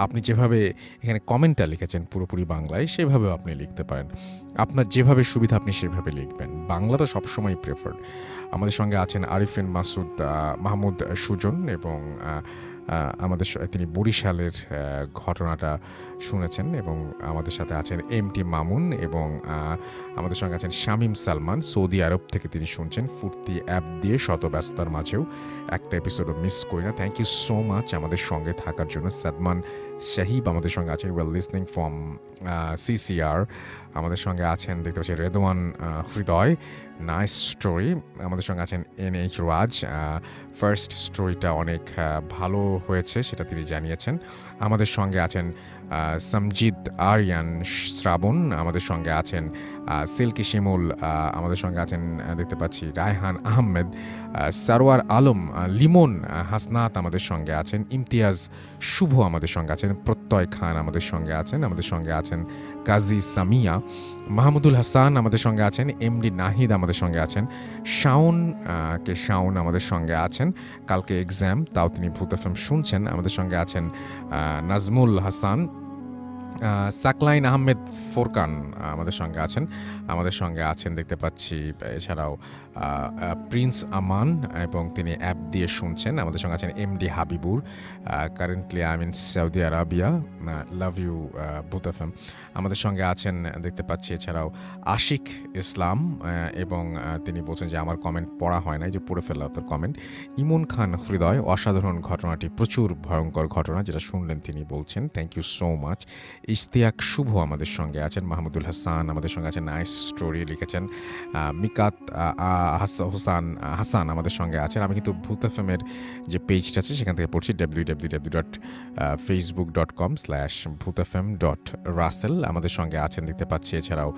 আপনি যেভাবে এখানে কমেন্টটা লিখেছেন পুরোপুরি বাংলায়, সেভাবেও আপনি লিখতে পারেন। আপনার যেভাবে সুবিধা আপনি সেভাবে লিখবেন। বাংলা তো সবসময় প্রেফার্ড। আমাদের সঙ্গে আছেন আরিফিন মাহমুদ সুজন, এবং আমাদের তিনি বরিশালের ঘটনাটা শুনেছেন, এবং আমাদের সাথে আছেন এমটি মামুন, এবং আমাদের সঙ্গে আছেন শামীম সালমান, সৌদি আরব থেকে তিনি শুনছেন ফুর্তি অ্যাপ দিয়ে। শত ব্যস্ততার মাঝেও একটা এপিসোডও মিস করি না। থ্যাংক ইউ সো মাচ আমাদের সঙ্গে থাকার জন্য। সাদমান শাহিব আমাদের সঙ্গে আছেন, ওয়েল লিসনিং ফ্রম সিসিআর। আমাদের সঙ্গে আছেন দেখতে পাচ্ছি রেদওয়ান হৃদয়, নাইস স্টোরি। আমাদের সঙ্গে আছেন NH রাজ, ফার্স্ট স্টোরিটা অনেক ভালো হয়েছে সেটা তিনি জানিয়েছেন। আমাদের সঙ্গে আছেন সমজিদ আরিয়ান শ্রাবণ, আমাদের সঙ্গে আছেন সিল্কি শিমুল, আমাদের সঙ্গে আছেন দেখতে পাচ্ছি রায়হান আহমেদ, সারোয়ার আলম, লিমন হাসনাত আমাদের সঙ্গে আছেন, ইমতিয়াজ শুভ আমাদের সঙ্গে আছেন, প্রত্যয় খান আমাদের সঙ্গে আছেন, আমাদের সঙ্গে আছেন কাজী সামিয়া, মাহমুদুল হাসান আমাদের সঙ্গে আছেন, এমডি নাহিদ আমাদের সঙ্গে আছেন, শাওন আমাদের সঙ্গে আছেন। কালকে এক্সাম, তাও তিনি ভূত এফএম শুনছেন। আমাদের সঙ্গে আছেন নাজমুল হাসান, সাকলাইন আহমেদ ফোরকান আমাদের সঙ্গে আছেন। আমাদের সঙ্গে আছেন দেখতে পাচ্ছি এছাড়াও প্রিন্স আমান, এবং তিনি অ্যাপ দিয়ে শুনছেন। আমাদের সঙ্গে আছেন MD Habibur, currently I mean Saudi Arabia, love you Bhoot FM. আমাদের সঙ্গে আছেন দেখতে পাচ্ছি এছাড়াও আশিক ইসলাম, এবং তিনি বলছেন যে আমার কমেন্ট পড়া হয় না, যে পড়ে ফেললাম আপনার কমেন্ট। ইমন খান হৃদয়, অসাধারণ ঘটনাটি প্রচুর ভয়ঙ্কর ঘটনা যেটা শুনলেন তিনি বলছেন। Thank you so much. Ishtiaq Shuvo আমাদের সঙ্গে আছেন, মাহমুদুল হাসান আমাদের সঙ্গে আছেন, নাইস স্টোরি লিখেছেন। মিকাত হাসান আমাদের সঙ্গে আছেন। আমি কিন্তু ভূত এফএমের যে পেজটা আছে সেখান থেকে পড়ছি, www.facebook.com/bhutfm.russell। আমাদের সঙ্গে আছেন দেখতে পাচ্ছি এছাড়াও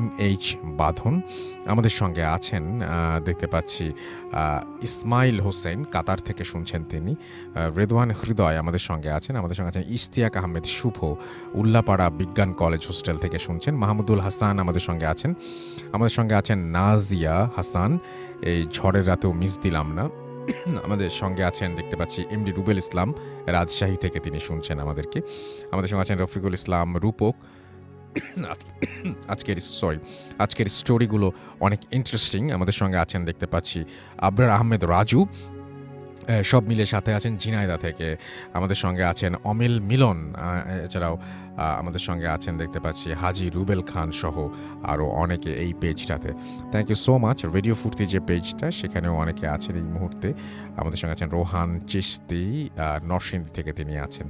MH বাঁধন, আমাদের সঙ্গে আছেন দেখতে পাচ্ছি ইসমাইল হোসেন, কাতার থেকে শুনছেন তিনি। রেদওয়ান হৃদয় আমাদের সঙ্গে আছেন। আমাদের সঙ্গে আছেন ইশতিয়াক আহমেদ শুভ, উল্লাপাড়া বিজ্ঞান কলেজ হোস্টেল থেকে শুনছেন। মাহমুদুল হাসান আমাদের সঙ্গে আছেন। আমাদের সঙ্গে আছেন নাজিয়া হাসান, এই ঝড়ের রাতেও মিস দিলাম না। আমাদের সঙ্গে আছেন দেখতে পাচ্ছি এমডি রুবেল ইসলাম, রাজশাহী থেকে তিনি শুনছেন আমাদেরকে। আমাদের সঙ্গে আছেন রফিকুল ইসলাম রূপক, আজকের স্টোরিগুলো অনেক ইন্টারেস্টিং। আমাদের সঙ্গে আছেন দেখতে পাচ্ছি আবরার আহমেদ রাজু, সব মিলে সাথে আছেন ঝিনাইদহ থেকে। আমাদের সঙ্গে আছেন অমিল মিলন, এছাড়াও আমাদের সঙ্গে আছেন দেখতে পাচ্ছি হাজি রুবেল খান সহ আরও অনেকে এই পেজটাতে। Thank you so much. Radio Foorti যে পেজটা, সেখানেও অনেকে আছেন এই মুহূর্তে। আমাদের সঙ্গে আছেন রোহান চিশতি, নরসিংদী থেকে তিনি আছেন।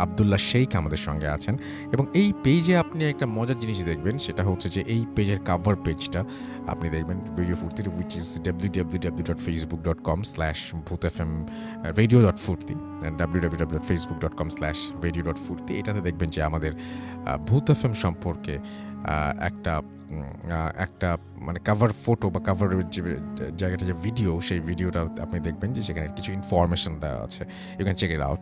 আবদুল্লাহ শেখ আমাদের সঙ্গে আছেন। এবং এই পেজে আপনি একটা মজার জিনিস দেখবেন, সেটা হচ্ছে যে এই পেজের কাভার পেজটা আপনি দেখবেন radio ফুর্তির, which is www.facebook.com/bhutfmradio.furti www.facebook.com/radio.furti। এটাতে দেখবেন যে আমাদের ভূত এফএম সম্পর্কে একটা মানে কাভার ফটো বা কাভারের যে জায়গাটা, যে ভিডিও, সেই ভিডিওটা আপনি দেখবেন যে সেখানে কিছু ইনফরমেশন দেওয়া আছে। You can check it out.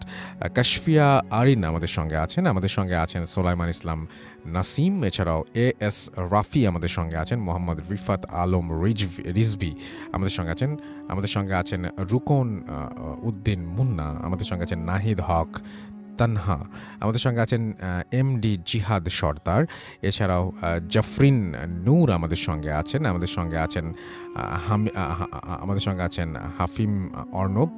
Kashfia Arin আমাদের সঙ্গে আছেন। আমাদের সঙ্গে আছেন সোলাইমান ইসলাম নাসিম, এছাড়াও এস রাফি আমাদের সঙ্গে আছেন। মোহাম্মদ রিফাত আলম রিজভি আমাদের সঙ্গে আছেন। আমাদের সঙ্গে আছেন রুকন উদ্দিন মুন্না, আমাদের সঙ্গে আছেন নাহিদ হক তানহা, আমাদের সঙ্গে আছেন এমডি জিহাদ সর্দার, এছাড়াও জাফরিন নূর আমাদের সঙ্গে আছেন। আমাদের সঙ্গে আছেন হাফিম অর্ণব,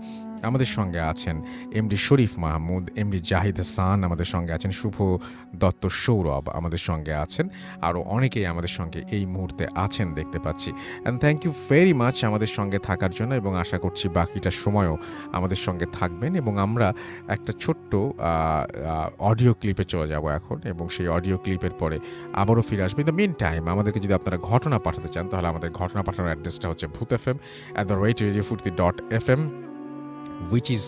আমাদের সঙ্গে আছেন এমডি শরীফ মাহমুদ, এমডি জাহিদ হাসান আমাদের সঙ্গে আছেন, শুভ দত্ত সৌরভ আমাদের সঙ্গে আছেন। আরও অনেকেই আমাদের সঙ্গে এই মুহূর্তে আছেন দেখতে পাচ্ছি। And thank you very much আমাদের সঙ্গে থাকার জন্য, এবং আশা করছি বাকিটা সময়ও আমাদের সঙ্গে থাকবেন। এবং আমরা একটা ছোট্ট অডিও ক্লিপে চলে যাব এখন, এবং সেই অডিও ক্লিপের পরে আবারও ফিরে আসবে। ইন দ্য মিন টাইম আমাদেরকে যদি আপনারা ঘটনা পাঠাতে চান, তাহলে আমাদের ঘটনা পাঠানোর অ্যাড্রেসটা হচ্ছে bhutfm@radiofurti.fm, which is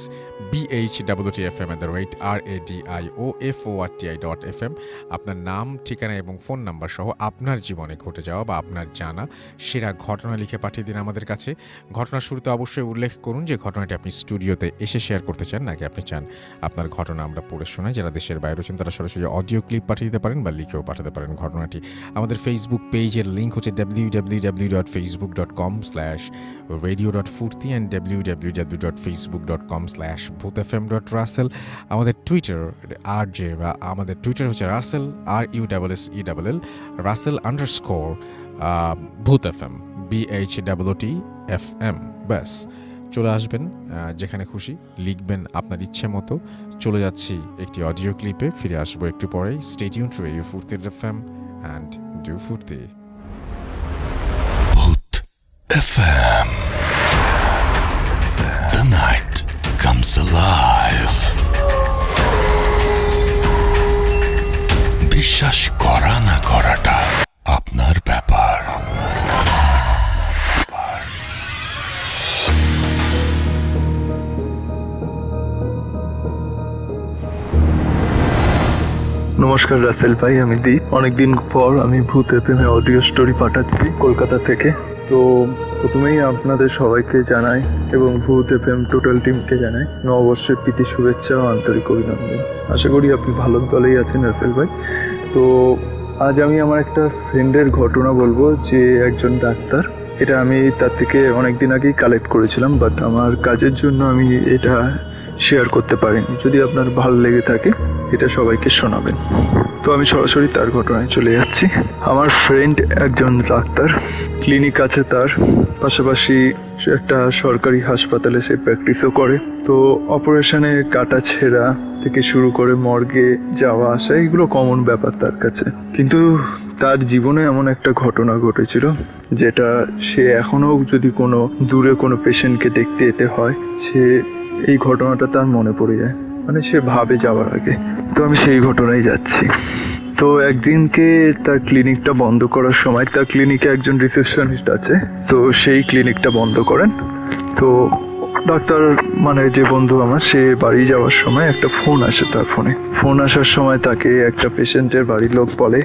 bhutfm@radioforti.fm। আপনার নাম, ঠিকানা এবং ফোন নাম্বার সহ আপনার জীবনে ঘটে যাওয়া বা আপনার জানা সেরা ঘটনা লিখে পাঠিয়ে দিন আমাদের কাছে। ঘটনার শুরুতে অবশ্যই উল্লেখ করুন যে ঘটনাটি আপনি স্টুডিওতে এসে শেয়ার করতে চান, নাকি আপনি চান আপনার ঘটনা আমরা পড়ে শোনাই। যারা দেশের বাইরে আছেন তারা সরাসরি অডিও ক্লিপ পাঠিয়ে দিতে পারেন বা লিখেও পাঠাতে পারেন ঘটনাটি। আমাদের ফেসবুক পেজের লিঙ্ক হচ্ছে www.facebook.com/radio.furti and www.facebook.com/bhutfm.russell। আমাদের টুইটার RJ বা আমাদের টুইটার হচ্ছে রাসেল RUSSELL Russell_BhutFM BHOOTFM। ব্যাস, চলে আসবেন যেখানে খুশি, লিখবেন আপনার ইচ্ছে মতো। চলে যাচ্ছি একটি অডিও ক্লিপে, ফিরে আসবো একটু পরেই। স্টে টিউনড টু রেডিও ফুর্তি FM and do ফুর্তি। Bhut FM. The night comes alive. বিশ্বাস করা না করাটা আপনার ব্যাপার। নমস্কার রাসেল ভাই, আমি দীপ। অনেকদিন পর আমি ভূত এফএম এ অডিও স্টোরি পাঠাচ্ছি কলকাতা থেকে। তো প্রথমেই আপনাদের সবাইকে জানাই এবং ভূত এফএম টোটাল টিমকে জানাই নববর্ষের প্রীতি শুভেচ্ছা ও আন্তরিক অভিনন্দন। আশা করি আপনি ভালো দলেই আছেন রাসেল ভাই। তো আজ আমি আমার একটা ফ্রেন্ডের ঘটনা বলবো, যে একজন ডাক্তার। এটা আমি তার থেকে অনেকদিন আগেই কালেক্ট করেছিলাম, বাট আমার কাজের জন্য আমি এটা শেয়ার করতে পারিনি। যদি আপনার ভালো লেগে থাকে এটা সবাইকে শোনাবেন। তো আমি সরাসরি তার ঘটনায় চলে যাচ্ছি। আমার ফ্রেন্ড একজন ডাক্তার, ক্লিনিক আছে তার, পাশাপাশি একটা সরকারি হাসপাতালে সে প্র্যাকটিসও করে। তো অপারেশনে কাটা ছেঁড়া থেকে শুরু করে মর্গে যাওয়া আসা, এগুলো কমন ব্যাপার তার কাছে। কিন্তু তার জীবনে এমন একটা ঘটনা ঘটেছিল যেটা সে এখনও যদি কোনো দূরে কোনো পেশেন্টকে দেখতে যেতে হয়, সে এই ঘটনাটা তার মনে পড়ে যায়, মানে সে ভাবে যাওয়ার আগে। তো আমি সেই ঘটনায় যাচ্ছি। তো একদিনকে তার ক্লিনিকটা বন্ধ করার সময়, তার ক্লিনিকে একজন রিসেপশনিস্ট আছে, তো সেই ক্লিনিকটা বন্ধ করেন। তো ডাক্তার মানে যে বন্ধু আমার, সে বাড়ি যাওয়ার সময় একটা ফোন আসে তার ফোন আসার সময় তাকে একটা পেশেন্টের বাড়ির লোক বলে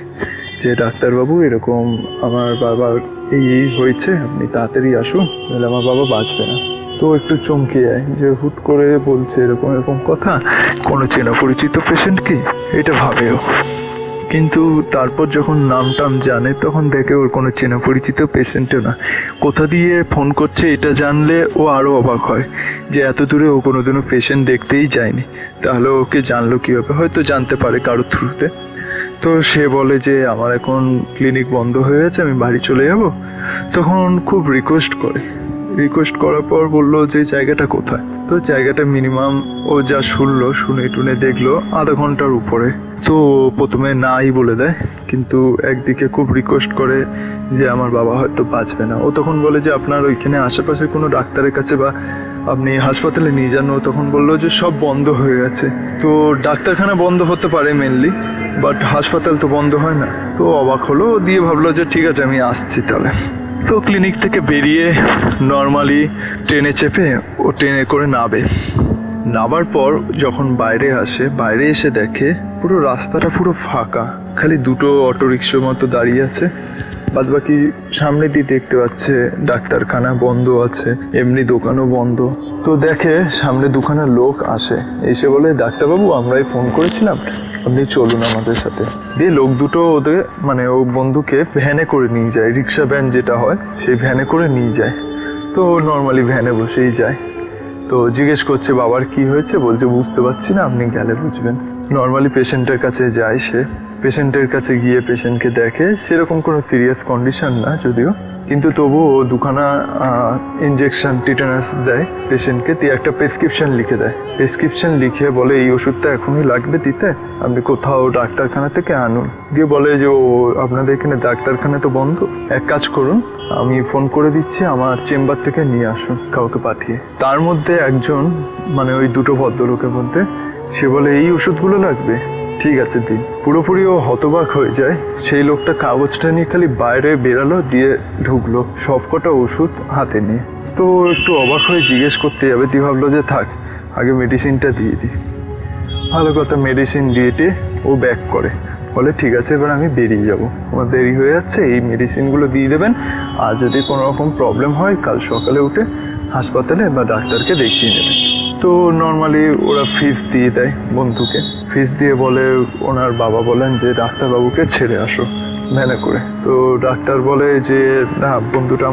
যে ডাক্তারবাবু এরকম আমার বাবার এই হয়েছে, আপনি তাড়াতাড়ি আসুন, নাহলে আমার বাবা বাঁচবে না। তো একটু চমকে যায় যে হুট করে বলছে এরকম এরকম কথা, কোনো চেনা পরিচিত পেশেন্ট কি, এটা ভাবেও। কিন্তু তারপর যখন নাম টাম জানে, তখন দেখে ওর কোনো চেনা পরিচিত পেশেন্টও না। কোথা দিয়ে ফোন করছে এটা জানলে ও আরও অবাক হয় যে এত দূরে ও কোনোদিনও পেশেন্ট দেখতেই যায়নি, তাহলে ওকে জানলো কীভাবে? হয়তো জানতে পারে কারোর থ্রুতে। তো সে বলে যে আমার এখন ক্লিনিক বন্ধ হয়ে গেছে, আমি বাড়ি চলে যাব। তখন খুব রিকোয়েস্ট করার পর বললো যে জায়গাটা কোথায়। তো জায়গাটা মিনিমাম ও যা শুনে টুনে দেখলো আধা ঘন্টার উপরে। তো প্রথমে নাই বলে দেয়, কিন্তু একদিকে খুব রিকোয়েস্ট করে যে আমার বাবা হয়তো বাঁচবে না। ও তখন বলে যে আপনার ওইখানে আশেপাশে কোনো ডাক্তারের কাছে বা আপনি হাসপাতালে নিয়ে যান। ও তখন বললো যে সব বন্ধ হয়ে গেছে। তো ডাক্তারখানা বন্ধ হতে পারে মেনলি, বাট হাসপাতাল তো বন্ধ হয় না। তো অবাক হলো, দিয়ে ভাবলো যে ঠিক আছে আমি আসছি তাহলে। তো ক্লিনিক থেকে বেরিয়ে নর্মালি ট্রেনে চেপে ও ট্রেনে করে নামার পর যখন বাইরে আসে, বাইরে এসে দেখে পুরো রাস্তাটা পুরো ফাঁকা, খালি দুটো অটো রিক্সার মতো দাঁড়িয়ে আছে। বাদ বাকি সামনে দিয়ে দেখতে পাচ্ছে ডাক্তারখানা বন্ধ আছে, এমনি দোকানও বন্ধ। তো দেখে সামনে দুখানা লোক আসে, এসে বলে ডাক্তারবাবু আমরাই ফোন করেছিলাম, আপনি চলুন আমাদের সাথে। দিয়ে লোক দুটো ওদের মানে ও বন্ধুকে ভ্যানে করে নিয়ে যায়, রিক্সা ভ্যান যেটা হয় সেই ভ্যানে করে নিয়ে যায়। তো নর্মালি ভ্যানে বসেই যায়। তো জিজ্ঞেস করছে বাবার কি হয়েছে, বলছে বুঝতে পারছি না, আপনি গেলে বুঝবেন। নর্মালি পেশেন্টের কাছে যায়, সে পেশেন্টের কাছে গিয়ে পেশেন্টকে দেখে, সেরকম কোনো সিরিয়াস কন্ডিশন না যদিও, কিন্তু তবুও দুখানা ইনজেকশন টিটানাস দেয় পেশেন্টকে, দিয়ে একটা প্রেসক্রিপশন লিখে দেয়। প্রেসক্রিপশন লিখে বলে এই ওষুধটা এখনই লাগবে দিতে, আপনি কোথাও ডাক্তারখানা থেকে আনুন। দিয়ে বলে যে ও আপনাদের এখানে ডাক্তারখানা তো বন্ধ, এক কাজ করুন আমি ফোন করে দিচ্ছি, আমার চেম্বার থেকে নিয়ে আসুন কাউকে পাঠিয়ে। তার মধ্যে একজন মানে ওই দুটো ভদ্রলোকের মধ্যে সে বলে এই ওষুধগুলো লাগবে, ঠিক আছে দিন। পুরোপুরি ও হতবাক হয়ে যায়। সেই লোকটা কাগজটা নিয়ে খালি বাইরে বেরালো, দিয়ে ঢুকলো সবকটা ওষুধ হাতে নিয়ে। তো একটু অবাক হয়ে জিজ্ঞেস করতে যাবে, দিয়ে ভাবলো যে থাক আগে মেডিসিনটা দিয়ে দিই। ভালো কথা, মেডিসিন দিয়েটে ও ব্যাক করে, বলে ঠিক আছে এবার আমি বেরিয়ে যাব, আমার দেরি হয়ে যাচ্ছে, এই মেডিসিনগুলো দিয়ে দেবেন, আর যদি কোনো রকম প্রবলেম হয় কাল সকালে উঠে হাসপাতালে বা ডাক্তারকে দেখিয়ে নেবেন। তো নর্মালি ওরা ফিস দিয়ে দেয় বন্ধুকে, ফিস দিয়ে বলে ওনার বাবা বলেন যে ডাক্তারবাবুকে ছেড়ে আসো ভ্যানে করে। তো ডাক্তার বলে যে না বন্ধুটা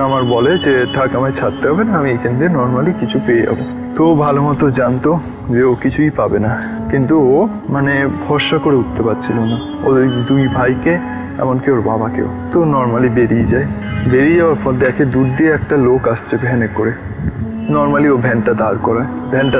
আমার বলে যে থাক আমায় ছাড়তে হবে না, আমি এখান দিয়ে নর্মালি কিছু পেয়ে যাবো। তো ভালো মতো জানতো যে ও কিছুই পাবে না, কিন্তু ও মানে ভরসা করে উঠতে পারছিল না ওই দুই ভাইকে, এমনকি ওর বাবাকেও। তো নর্মালি বেরিয়ে যাওয়ার পর দেখে দূর দিয়ে একটা লোক আসছে ভ্যানে করে। নর্মালি ও ভ্যানটা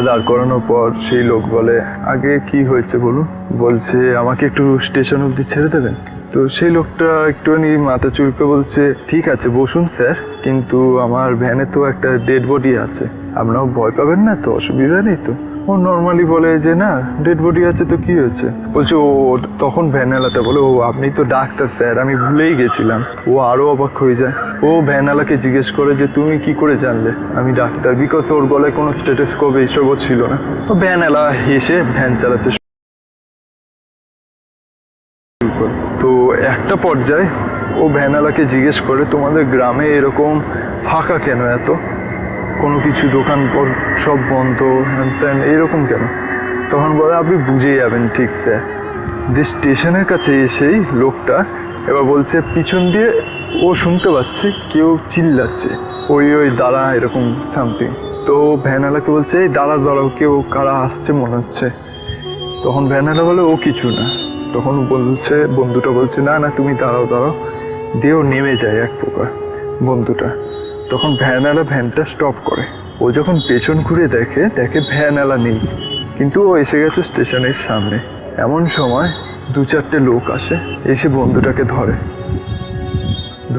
দাঁড় করানোর পর সেই লোক বলে আগে কি হয়েছে বলুন, বলছে আমাকে একটু স্টেশন অবধি ছেড়ে দেবেন। তো সেই লোকটা একটুখানি মাথা চুলকে বলছে ঠিক আছে বসুন স্যার, কিন্তু আমার ভ্যানে তো একটা ডেড বডি আছে, আপনারাও ভয় পাবেন না তো, অসুবিধা নেই তো। ও নর্মালি বলে যে না ডেড বডি আছে তো কি হয়েছে, বলছে ও তখন ভ্যানওয়ালাটা বলে ও আপনি তো ডাক্তার স্যার, আমি ভুলেই গেছিলাম। ও আরো অবাক হয়ে যায়, ও ভ্যানওয়ালাকে জিজ্ঞেস করে যে তুমি কি করে জানলে আমি ডাক্তার, বিকজ ওর গলায় কোনো স্টেথোস্কোপ এইসবও ছিল না। তো ভ্যানওয়ালা হেসে ভ্যান চালাতে শুরু করে। তো একটা পর্যায়ে ও ভ্যানওয়ালাকে জিজ্ঞেস করে তোমাদের গ্রামে এরকম ফাঁকা কেন, এত কোনো কিছু দোকান সব বন্ধ হ্যান ত্যান এরকম কেন? তখন বলে আপনি বুঝে যাবেন ঠিক স্যার। যে স্টেশনের কাছে এসেই লোকটা এবার বলছে পিছন দিয়ে ও শুনতে পাচ্ছে কেউ চিল্লাচ্ছে ওই দাঁড়া এরকম সামথিং। তো ভ্যানওয়ালাকে বলছে এই দাঁড়াও কেউ কারা আসছে মনে হচ্ছে। তখন ভ্যানওয়ালা বলে ও কিছু না। তখন বন্ধুটা বলছে না তুমি দাঁড়াও দিয়ে ও নেমে যায় এক প্রকার বন্ধুটা। তখন ভ্যানওয়ালা ভ্যানটা স্টপ করে, ও যখন পেছন ঘুরে দেখে ভ্যানওয়ালা নেই, কিন্তু ও এসে গেছে স্টেশনের সামনে। এমন সময় 2-4টে লোক আসে, এসে বন্ধুটাকে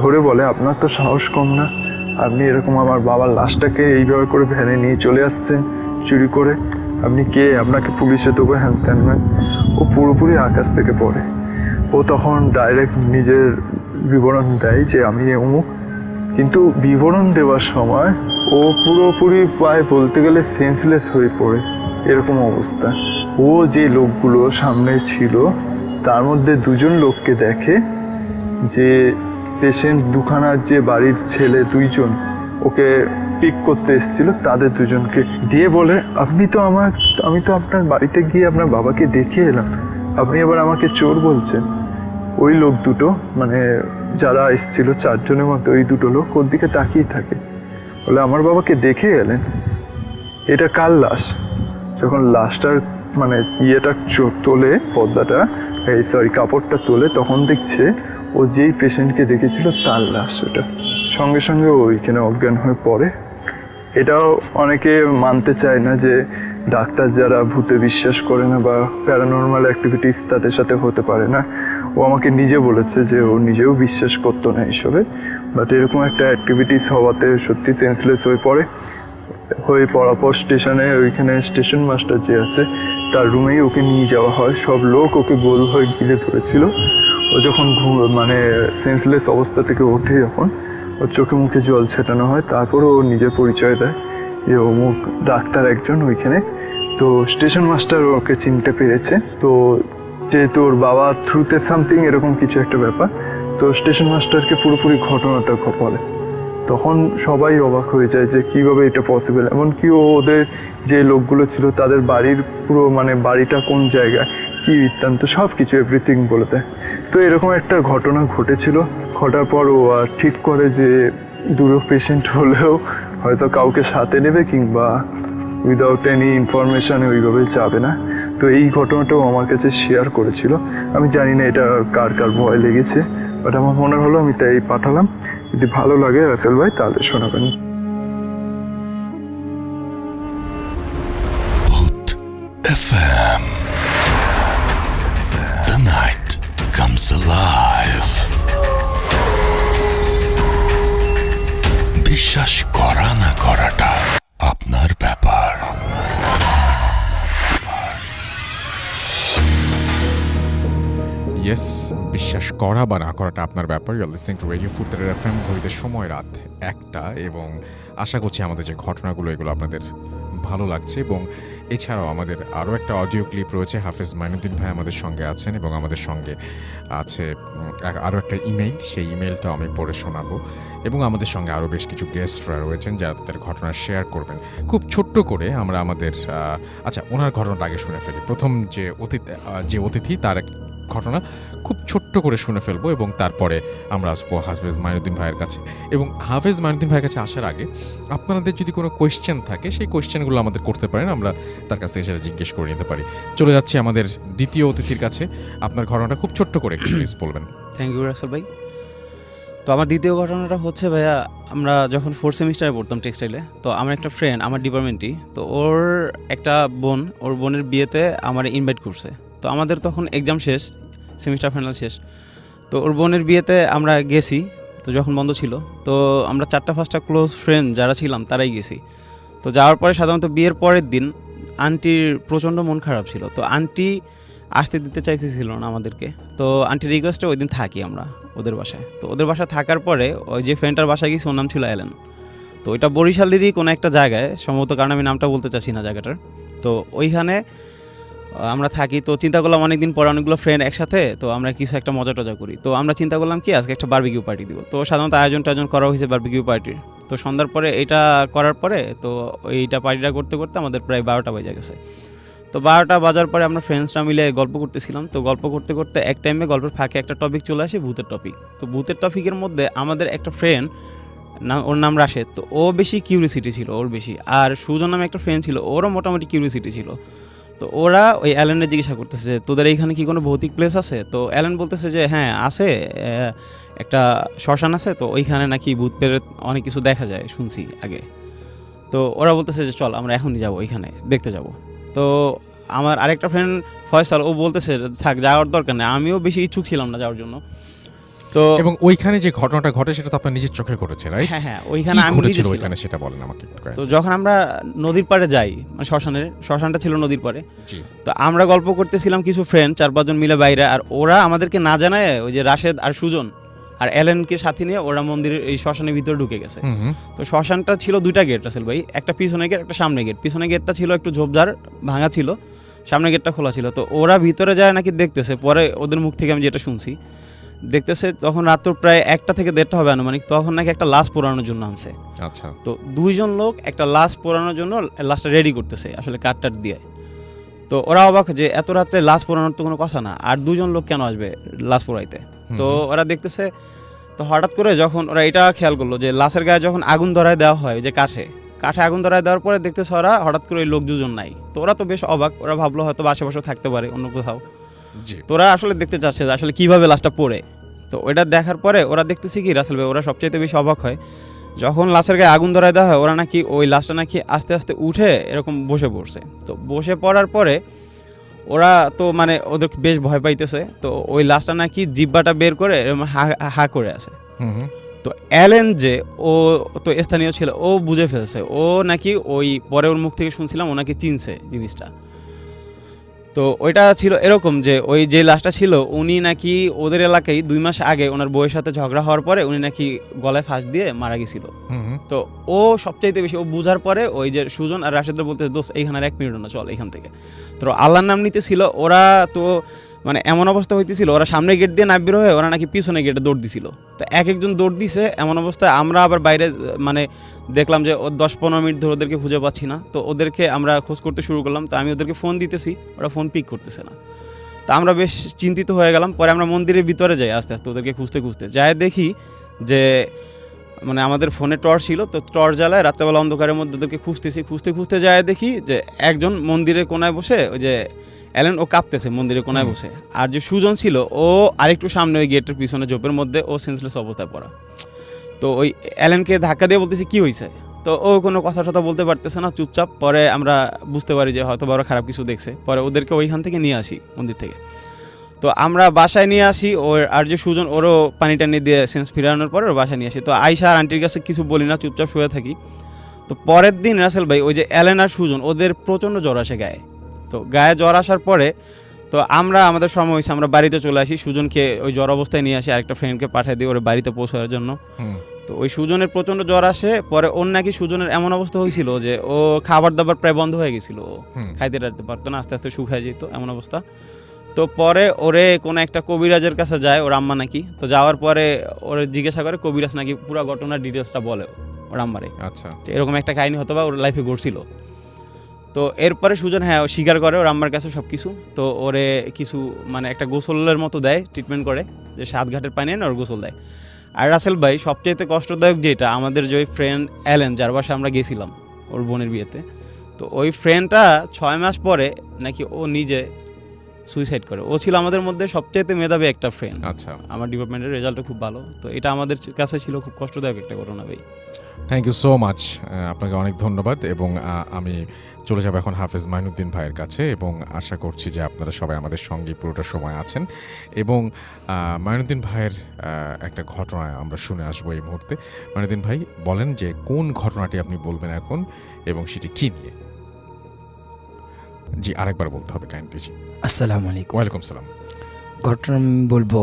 ধরে বলে আপনার তো সাহস কম না, আপনি এরকম আমার বাবার লাশটাকে এইভাবে করে ভ্যানে নিয়ে চলে আসছেন চুরি করে, আপনি কে, আপনাকে পুলিশে দেবো হ্যান ত্যান। ও পুরোপুরি আকাশ থেকে পড়ে। ও তখন ডাইরেক্ট নিজের বিবরণ দেয় যে আমি অমুক, কিন্তু বিবরণ দেওয়ার সময় ও পুরোপুরি প্রায় বলতে গেলে সেন্সলেস হয়ে পড়ে, এরকম অবস্থা। ও যে লোকগুলো সামনে ছিল তার মধ্যে 2জন লোককে দেখে, যে পেশেন্ট দুখানার যে বাড়ির ছেলে 2জন ওকে পিক করতে এসেছিল তাদের 2জনকে দিয়ে বলে আমি তো আপনার বাড়িতে গিয়ে আপনার বাবাকে দেখে এলাম, আপনি আবার আমাকে চোর বলছেন। ওই লোক দুটো মানে যারা এসেছিল 4জনের মধ্যে ওই 2টো লোক ওর দিকে তাকিয়ে থাকে, বলে আমার বাবাকে দেখে এলেন, এটা কার লাশ? যখন লাশটার মানে ইয়েটা তোলে পর্দাটা, কাপড়টা তোলে, তখন দেখছে ও যেই পেশেন্টকে দেখেছিল তার লাশ ওটা। সঙ্গে সঙ্গে ও ওইখানে অজ্ঞান হয়ে পড়ে। এটাও অনেকে মানতে চায় না যে ডাক্তার যারা ভূতে বিশ্বাস করে না বা প্যারানর্মাল অ্যাক্টিভিটিস তাদের সাথে হতে পারে না। ও আমাকে নিজে বলেছে যে ও নিজেও বিশ্বাস করতো না এইসবে, বাট এরকম একটা অ্যাক্টিভিটিস হওয়াতে সত্যি সেন্সলেস হয়ে পড়ার পর স্টেশনে ওইখানে স্টেশন মাস্টার যে আছে তার রুমেই ওকে নিয়ে যাওয়া হয়। সব লোক ওকে গোল হয়ে ঘিরে ধরেছিল। ও যখন মানে সেন্সলেস অবস্থা থেকে ওঠে, যখন ওর চোখে মুখে জল ছেটানো হয়, তারপরে ও নিজের পরিচয় দেয় যে অমুক ডাক্তার একজন ওইখানে। তো স্টেশন মাস্টার ওকে চিনতে পেরেছে, তো যেহেতু ওর বাবা থ্রুতে সামথিং এরকম কিছু একটা ব্যাপার, তো স্টেশন মাস্টারকে পুরোপুরি ঘটনাটা বলে। তখন সবাই অবাক হয়ে যায় যে কিভাবে এটা পসিবল। এমনকি ওদের যে লোকগুলো ছিল তাদের বাড়ির পুরো মানে বাড়িটা কোন জায়গায়, কি বৃত্তান্ত, সব কিছু এভরিথিং বলে দেয়। তো এরকম একটা ঘটনা ঘটেছিল। ঘটার পর ও ঠিক করে যে দুটো পেশেন্ট হলেও হয়তো কাউকে সাথে নেবে কিংবা উইদাউট এনি ইনফরমেশন ওইভাবে যাবে না। তো এই ঘটনাটাও আমার কাছে শেয়ার করেছিল। আমি জানি না এটা কার কার ভয় লেগেছে, বাট আমার মনে হলো আমি তাই পাঠালাম। যদি ভালো লাগে রাসেল ভাই তাহলে শোনাবেন। Bhoot FM. The night comes alive. বিশ্বাস করা না করাটা আপনার ব্যাপার। ইয়েস, বিশ্বাস করা বা না করাটা আপনার ব্যাপার। You are listening to radio Furfura FM. ঘড়িতে সময় রাত 1টা, এবং আশা করছি আমাদের যে ঘটনাগুলো এগুলো আপনাদের ভালো লাগছে। এবং এছাড়াও আমাদের আরও একটা অডিও ক্লিপ রয়েছে। হাফেজ মাইনুদ্দিন ভাই আমাদের সঙ্গে আছেন এবং আমাদের সঙ্গে আছে আরও একটা ইমেইল। সেই ইমেইলটাও আমি পড়ে শোনাবো। এবং আমাদের সঙ্গে আরও বেশ কিছু গেস্টরা রয়েছেন যারা তাদের ঘটনা শেয়ার করবেন খুব ছোট্ট করে। আমরা আমাদের আচ্ছা, ওনার ঘটনাটা আগে শুনে ফেলি। প্রথম যে অতিথি তার ঘটনা খুব ছোট্ট করে শুনে ফেলবো, এবং তারপরে আমরা আসবো হাফেজ মাইনুদ্দিন ভাইয়ের কাছে। এবং হাফেজ মাইনুদ্দিন ভাইয়ের কাছে আসার আগে আপনাদের যদি কোনো কোয়েশ্চেন থাকে সেই কোয়েশ্চেনগুলো আমাদের করতে পারেন, আমরা তার কাছ থেকে সেটা জিজ্ঞেস করে নিতে পারি। চলে যাচ্ছি আমাদের দ্বিতীয় অতিথির কাছে। আপনার ঘটনাটা খুব ছোট্ট করে একটু প্লিজ বলবেন। থ্যাংক ইউ রাসেল ভাই। তো আমার দ্বিতীয় ঘটনাটা হচ্ছে ভাইয়া, আমরা যখন 4th সেমিস্টারে পড়তাম টেক্সটাইলে, তো আমার একটা ফ্রেন্ড আমার ডিপার্টমেন্টই, তো ওর একটা বোন, ওর বোনের বিয়েতে আমার ইনভাইট করছে। তো আমাদের তখন এক্সাম শেষ, সেমিস্টার ফাইনাল শেষ। তো ওর বোনের বিয়েতে আমরা গেছি। তো যখন বন্ধ ছিল, তো আমরা 4-5টা ক্লোজ ফ্রেন্ড যারা ছিলাম তারাই গেছি। তো যাওয়ার পরে সাধারণত বিয়ের পরের দিন আন্টির প্রচণ্ড মন খারাপ ছিল। তো আন্টি আসতে দিতে চাইতেছিল না আমাদেরকে। তো আন্টির রিকোয়েস্টে ওই দিন থাকি আমরা ওদের বাসায়। তো ওদের বাসায় থাকার পরে ওই যে ফ্রেন্ডটার বাসায় গেছি, ওর নাম ছিল অ্যালেন। তো ওইটা বরিশালেরই কোনো একটা জায়গায় সম্ভবত, কারণ আমি নামটা বলতে চাচ্ছি না জায়গাটার। তো ওইখানে আমরা থাকি। তো চিন্তা করলাম অনেকদিন পর অনেকগুলো ফ্রেন্ড একসাথে, তো আমরা কিছু একটা মজা টজা করি। তো আমরা চিন্তা করলাম কি আজকে একটা বারবিকিউ পার্টি দিব। তো সাধারণত আয়োজন করা হয়েছে বারবিকিউ পার্টির। তো সন্ধ্যার পরে এটা করার পরে তো এইটা পার্টিটা করতে করতে আমাদের প্রায় 12টা বেজে গেছে। তো 12টা বাজার পরে আমরা ফ্রেন্ডসরা মিলে গল্প করতেছিলাম। তো গল্প করতে করতে এক টাইমে গল্পের ফাঁকে একটা টপিক চলে আসে, ভূতের টপিক। তো ভূতের টপিকের মধ্যে আমাদের একটা ফ্রেন্ড ওর নাম রাশেদ। তো ও বেশি কিউরিসিটি ছিল ওর বেশি, আর সুজন নামে একটা ফ্রেন্ড ছিল, ওরও মোটামুটি কিউরিসিটি ছিল। তো ওরা ওই অ্যালেনের জিজ্ঞাসা করতেছে তোদের এইখানে কি কোনো ভৌতিক প্লেস আছে? তো অ্যালেন বলতেছে যে হ্যাঁ আছে, একটা শ্মশান আছে, তো ওইখানে নাকি ভূত প্রেত অনেক কিছু দেখা যায় শুনছি আগে। তো ওরা বলতেছে যে চল আমরা এখনই যাবো, ওইখানে দেখতে যাব। তো আমার আরেকটা ফ্রেন্ড ফয়সাল, ও বলতেছে থাক, যাওয়ার দরকার নেই। আমিও বেশি ইচ্ছুক ছিলাম না যাওয়ার জন্য। তো এবং ওইখানে যে ঘটনাটা ঘটে সেটা তো আপনার নিজের চোখে ঘটেছে, রাইট? হ্যাঁ, ওইখানে আমি নিজে ছিলাম। ওইখানে সেটা বলেন আমাকে। তো যখন আমরা নদীর পাড়ে যাই, মানে শ্মশানটা ছিল নদীর পাড়ে। তো আমরা গল্প করতেছিলাম কিছু ফ্রেন্ড 4-5 জন মিলে বাইরে, আর ওরা আমাদেরকে না জানায় ওই যে রাশেদ আর সুজন আর অ্যালেনকে সাথে নিয়ে ওরা মন্দিরের এই শ্মশানের ভিতরে ঢুকে গেছে। তো শ্মশানটা ছিল 2টা গেট রাসেল ভাই, একটা পিছনে গেট, একটা সামনে গেট। পিছনে গেটটা ছিল একটু ঝোপঝাড় ভাঙা ছিল, সামনে গেটটা খোলা ছিল। তো ওরা ভিতরে যায় নাকি দেখতেছে, পরে ওদের মুখ থেকে আমি যেটা শুনছি, দেখতেছে তখন রাত প্রায় 1টা থেকে 1:30 হবে আনুমানিক, তখন নাকি একটা লাশ পোড়ানোর জন্য আনছে। আচ্ছা। তো 2 জন লোক একটা লাশ পোড়ানোর জন্য লাশটা রেডি করতেছে আসলে কাঠ দিয়ে। তো ওরা অবাক যে এত রাত্রে লাশ পোড়ানোর তো কোনো কথা না, আর 2 জন লোক কেন আসবে লাশ পোড়াইতে? তো ওরা দেখতেছে। তো হঠাৎ করে যখন ওরা এটা খেয়াল করলো যে লাশের গায়ে যখন আগুন ধরায় দেওয়া হয়, যে কাঠে আগুন ধরায় দেওয়ার পরে দেখতেছে ওরা হঠাৎ করে ওই লোক 2জন নাই। তো ওরা তো বেশ অবাক, ওরা ভাবলো হয়তো আশেপাশে থাকতে পারে অন্য কোথাও। জি তোরা আসলে দেখতে চাচ্ছে যে আসলে কিভাবে লাশটা পড়ে। তো ওইটা দেখার পরে ওরা দেখতেছে কি রাসেল ভাই, ওরা সবচাইতে বেশি অবাক হয় যখন লাশের গায়ে আগুন ধরায় দেওয়া হয়, ওরা নাকি ওই লাশটা নাকি আস্তে আস্তে উঠে এরকম বসে পড়ছে। তো বসে পড়ার পরে ওরা তো মানে ওদের বেশ ভয় পাইতেছে, তো ওই লাশটা নাকি জিব্বাটা বের করে এরকম হা হা করে আছে। হুম হুম তো অ্যালেন যে ও তো স্থানীয় ছিল, ও বুঝে ফেলছে, ও নাকি ওই পরে ওর মুখ থেকে শুনছিলাম ও নাকি চিনছে জিনিসটা। তো ওইটা ছিল এরকম যে ওই যে লাশটা ছিল উনি নাকি ওদের এলাকায় 2 মাস আগে ওনার বউয়ের সাথে ঝগড়া হওয়ার পরে উনি নাকি গলায় ফাঁস দিয়ে মারা গেছিল। হুম হুম। তো ও সবচাইতে বেশি ও বুঝার পরে ওই যে সুজন আর রাশেদরা বলতে দোস্ত এইখানে আর 1 মিনিট না, চল এখান থেকে। তো আল্লাহর নাম নিতেছিল ওরা, তো মানে এমন অবস্থা হইতেছিল ওরা সামনে গেট দিয়ে না বের হয়ে ওরা নাকি পিছনে গেটে দৌড় দিছিল। তো এক একজন দৌড় দিছে, এমন অবস্থায় আমরা আবার বাইরে মানে দেখলাম যে ও 10-15 মিনিট ধরে ওদেরকে খুঁজে পাচ্ছি না। তো ওদেরকে আমরা খোঁজ করতে শুরু করলাম, তো আমি ওদেরকে ফোন দিতেছি, ওরা ফোন পিক করতেছে না। তো আমরা বেশ চিন্তিত হয়ে গেলাম। পরে আমরা মন্দিরের ভিতরে যাই আস্তে আস্তে ওদেরকে খুঁজতে খুঁজতে, যাই দেখি যে মানে আমাদের ফোনে টর্চ ছিল, তো টর্চ জ্বালায় রাত্রেবেলা অন্ধকারের মধ্যে ওদেরকে খুঁজতেছি, খুঁজতে খুঁজতে যায় দেখি যে একজন মন্দিরের কোনায় বসে, ওই যে অ্যালেন ও কাঁপতেছে মন্দিরের কোনায় বসে, আর যে সুজন ছিল ও আরেকটু সামনে ওই গেটের পিছনে জোপের মধ্যে ও সেন্সলেস অবস্থায় পড়া। তো ওই অ্যালেনকে ধাক্কা দিয়ে বলতেছি কি হয়েছে, তো ও কোনো কথা টথা বলতে পারতেছে না, চুপচাপ। পরে আমরা বুঝতে পারি যে হয়তো বড় খারাপ কিছু দেখছে। পরে ওদেরকে ওইখান থেকে নিয়ে আসি মন্দির থেকে। তো আমরা বাসায় নিয়ে আসি, ওর আর যে সুজন ওরও পানি টানি দিয়ে সেন্স ফিরানোর পরে ওর বাসায় নিয়ে আসি। তো আয়শা আর আন্টির কাছে কিছু বলি না, চুপচাপ শুয়ে থাকি। তো পরের দিন রাসেল ভাই ওই যে অ্যালেন আর সুজন ওদের প্রচণ্ড জ্বর আসে গায়ে। তো গায়ে জ্বর আসার পরে তো আমরা আমাদের সময় হয়েছে, আমরা বাড়িতে চলে আসি, সুজনকে ওই জ্বর অবস্থায় নিয়ে আসি, আরেকটা ফ্রেন্ডকে পাঠিয়ে দিই ওর বাড়িতে পৌঁছানোর জন্য। তো ওই সুজনের প্রচণ্ড জ্বর আসে, পরে ওর নাকি সুজনের এমন অবস্থা হয়েছিল যে ও খাবার দাবার প্রায় বন্ধ হয়ে গেছিলো, খাইতে টাইতে পারতো না, আস্তে আস্তে শুকায় যেত এমন অবস্থা। তো পরে ওরে কোনো একটা কবিরাজের কাছে যায় ওর আম্মা নাকি। তো যাওয়ার পরে ওরে জিজ্ঞাসা করে, কবিরাজ নাকি পুরো ঘটনার ডিটেলসটা বলে ওর আম্মারে। আচ্ছা, এরকম একটা কাহিনী হতো বা ওর লাইফে ঘটছিল। তো এরপরে সুজন হ্যাঁ ও স্বীকার করে ওর আম্মার কাছে সব কিছু। তো ওরে কিছু মানে একটা গোসলের মতো দেয়, ট্রিটমেন্ট করে, যে 7 ঘাটের পানি এনে ওর গোসল দেয়। আর রাসেল ভাই সবচেয়ে কষ্টদায়ক যেটা, আমাদের যে ওই ফ্রেন্ড অ্যালেন যার বাসায় আমরা গেছিলাম ওর বোনের বিয়েতে, তো ওই ফ্রেন্ডটা 6 মাস পরে নাকি ও নিজে সুইসাইড করে। ও ছিল আমাদের মধ্যে সবচেয়ে মেধাবী একটা ফ্রেন্ড। আচ্ছা, আমার ডিপার্টমেন্টের রেজাল্টও খুব ভালো। তো এটা আমাদের কাছে ছিল খুব কষ্টদায়ক একটা ঘটনা ভাই। থ্যাংক ইউ সো মাচ, আপনাকে অনেক ধন্যবাদ। এবং আমি চলে যাব এখন হাফেজ মাইনুদ্দিন ভাইয়ের কাছে, এবং আশা করছি যে আপনারা সবাই আমাদের সঙ্গে পুরোটা সময় আছেন। এবং মাইনুদ্দিন ভাইয়ের একটা ঘটনা আমরা শুনে আসবো এই মুহূর্তে। মাইনুদ্দিন ভাই বলেন যে কোন ঘটনাটি আপনি বলবেন এখন, এবং সেটি কী নিয়ে। জি, আরেকবার বলতে হবে কাইন্ডলি। জি, আসসালামু আলাইকুম। ওয়ালাইকুম সালাম। ঘটনা আমি বলবো,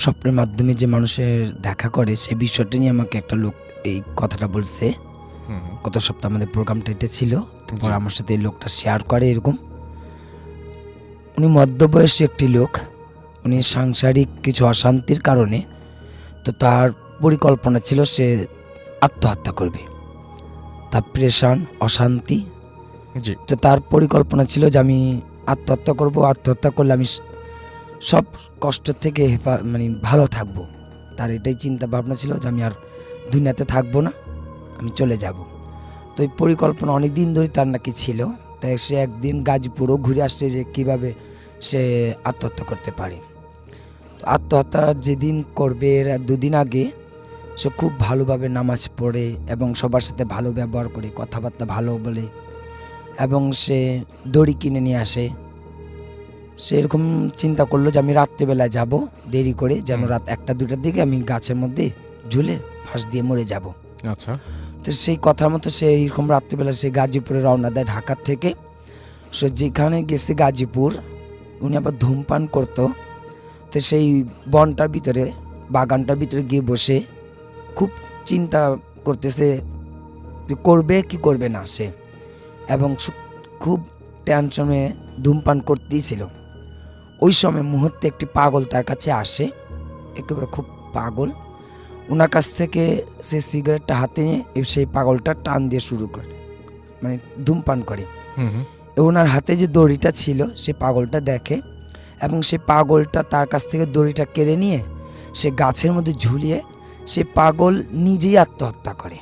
স্বপ্নের মাধ্যমে যে মানুষের দেখা করে সে বিষয়টা নিয়ে আমাকে একটা লোক এই কথাটা বলছে। গত সপ্তাহে আমাদের প্রোগ্রামটা এটা ছিল, তারপর আমার সাথে এই লোকটা শেয়ার করে। এরকম উনি মধ্যবয়সী একটি লোক, উনি সাংসারিক কিছু অশান্তির কারণে তো তার পরিকল্পনা ছিল সে আত্মহত্যা করবে। তার প্রেশান অশান্তি, জি, তো তার পরিকল্পনা ছিল যে আমি আত্মহত্যা করব, আত্মহত্যা করলে আমি সব কষ্ট থেকে মানে ভালো থাকবো। তার এটাই চিন্তা ভাবনা ছিল যে আমি আর দুনিয়াতে থাকবো না, আমি চলে যাব। তো এই পরিকল্পনা অনেক দিন ধরে তার নাকি ছিল। তাই সে একদিন গাজীপুরও ঘুরে আসছে যে কিভাবে সে আত্মহত্যা করতে পারে। আত্মহত্যা যেদিন করবে এর 2 দিন আগে সে খুব ভালোভাবে নামাজ পড়ে এবং সবার সাথে ভালো ব্যবহার করে, কথাবার্তা ভালো বলে, এবং সে দড়ি কিনে নিয়ে আসে। সে এরকম চিন্তা করলো যে আমি রাত্রিবেলায় যাব দেরি করে, যেন রাত 1টা-2টার দিকে আমি গাছের মধ্যে ঝুলে ফাঁস দিয়ে মরে যাব। আচ্ছা, তো সেই কথার মতো সে এরকম রাত্রিবেলা সে গাজীপুরে রওনা দেয় ঢাকার থেকে। সে যেখানে গেছে গাজীপুর, উনি আবার ধূমপান করতো। তো সেই বনটার ভিতরে, বাগানটার ভিতরে গিয়ে বসে খুব চিন্তা করতেছে যে করবে কি করবে না সে, এবং খুব টেনশনে ধূমপান করতেই ছিল। ওই সময় মুহূর্তে একটি পাগল তার কাছে আসে, একেবারে খুব পাগল। ওনার কাছ থেকে সে সিগারেটটা হাতে নিয়ে সেই পাগলটা টান দিয়ে শুরু করে, মানে ধূমপান করে। ওনার হাতে যে দড়িটা ছিল সে পাগলটা দেখে, এবং সে পাগলটা তার কাছ থেকে দড়িটা কেড়ে নিয়ে সে গাছের মধ্যে ঝুলিয়ে সে পাগল নিজেই আত্মহত্যা করে।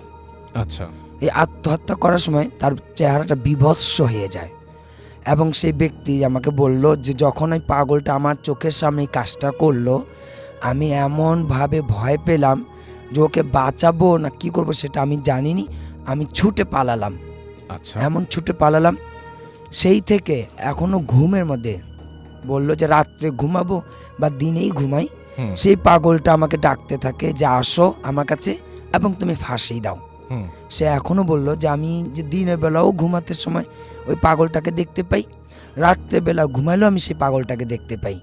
আচ্ছা, এই আত্মহত্যা করার সময় তার চেহারাটা বিভৎস হয়ে যায়, এবং সেই ব্যক্তি আমাকে বলল যে যখন ওই পাগলটা আমার চোখের সামনে এই কাজটা করলো, আমি এমনভাবে ভয় পেলাম যে ওকে বাঁচাবো না কি করব সেটা আমি জানিনি। আমি ছুটে পালালাম, আচ্ছা। এমন ছুটে পালালাম। সেই থেকে এখনো ঘুমের মধ্যে বললো যে রাত্রে ঘুমাবো বা দিনেই ঘুমাই, হুম, সেই পাগলটা আমাকে ডাকতে থাকে যে আসো আমার কাছে এবং তুমি ফাঁসি দাও। হুম, সে এখনও বললো যে আমি যে দিনের বেলাও ঘুমাতে সময় ওই পাগলটাকে দেখতে পাই, রাত্রেবেলা ঘুমাইলেও আমি সেই পাগলটাকে দেখতে পাই।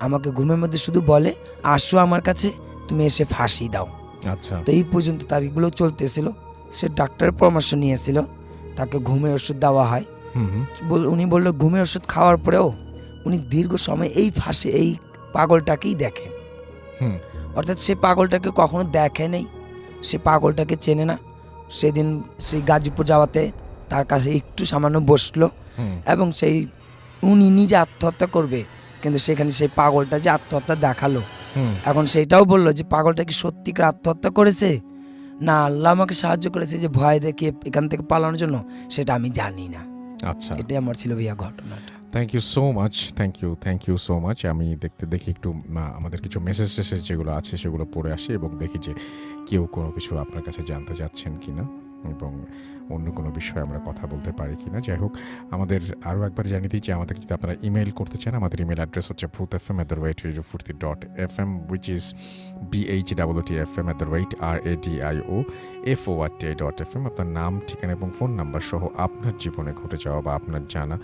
আমাকে ঘুমের মধ্যে শুধু বলে আসো আমার কাছে, তুমি এসে ফাঁসি দাও। আচ্ছা। তো এই পর্যন্ত তারিখগুলো চলতেছিল। সে ডাক্তারের পরামর্শ নিয়েছিল, তাকে ঘুমের ওষুধ দেওয়া হয়। হুম, হুম, উনি বললো ঘুমের ওষুধ খাওয়ার পরেও উনি দীর্ঘ সময় এই ফাঁসি এই পাগলটাকেই দেখে। হুম, অর্থাৎ সে পাগলটাকে কখনো দেখে নেই, সে পাগলটাকে চেনে না। সেদিন সেই গাজীপুর যাওয়াতে তার কাছে একটু সামান্য বসলো হুম, এবং সেই উনি নিজে আত্মহত্যা করবে, কিন্তু সেখানে সেই পাগলটা যে আত্মহত্যা দেখালো, হুম, এখন সেইটাও বললো যে পাগলটা কি সত্যিকার আত্মহত্যা করেছে না আল্লাহ আমাকে সাহায্য করেছে যে ভয় দেখিয়ে এখান থেকে পালানোর জন্য, সেটা আমি জানি না। আচ্ছা। এটাই আমার ছিল ভাইয়া ঘটনাটা। Thank you so much, thank you so much. আমি দেখি একটু আমাদের কিছু মেসেজ টেসেজ যেগুলো আছে সেগুলো পড়ে আসি এবং দেখি যে কেউ কোনো কিছু আপনার কাছে জানতে চাচ্ছেন কিনা এবং অন্য কোনো বিষয়ে আমরা কথা বলতে পারি কিনা। যাই হোক, আমাদের আরও একবার জানিয়ে দিই যে আমাদের যদি আপনারা ইমেল করতে চান, আমাদের ইমেল অ্যাড্রেস হচ্ছে bhutfm@radiofurti.fm, which is bhwtfm@radioforti.fm। আপনার নাম, ঠিকানা এবং ফোন নাম্বার সহ আপনার জীবনে ঘটে যাওয়া বা আপনার জানা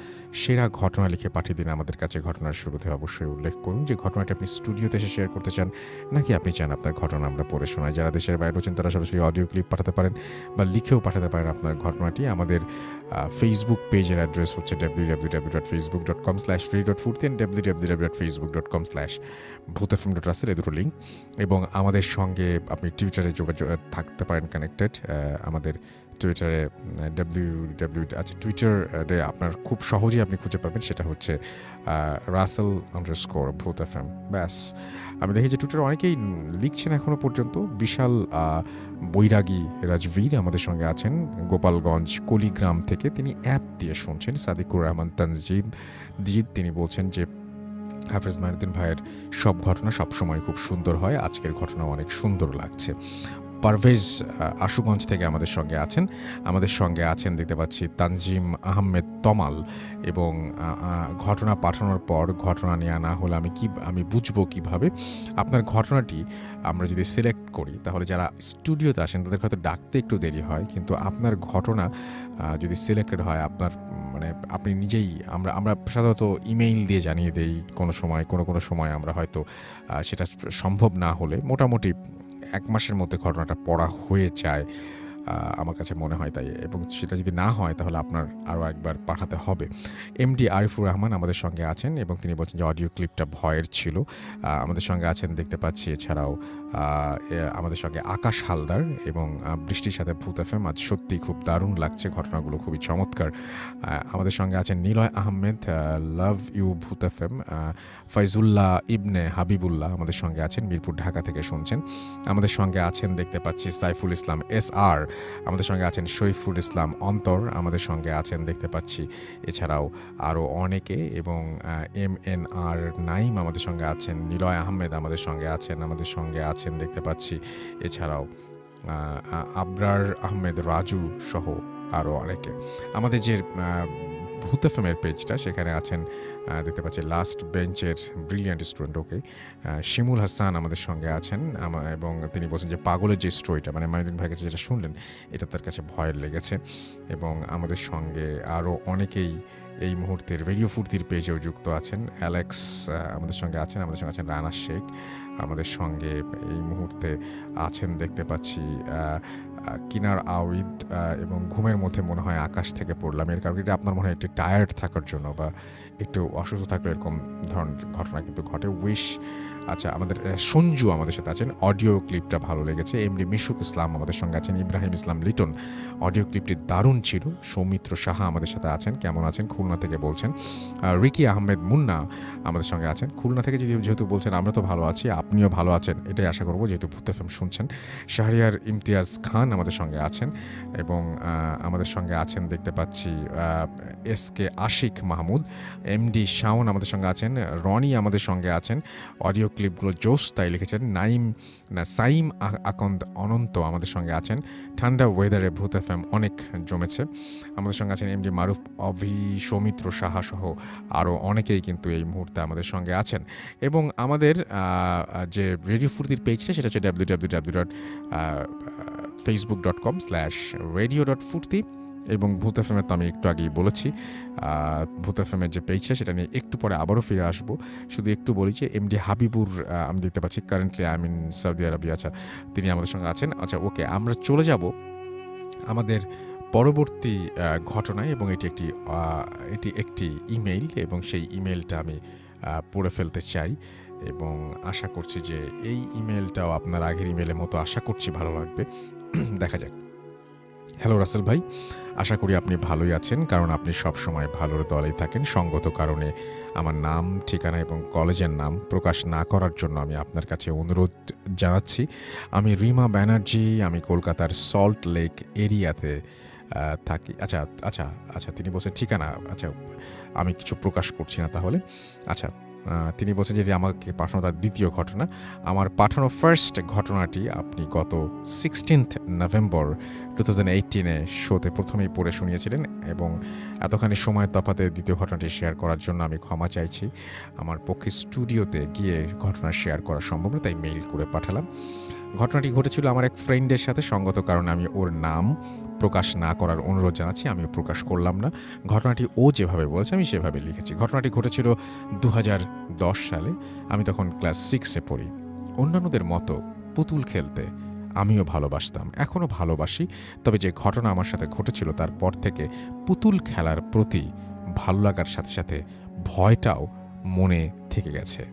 সেরা ঘটনা লিখে পাঠিয়ে দিন আমাদের কাছে। ঘটনার শুরুতে অবশ্যই উল্লেখ করুন যে ঘটনাটি আপনি স্টুডিওতে এসে শেয়ার করতে চান নাকি আপনি চান আপনার ঘটনা আমরা পড়ে শোনাই। যারা দেশের বাইরে রয়েছেন তারা সরাসরি অডিও ক্লিপ পাঠাতে পারেন বা লিখেও পাঠাতে পারেন আপনার ঘটনাটি। আমাদের ফেসবুক পেজের অ্যাড্রেস হচ্ছে www.facebook.com/free.furti and www.facebook.com/bhutfm.russell, এই দুটো লিঙ্ক। এবং আমাদের সঙ্গে আপনি টুইটারে যোগাযোগ থাকতে পারেন কানেক্টেড। আমাদের টুইটারে টুইটারে আপনার খুব সহজেই আপনি খুঁজে পাবেন, সেটা হচ্ছে russell_bhutfm। ব্যাস, আমি দেখি যে টুইটারে অনেকেই লিখছেন এখনও পর্যন্ত। বিশাল বৈরাগী রাজবীর আমাদের সঙ্গে আছেন গোপালগঞ্জ কলিগ্রাম থেকে, তিনি অ্যাপ দিয়ে শুনছেন। সাদিকুর রহমান তানজিদ, তিনি বলছেন যে হাফেজ মাইনুদ্দিন ভাইয়ের সব ঘটনা সবসময় খুব সুন্দর হয়, আজকের ঘটনা অনেক সুন্দর লাগছে। পারভেজ আশুগঞ্জ থেকে আমাদের সঙ্গে আছেন দেখতে পাচ্ছি তানজিম আহমেদ তমাল। এবং ঘটনা পাঠানোর পর ঘটনা নেওয়া না হলে আমি বুঝবো কিভাবে আপনার ঘটনাটি আমরা যদি সিলেক্ট করি, তাহলে যারা স্টুডিওতে আসেন তাদের হয়তো ডাকতে একটু দেরি হয়, কিন্তু আপনার ঘটনা যদি সিলেক্টেড হয় আপনার মানে আপনি নিজেই আমরা সাধারণত ইমেইল দিয়ে জানিয়ে দেই কোনো সময় আমরা হয়তো সেটা সম্ভব না হলে মোটামুটি 1 মাসের মধ্যে ঘটনাটা পড়া হয়ে যায় আমার কাছে মনে হয় তাই। এবং সেটা যদি না হয় তাহলে আপনার আরও একবার পাঠাতে হবে। এমডি আরিফুর রহমান আমাদের সঙ্গে আছেন এবং তিনি বলছেন যে অডিও ক্লিপটা ভয়ের ছিল। আমাদের সঙ্গে আছেন দেখতে পাচ্ছি। এছাড়াও আমাদের সঙ্গে আকাশ হালদার এবং বৃষ্টির সাথে ভূত এফএম। আজ সত্যি খুব দারুণ লাগছে, ঘটনাগুলো খুবই চমৎকার। আমাদের সঙ্গে আছেন নিলয় আহমেদ, লাভ ইউ ভূত এফএম। ফয়জুল্লাহ ইবনে হাবিবুল্লাহ আমাদের সঙ্গে আছেন, মিরপুর ঢাকা থেকে শুনছেন। আমাদের সঙ্গে আছেন দেখতে পাচ্ছি সাইফুল ইসলাম SR, আমাদের সঙ্গে আছেন শরীফুল ইসলাম অন্তর, আমাদের সঙ্গে আছেন দেখতে পাচ্ছি। এছাড়াও আরও অনেকে এবং MNR নাইম আমাদের সঙ্গে আছেন, নিলয় আহমেদ আমাদের সঙ্গে আছেন দেখতে পাচ্ছি। এছাড়াও আবরার আহমেদ রাজু সহ আরও অনেকে। আমাদের যে ভূত এফএমের পেজটা সেখানে আছেন দেখতে পাচ্ছি লাস্ট বেঞ্চের ব্রিলিয়ান্ট স্টুডেন্ট ওকে শিমুল হাসান আমাদের সঙ্গে আছেন এবং তিনি বলছেন যে পাগলের যে স্টোরিটা মানে মাইনুদ্দিন ভাইয়ের কাছে যেটা শুনলেন এটা তার কাছে ভয়ের লেগেছে। এবং আমাদের সঙ্গে আরও অনেকেই এই মুহূর্তের রেডিও ফুর্তির পেজেও যুক্ত আছেন। অ্যালেক্স আমাদের সঙ্গে আছেন রানা শেখ আমাদের সঙ্গে এই মুহূর্তে আছেন দেখতে পাচ্ছি। কিনার আউইদ এবং ঘুমের মধ্যে মনে হয় আকাশ থেকে পড়লাম, এর কারণ এটা আপনার মনে হয় একটু টায়ার্ড থাকার জন্য বা একটু অসুস্থ থাকলে এরকম ধরনের ঘটনা কিন্তু ঘটে। উইশ আচ্ছা, আমাদের সঞ্জু আমাদের সাথে আছেন, অডিও ক্লিপটা ভালো লেগেছে। এমডি মিশুক ইসলাম আমাদের সঙ্গে আছেন, ইব্রাহিম ইসলাম লিটন, অডিও ক্লিপটি দারুণ ছিল। সৌমিত্র সাহা আমাদের সাথে আছেন, কেমন আছেন, খুলনা থেকে বলছেন। রিকি আহমেদ মুন্না আমাদের সঙ্গে আছেন, খুলনা থেকে যেহেতু বলছেন আমরা তো ভালো আছি, আপনিও ভালো আছেন এটাই আশা করবো, যেহেতু ভূত এফএম শুনছেন। শাহরিয়ার ইমতিয়াজ খান আমাদের সঙ্গে আছেন, এবং আমাদের সঙ্গে আছেন দেখতে পাচ্ছি এসকে আশিক মাহমুদ, এমডি শাওন আমাদের সঙ্গে আছেন, রনি আমাদের সঙ্গে আছেন। অডিও ক্লিপগুলো জোস তাই লিখেছেন। সাইম আকন্দ অনন্ত আমাদের সঙ্গে আছেন। ঠান্ডা ওয়েদারে ভূত এফএম অনেক জমেছে। আমাদের সঙ্গে আছেন এমডি মারুফ, অভি, সৌমিত্র সাহা সহ আরও অনেকেই কিন্তু এই মুহূর্তে আমাদের সঙ্গে আছেন। এবং আমাদের যে রেডিও ফুর্তির পেজটা সেটা হচ্ছে www.facebook.com/radio.furti, এবং ভূত এফএমের তো আমি একটু আগেই বলেছি, ভূত এফএমের যে পেজটা সেটা নিয়ে একটু পরে আবারও ফিরে আসবো। শুধু একটু বলি যে এমডি হাবিবুর আমি দেখতে পাচ্ছি currently I mean Saudi Arabia, আচ্ছা তিনি আমাদের সঙ্গে আছেন। আচ্ছা ওকে, আমরা চলে যাব আমাদের পরবর্তী ঘটনায়, এবং এটি একটি ইমেইল, এবং সেই ইমেইলটা আমি পড়ে ফেলতে চাই, এবং আশা করছি যে এই ইমেইলটাও আপনার আগের ইমেইলের মতো আশা করছি ভালো লাগবে। দেখা যাক। হ্যালো রাসেল ভাই, আশা করি আপনি ভালোই আছেন, কারণ আপনি সবসময় ভালোর দলেই থাকেন। সঙ্গত কারণে আমার নাম, ঠিকানা এবং কলেজের নাম প্রকাশ না করার জন্য আমি আপনার কাছে অনুরোধ জানাচ্ছি। আমি রিমা ব্যানার্জি, আমি কলকাতার সল্ট লেক এরিয়াতে থাকি। আচ্ছা আচ্ছা আচ্ছা, তিনি বলছেন ঠিকানা, আচ্ছা আমি কিছু প্রকাশ করছি না তাহলে। আচ্ছা, তিনি বলছেন যে আমাকে পাঠানো তার দ্বিতীয় ঘটনা। আমার পাঠানো ফার্স্ট ঘটনাটি আপনি গত 16 নভেম্বর 2018 শোতে প্রথমেই পড়ে শুনিয়েছিলেন, এবং এতখানি সময় তফাতে দ্বিতীয় ঘটনাটি শেয়ার করার জন্য আমি ক্ষমা চাইছি। আমার পক্ষে স্টুডিওতে গিয়ে ঘটনা শেয়ার করা সম্ভব না, তাই মেইল করে পাঠালাম। ঘটনাটি ঘটেছিল আমার এক ফ্রেন্ডের সাথে। সঙ্গত কারণে আমি ওর নাম প্রকাশ না করার অনুরোধ জানাচ্ছি, আমিও প্রকাশ করলাম না। ঘটনাটি ও যেভাবে বলেছে আমি সেভাবে লিখেছি। ঘটনাটি ঘটেছিল 2010 সালে। আমি তখন ক্লাস 6-এ পড়ি। অন্যান্যদের মতো পুতুল খেলতে আমিও ভালোবাসতাম, এখনও ভালোবাসি। তবে যে ঘটনা আমার সাথে ঘটেছিল তারপর থেকে পুতুল খেলার প্রতি ভালো লাগার সাথে সাথে ভয়টাও মনে থেকে গেছে।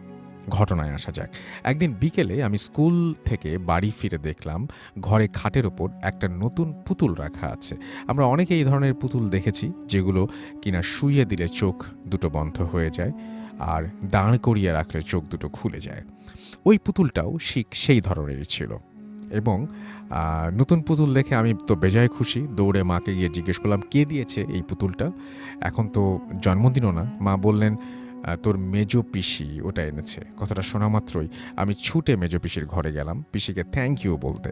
ঘটনায় আসা যাক। একদিন বিকেলে আমি স্কুল থেকে বাড়ি ফিরে দেখলাম ঘরে খাটের ওপর একটা নতুন পুতুল রাখা আছে। আমরা অনেকে এই ধরনের পুতুল দেখেছি, যেগুলো কিনা শুইয়ে দিলে চোখ দুটো বন্ধ হয়ে যায়, আর দাঁড় করিয়ে রাখলে চোখ দুটো খুলে যায়। ওই পুতুলটাও সেই ধরনেরই ছিল, এবং নতুন পুতুল দেখে আমি তো বেজায় খুশি। দৌড়ে মাকে গিয়ে জিজ্ঞেস করলাম কে দিয়েছে এই পুতুলটা। এখন তো জন্মদিনও না। মা বললেন তোর মেজো পিসি ওটা এনেছে। কথাটা শোনা মাত্রই আমি ছুটে মেজো পিসির ঘরে গেলাম পিসিকে থ্যাংক ইউ বলতে,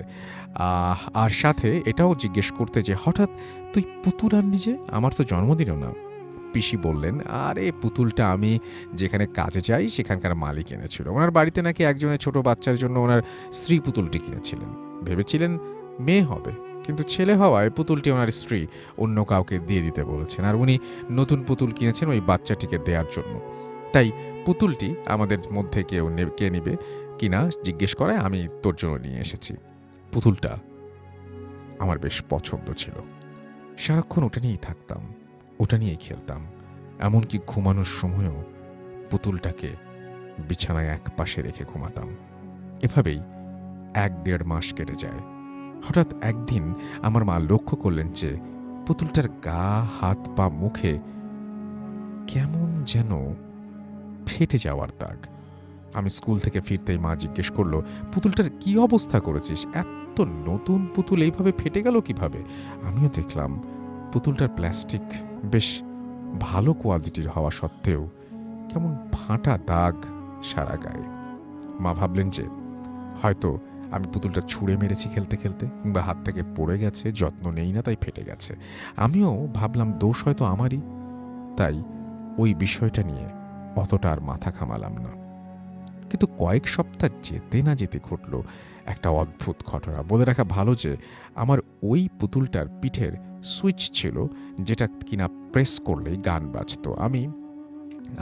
আর সাথে এটাও জিজ্ঞেস করতে যে হঠাৎ তুই পুতুল আনলি যে, আমার তো জন্মদিনও না। পিসি বললেন আরে পুতুলটা আমি যেখানে কাজে যাই সেখানকার মালিক এনেছিল। ওনার বাড়িতে নাকি একজনের ছোট বাচ্চার জন্য ওনার স্ত্রী পুতুলটি কিনেছিলেন। ভেবেছিলেন মেয়ে হবে, কিন্তু ছেলে হওয়ায় পুতুলটি ওনার স্ত্রী অন্য কাউকে দিয়ে দিতে বলেছেন, আর উনি নতুন পুতুল কিনেছেন ওই বাচ্চাটিকে দেওয়ার জন্য। তাই পুতুলটি আমাদের মধ্যে কে নিবে কিনা জিজ্ঞেস করায় আমি তোর জন্য নিয়ে এসেছি। পুতুলটা আমার বেশ পছন্দ ছিল, সারাক্ষণ ওটা নিয়েই থাকতাম, ওটা নিয়েই খেলতাম। এমনকি ঘুমানোর সময়ও পুতুলটাকে বিছানায় এক পাশে রেখে ঘুমাতাম। এভাবেই 1-1.5 মাস কেটে যায়। হঠাৎ একদিন আমার মা লক্ষ্য করলেন যে পুতুলটার গা, হাত, পা, মুখে কেমন যেন ফেটে যাওয়ার দাগ। আমি স্কুল থেকে ফিরতেই মা জিজ্ঞেস করলো পুতুলটার কি অবস্থা করেছিস, এত নতুন পুতুল এইভাবে ফেটে গেল কিভাবে? আমিও দেখলাম পুতুলটার প্লাস্টিক বেশ ভালো কোয়ালিটির হওয়া সত্ত্বেও কেমন ফাটা দাগ সারা গায়ে। মা ভাবলেন যে হয়তো আমি পুতুলটা ছুঁড়ে মেরেছি খেলতে খেলতে, কিংবা হাত থেকে পড়ে গেছে, যত্ন নেই না তাই ফেটে গেছে। আমিও ভাবলাম দোষ হয়তো আমারই, তাই ওই বিষয়টা নিয়ে অতটা আর মাথা ঘামালাম না। কিন্তু কয়েক সপ্তাহ যেতে না যেতে ঘটল একটা অদ্ভুত ঘটনা। বলে রাখা ভালো যে আমার ওই পুতুলটার পিঠের সুইচ ছিল, যেটা কিনা প্রেস করলেই গান বাজতো। আমি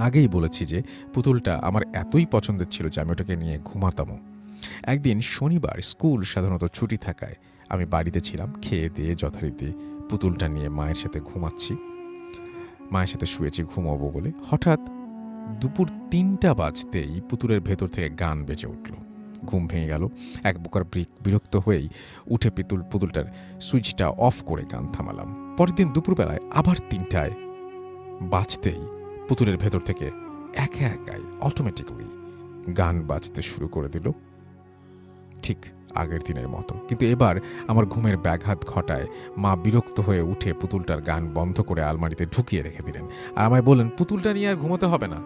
আগেই বলেছি যে পুতুলটা আমার এতই পছন্দের ছিল যে আমি ওটাকে নিয়ে ঘুমাতামও। একদিন শনিবার, স্কুল সাধারণত ছুটি থাকায় আমি বাড়িতে ছিলাম। খেয়ে দিয়ে যথারীতি পুতুলটা নিয়ে মায়ের সাথে ঘুমাচ্ছি, মায়ের সাথে শুয়েছি ঘুমাবো বলে। হঠাৎ দুপুর ৩টা বাজতেই পুতুলের ভেতর থেকে গান বেজে উঠল। ঘুম ভেঙে গেল। এক প্রকার বিরক্ত হয়েই উঠে পুতুলটার সুইচটা অফ করে গান থামালাম। পরের দিন দুপুরবেলায় আবার ৩টায় বাজতেই পুতুলের ভেতর থেকে একা একাই অটোমেটিক্যালি গান বাজতে শুরু করে দিল, ঠিক আগের দিনের মতো। কিন্তু এবার আমার ঘুমের ব্যাঘাত ঘটায় মা বিরক্ত হয়ে উঠে পুতুলটার গান বন্ধ করে আলমারিতে ঢুকিয়ে রেখে দিলেন। আর আমায় বললেন, পুতুলটা নিয়ে আর ঘুমোতে হবে না।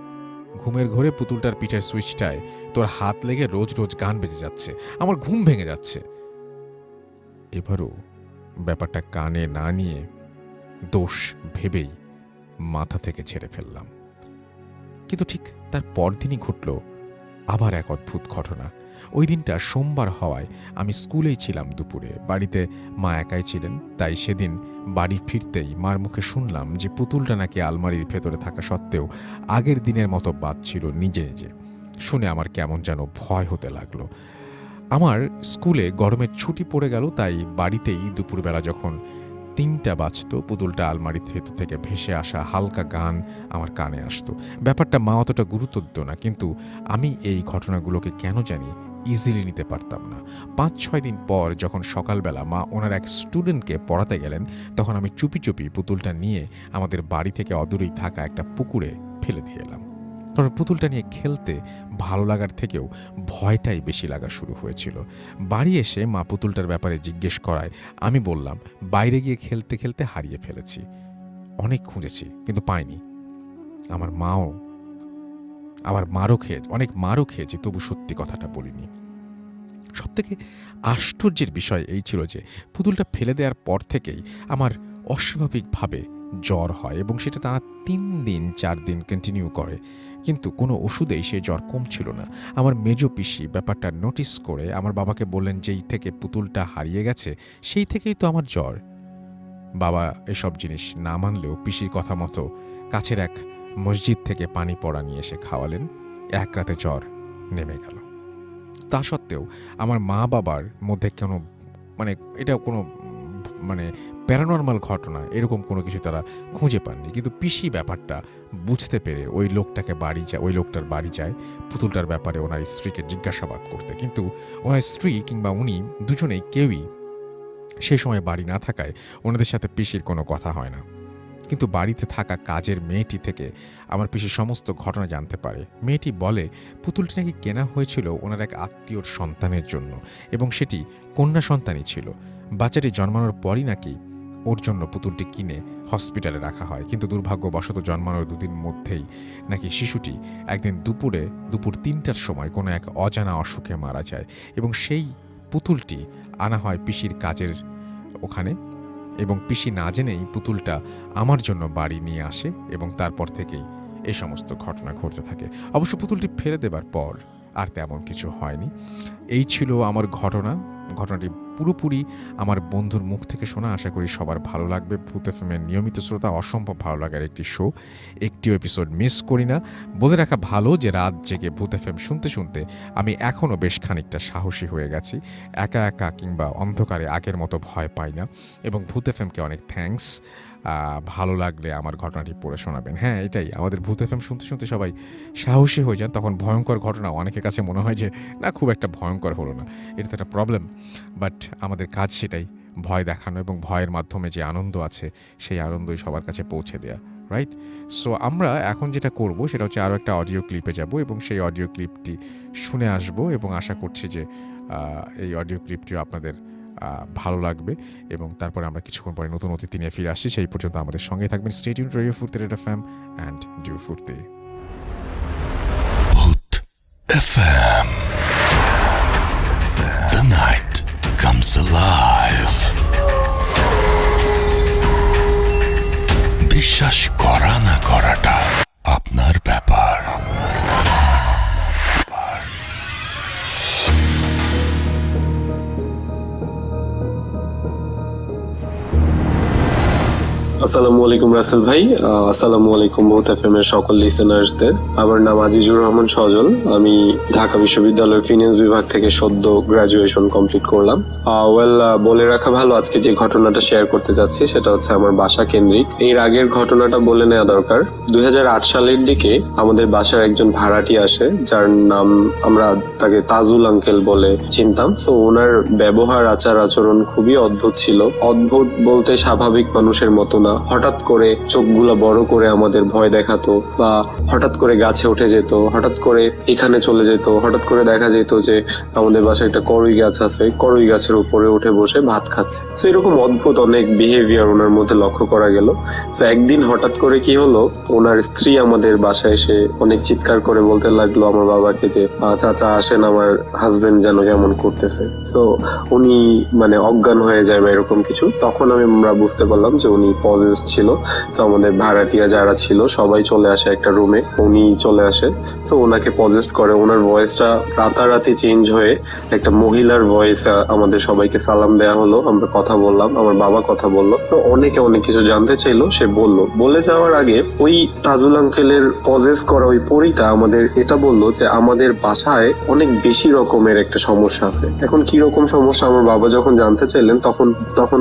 ঘুমের ঘোরে পুতুলটার পিঠের সুইচটায় তোর হাত লেগে রোজ রোজ গান বেজে যাচ্ছে, আমার ঘুম ভেঙে যাচ্ছে। এবারও ব্যাপারটা কানে না নিয়ে দোষ ভেবেই মাথা থেকে ছেড়ে ফেললাম। কিন্তু ঠিক তার পরদিনই ঘটল আবার এক অদ্ভুত ঘটনা। ওই দিনটা সোমবার হওয়ায় আমি স্কুলেই ছিলাম দুপুরে, বাড়িতে মা একাই ছিলেন। তাই সেদিন বাড়ি ফিরতেই মার মুখে শুনলাম যে পুতুলটা নাকি আলমারির ভেতরে থাকা সত্ত্বেও আগের দিনের মতো বাজছিল নিজে নিজে। শুনে আমার কেমন যেন ভয় হতে লাগলো। আমার স্কুলে গরমের ছুটি পড়ে গেল, তাই বাড়িতেই দুপুরবেলা যখন ৩টা বাজতো পুতুলটা আলমারির ভেতর থেকে ভেসে আসা হালকা গান আমার কানে আসতো। ব্যাপারটা মা অতটা গুরুত্ব দিত না, কিন্তু আমি এই ঘটনাগুলোকে কেন জানি ইজিলি নিতে পারতাম না। ৫-৬ দিন পর যখন সকালবেলা মা ওনার এক স্টুডেন্টকে পড়াতে গেলেন, তখন আমি চুপি চুপি পুতুলটা নিয়ে আমাদের বাড়ি থেকে অদূরেই থাকা একটা পুকুরে ফেলে দিয়ে এলাম। কারণ পুতুলটা নিয়ে খেলতে ভালো লাগার থেকেও ভয়টাই বেশি লাগা শুরু হয়েছিল। বাড়ি এসে মা পুতুলটার ব্যাপারে জিজ্ঞেস করায় আমি বললাম, বাইরে গিয়ে খেলতে খেলতে হারিয়ে ফেলেছি, অনেক খুঁজেছি কিন্তু পাইনি। আমার মাও অনেক মারও খেয়েছি, তবু সত্যি কথাটা বলিনি। সবথেকে আশ্চর্যের বিষয় এই ছিল যে পুতুলটা ফেলে দেওয়ার পর থেকেই আমার অস্বাভাবিকভাবে জ্বর হয় এবং সেটা টানা 3-4 দিন কন্টিনিউ করে, কিন্তু কোনো ওষুধেই সেই জ্বর কমছিল না। আমার মেজো পিসি ব্যাপারটা নোটিস করে আমার বাবাকে বললেন, যেই থেকে পুতুলটা হারিয়ে গেছে সেই থেকেই তো আমার জ্বর। বাবা এসব জিনিস না মানলেও পিসির কথা মতো কাছের এক মসজিদ থেকে পানি পড়া নিয়ে এসে খাওয়ালেন। এক রাতে জ্বর নেমে গেল। তা সত্ত্বেও আমার মা বাবার মধ্যে এটা কোনো প্যারানর্মাল ঘটনা এরকম কোনো কিছু তারা খুঁজে পাননি। কিন্তু পিসি ব্যাপারটা বুঝতে পেরে ওই লোকটার বাড়ি যায় পুতুলটার ব্যাপারে ওনার স্ত্রীকে জিজ্ঞাসাবাদ করতে। কিন্তু ওনার স্ত্রী কিংবা উনি দুজনেই কেউই সেই সময় বাড়ি না থাকায় ওনাদের সাথে পিসির কোনো কথা হয় না। কিন্তু বাড়িতে থাকা কাজের মেয়েটি থেকে আমার পিসির সমস্ত ঘটনা জানতে পারে। মেয়েটি বলে পুতুলটি নাকি কেনা হয়েছিল ওনার এক আত্মীয়র সন্তানের জন্য এবং সেটি কন্যা সন্তানই ছিল। বাচ্চাটি জন্মানোর পরই নাকি ওর জন্য পুতুলটি কিনে হসপিটালে রাখা হয়, কিন্তু দুর্ভাগ্যবশত জন্মানোর 2 দিন মধ্যেই নাকি শিশুটি একদিন দুপুর 3টার সময় কোনো এক অজানা অসুখে মারা যায় এবং সেই পুতুলটি আনা হয় পিসির কাজের ওখানে এবং পিসি না জেনেই পুতুলটা আমার জন্য বাড়ি নিয়ে আসে এবং তারপর থেকেই এই সমস্ত ঘটনা ঘটতে থাকে। অবশ্য পুতুলটি ফেলে দেবার পর আর তেমন কিছু হয়নি। এই ছিল আমার ঘটনাটি পুরোপুরি আমার বন্ধুর মুখ থেকে শোনা। আশা করি সবার ভালো লাগবে। ভূত এফএমের নিয়মিত শ্রোতা, অসম্ভব ভালো লাগার একটি শো, একটিও এপিসোড মিস করি না। বলে রাখা ভালো যে রাত জেগে ভূত এফএম শুনতে শুনতে আমি এখনও বেশ খানিকটা সাহসী হয়ে গেছি। একা একা কিংবা অন্ধকারে আগের মতো ভয় পাই না এবং ভূত এফএমকে অনেক থ্যাঙ্কস। ভালো লাগলে আমার ঘটনাটি পড়ে শোনাবেন। হ্যাঁ, এটাই আমাদের ভূত এফএম শুনতে শুনতে সবাই সাহসী হয়ে যান, তখন ভয়ঙ্কর ঘটনা অনেকের কাছে মনে হয় যে না, খুব একটা ভয়ঙ্কর হলো না, এটা তো একটা প্রবলেম। বাট আমাদের কাজ সেটাই, ভয় দেখানো এবং ভয়ের মাধ্যমে যে আনন্দ আছে সেই আনন্দই সবার কাছে পৌঁছে দেয়া, রাইট? সো আমরা এখন যেটা করব সেটা হচ্ছে আরও একটা অডিও ক্লিপে যাব এবং সেই অডিও ক্লিপটি শুনে আসব এবং আশা করছি যে এই অডিও ক্লিপটিও আপনাদের ভালো লাগবে এবং তারপরে আমরা কিছুক্ষণ পরে নতুন অতিথি নিয়ে ফিরে আসছি। সেই পর্যন্ত আমাদের সঙ্গে থাকবেন। স্টে টিউনড, রেডিও ফুর্তি, রেড এফএম অ্যান্ড ডু ফুর্তি। ভূত FM, the night comes alive. বিশ্বাস করা না করাটা আপনার ব্যাপার। আসসালামু আলাইকুম রাসেল ভাই, আসসালামু আলাইকুম ভূত এফএম এর সকল লিসেনার্সদের। আমার নাম আজিজুর রহমান সজল। আমি ঢাকা বিশ্ববিদ্যালয়ের ফিনান্স বিভাগ থেকে সদ্য গ্রাজুয়েশন কমপ্লিট করলাম। বলে রাখা ভালো, আজকে যে ঘটনাটা শেয়ার করতে যাচ্ছি সেটা হচ্ছে আমার বাসা কেন্দ্রিক। এর আগের ঘটনাটা বলে নেওয়া দরকার। 2008 সালের দিকে আমাদের বাসার একজন ভাড়াটি আসে, যার নাম আমরা তাকে তাজুল আঙ্কেল বলে চিনতাম। তো ওনার ব্যবহার, আচার আচরণ খুবই অদ্ভুত ছিল। অদ্ভুত বলতে স্বাভাবিক মানুষের মতো না। হঠাৎ করে চোখগুলো বড় করে আমাদের ভয় দেখাতো, বা হঠাৎ করে গাছে উঠে যেত, হঠাৎ করে এখানে চলে যেত, হঠাৎ করে দেখা যেত যে আমাদের বাসায় একটা করই গাছ আছে, করই গাছের উপরে উঠে বসে ভাত খাচ্ছে। তো এরকম অদ্ভুত অনেক বিহেভিয়ার ওনার মধ্যে লক্ষ্য করা গেল। তো একদিন হঠাৎ করে কি হলো, ওনার স্ত্রী আমাদের বাসায় এসে অনেক চিৎকার করে বলতে লাগলো আমার বাবাকে যে চাচা আসেন, আমার হাজবেন্ড যেন কেমন করতেছে। তো উনি মানে অজ্ঞান হয়ে যায় বা এরকম কিছু। তখন আমরা বুঝতে পারলাম যে উনি পজেসড ছিল। তো আমাদের ভাড়াটিয়া যারা ছিল সবাই চলে আসে একটা রুমে, উনি চলে আসে। তো ওনাকে পজেসড করে। ওনার ভয়েসটা রাতারাতি চেঞ্জ হয়ে একটা মহিলার ভয়েস আমাদের সবাইকে সালাম দেয়া হলো। আমরা কথা বললাম, আমার বাবা কথা বললো। তো অনেকে অনেক কিছু জানতে চাইলো, সে বললো। বলে যাওয়ার আগে ওই তাজুল আঙ্কেলের পজেস করা ওই পরীটা আমাদের এটা বললো যে আমাদের বাসায় অনেক বেশি রকমের একটা সমস্যা আছে। এখন কি রকম সমস্যা আমার বাবা যখন জানতে চাইলেন, তখন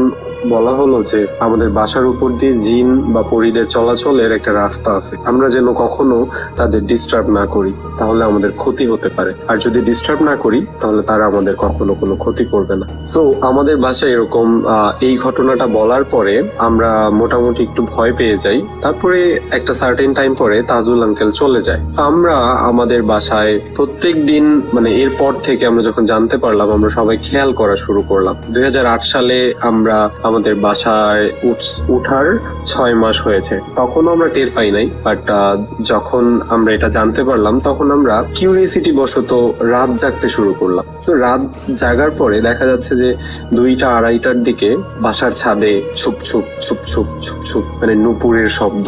বলা হলো যে আমাদের বাসার উপর দিয়ে জিন বা পরীদের চলাচলের একটা রাস্তা আছে। আমরা যেন কখনো তাদের ডিস্টার্ব না করি, তাহলে আমাদের ক্ষতি হতে পারে। আর যদি ডিস্টার্ব না করি তাহলে তারা আমাদের কখনো কোনো ক্ষতি করবে না। সো আমাদের বাসায় এরকম এই ঘটনাটা বলার পরে আমরা মোটামুটি একটু ভয় পেয়ে যাই। তারপরে একটা সার্টেন টাইম পরে তাজুল আঙ্কেল চলে যায়। তো আমরা আমাদের বাসায় প্রত্যেক দিন মানে এরপর থেকে আমরা যখন জানতে পারলাম, আমরা সবাই খেয়াল করা শুরু করলাম। 2008 সালে আমরা আমাদের বাসায় উঠার 6 মাস হয়েছে। তখনও আমরা টের পাই নাই, বাট যখন আমরা এটা জানতে পারলাম তখন আমরা কিউরিয়াসিটি বশত রাত জাগতে শুরু করলাম। তো রাত জাগার পরে দেখা যাচ্ছে যে 2টা 2:30টার দিকে বাসার ছাদে soup soup soup soup soup soup মানে নুপুরের শব্দ।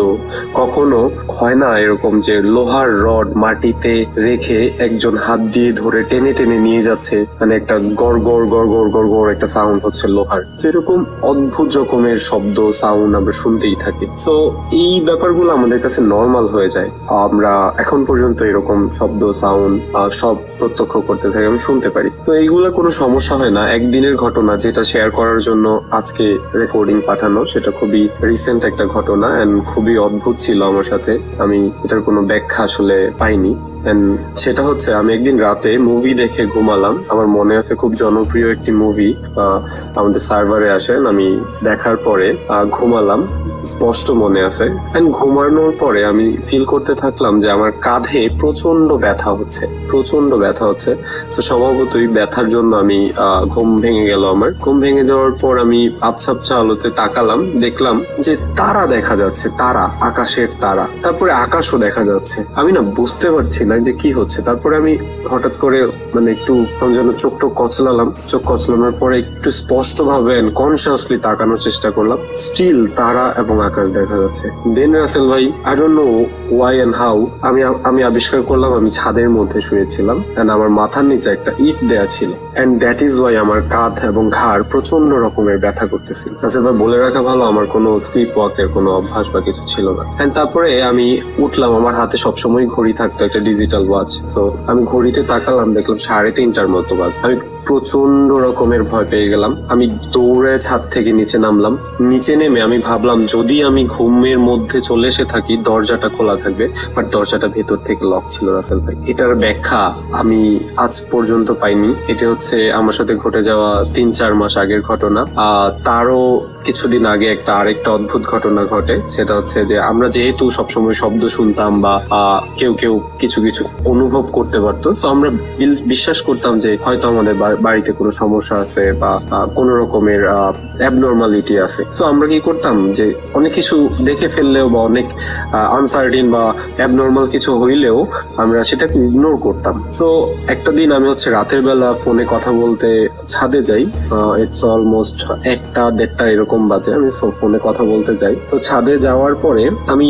কখনো হয় না এরকম যে লোহার রড মাটিতে রেখে একজন হাত দিয়ে ধরে টেনে টেনে নিয়ে যাচ্ছে, মানে একটা গড় গড় গড় গড় গড় গড় একটা সাউন্ড হচ্ছে লোহার। এরকম অদ্ভুত রকমের শব্দ সাউন্ড আমরা শুনতেই থাকি। তো এই ব্যাপারগুলো আমাদের কাছে নর্মাল হয়ে যায়। আমরা এখন পর্যন্ত এরকম শব্দ সাউন্ড সব প্রত্যক্ষ করতে থাকি, আমি শুনতে পারি। তো এইগুলো কোনো সমস্যা হয় না। একদিনের ঘটনা যেটা শেয়ার করার জন্য আজকে রেকর্ডিং পাঠানো, সেটা খুবই রিসেন্ট একটা ঘটনা এন্ড খুবই অদ্ভুত ছিল আমার সাথে। আমি এটার কোনো ব্যাখ্যা আসলে পাইনি। সেটা হচ্ছে আমি একদিন রাতে মুভি দেখে ঘুমালাম। আমার মনে আছে খুব জনপ্রিয় একটি মুভি আমাদের সার্ভারে আসেন, আমি দেখার পরে ঘুমালাম, স্পষ্ট মনে আছে। ঘুমানোর পরে আমি ফিল করতে থাকলাম যে আমার কাঁধে প্রচন্ড ব্যথা হচ্ছে। তো স্বভাবতই ব্যথার জন্য আমি ঘুম ভেঙে গেল। আমার ঘুম ভেঙে যাওয়ার পর আমি আবছা আলোতে তাকালাম, দেখলাম যে তারা দেখা যাচ্ছে, তারা, আকাশের তারা। তারপরে আকাশও দেখা যাচ্ছে। আমি না বুঝতে পারছি না যে কি হচ্ছে। তারপরে আমি হঠাৎ করে মানে একটু যেন চোখ কচলালাম। চোখ কচলানোর পরে একটু স্পষ্ট ভাবে কনসিয়াসলি তাকানোর চেষ্টা করলাম। স্টিল তারা এবং আকাশ দেখা যাচ্ছে। দেন রাসেল ভাই, I don't know why and how, আমি আবিষ্কার করলাম আমি ছাদের মধ্যে শুয়েছিলাম এন্ড আমার মাথার নিচে একটা ইট দেয়া ছিল। এন্ড দ্যাট ইজ ওয়াই আমার কাঁধ এবং ঘাড় প্রচন্ড রকমের ব্যথা করতেছিল। রাসেল ভাই, বলে রাখা ভালো, আমার কোনো স্লিপ ওয়াকের কোনো অভ্যাস বা কিছু ছিল না। এন্ড তারপরে আমি উঠলাম। আমার হাতে সবসময় ঘড়ি থাকতো, একটা ডিজিটাল ওয়াচ। তো আমি ঘড়িতে তাকালাম, দেখলাম 3:30টার মতো বাজে। আমি প্রচন্ড রকমের ভয় পেয়ে গেলাম। আমি দৌড়ে ছাদ থেকে নিচে নামলাম। নিচে নেমে আমি ভাবলাম যদি আমি ঘুমের মধ্যে চলে এসে থাকি দরজাটা খোলা থাকবে, বাট দরজাটা ভেতর থেকে লক ছিল। রাসেল ভাই, এটার ব্যাখ্যা আমি আজ পর্যন্ত পাইনি। এটা হচ্ছে আমার সাথে ঘটে যাওয়া 3-4 মাস আগের ঘটনা। তারও কিছুদিন আগে আরেকটা অদ্ভুত ঘটনা ঘটে। সেটা হচ্ছে যে আমরা যেহেতু সবসময় শব্দ শুনতাম বা কেউ কিছু অনুভব করতে পারতো, তো আমরা বিশ্বাস করতাম যে হয়তো আমাদের বাড়িতে কোনো সমস্যা আছে বা কোনো রকমের অ্যাবনর্মালিটি আছে। সো আমরা কি করতাম যে অনেক কিছু দেখে ফেললেও বা অনেক আনসার্টিন বা অ্যাবনর্মাল কিছু হইলেও আমরা সেটাকে ইগনোর করতাম। সো একটা দিন আমি রাতের বেলা ফোনে কথা বলতে ছাদে যাই। ইটস অলমোস্ট 1টা 1:30 এরকম এরকম বাজে, আমি ফোনে কথা বলতে যাই। তো ছাদে যাওয়ার পরে আমি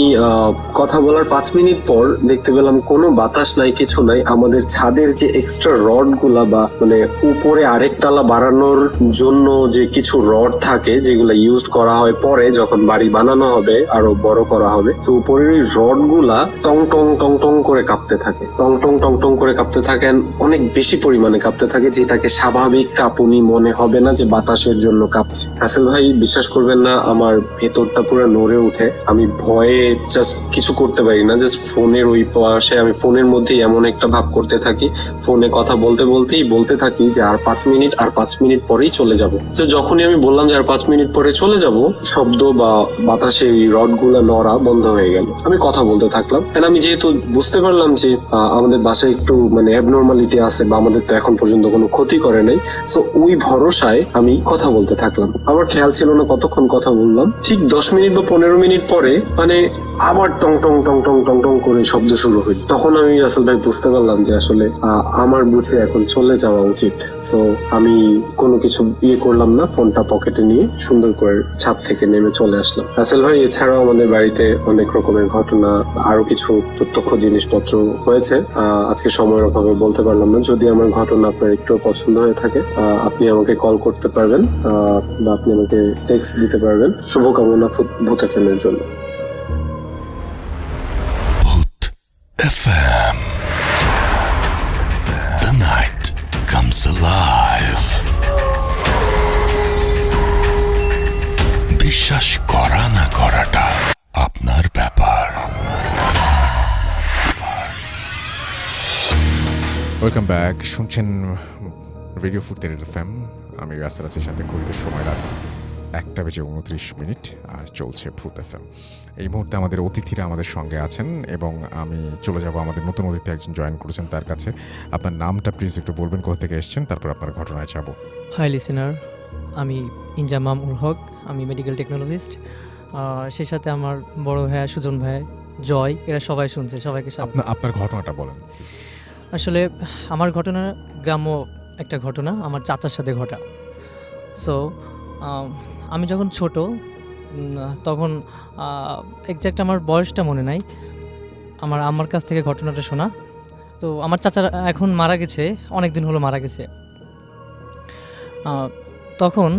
কথা বলার 5 মিনিট পর দেখতে পেলাম কোনো বাতাস নাই, কিছু নাই। আমাদের ছাদের যে এক্সট্রা রড গুলা বা মানে উপরে আরেক তালা বাড়ানোর জন্য যে কিছু রড থাকে যেগুলো ইউজ করা হয় পরে যখন বাড়ি বানানো হবে, আরো বড় করা হবে, তো উপরের ওই রড গুলা টং টং টং টং করে কাঁপতে থাকে, টং টং টং টং করে কাঁপতে থাকেন, অনেক বেশি পরিমাণে কাঁপতে থাকে, যেটাকে স্বাভাবিক কাঁপুনি মনে হবে না, যে বাতাসের জন্য কাঁপছে। রাসেল ভাই বিশ্বাস করবেন না, আমার ভেতরটা পুরো নড়ে উঠে। আমি ভয়ে জাস্ট কিছু করতে পারি না, জাস্ট ফোনের ওই পাশে আমি ফোনের মধ্যেই এমন একটা ভাব করতে থাকি, ফোনে কথা বলতে বলতেই বলতে থাকি যে আর 5 মিনিট, আর 5 মিনিট পরেই চলে যাব। তো যখনই আমি বললাম যে আর 5 মিনিট পরে চলে যাব, শব্দ বা বাতাসে ওই রড গুলা নড়া বন্ধ হয়ে গেল। আমি কথা বলতে থাকলাম, আমি যেহেতু বুঝতে পারলাম যে আমাদের বাসায় একটু মানে অ্যাবনর্মালিটি আছে বা আমাদের তো এখন পর্যন্ত কোনো ক্ষতি করে নাই, তো ওই ভরসায় আমি কথা বলতে থাকলাম। আমার খেয়াল ছিল না কতক্ষণ কথা বললাম। ঠিক 10 মিনিট বা 15 মিনিট পরে মানে আবার টং টং টং টং টং টং করে শব্দ শুরু হইল। তখন আমি রাসেল ভাই বুঝতে পারলাম যে আসলে আমার বুঝে এখন চলে যাওয়া উচিত। সো আমি কোনো কিছু করলাম না, ফোনটা পকেটে নিয়ে সুন্দর করে ছাদ থেকে নেমে চলে আসলাম। রাসেল ভাই, এছাড়াও আমাদের বাড়িতে অনেক রকমের ঘটনা, আরো কিছু প্রত্যক্ষ জিনিসপত্র হয়েছে, আজকে সময়ের অভাবে বলতে পারলাম না। যদি আমার ঘটনা আপনার একটু পছন্দ হয়ে থাকে, আপনি আমাকে কল করতে পারবেন বা আপনি আমাকে টেক্সট দিতে পারবেন। শুভকামনা ভূত এফএম-এর জন্য। ভূত FM. The night comes alive. বিশ্বাস করা না করাটা আপনার ব্যাপার। ওয়েলকাম ব্যাক, শুনছেন রেডিও ফুড এফএম। আমি রাসেল আছি, সাথে ঘড়িতে সময় রাত 1:29 আর চলছে ভূত এফএম। এই মুহূর্তে আমাদের অতিথিরা আমাদের সঙ্গে আছেন এবং আমি চলে যাব আমাদের নতুন অতিথি একজন জয়েন করেছেন তার কাছে। আপনার নামটা প্লিজ একটু বলবেন, কোথা থেকে এসেছেন, তারপর আপনার ঘটনায় যাব। হাই লিসেনার, আমি ইনজামাম উল হক, আমি মেডিকেল টেকনোলজিস্ট। সেই সাথে আমার বড় ভাইয়া সুজন ভাই, জয়, এরা সবাই শুনছে। সবাইকে আপনার ঘটনাটা বলেন। আসলে আমার ঘটনা গ্রাম্য একটা ঘটনা, আমার চাচার সাথে ঘটা। সো আমি যখন ছোট, তখন এক্স্যাক্ট আমার বয়সটা মনে নাই, আমার আম্মার কাছ থেকে ঘটনাটা শোনা। তো আমার চাচা এখন মারা গেছে, অনেক দিন হলো মারা গেছে। তখন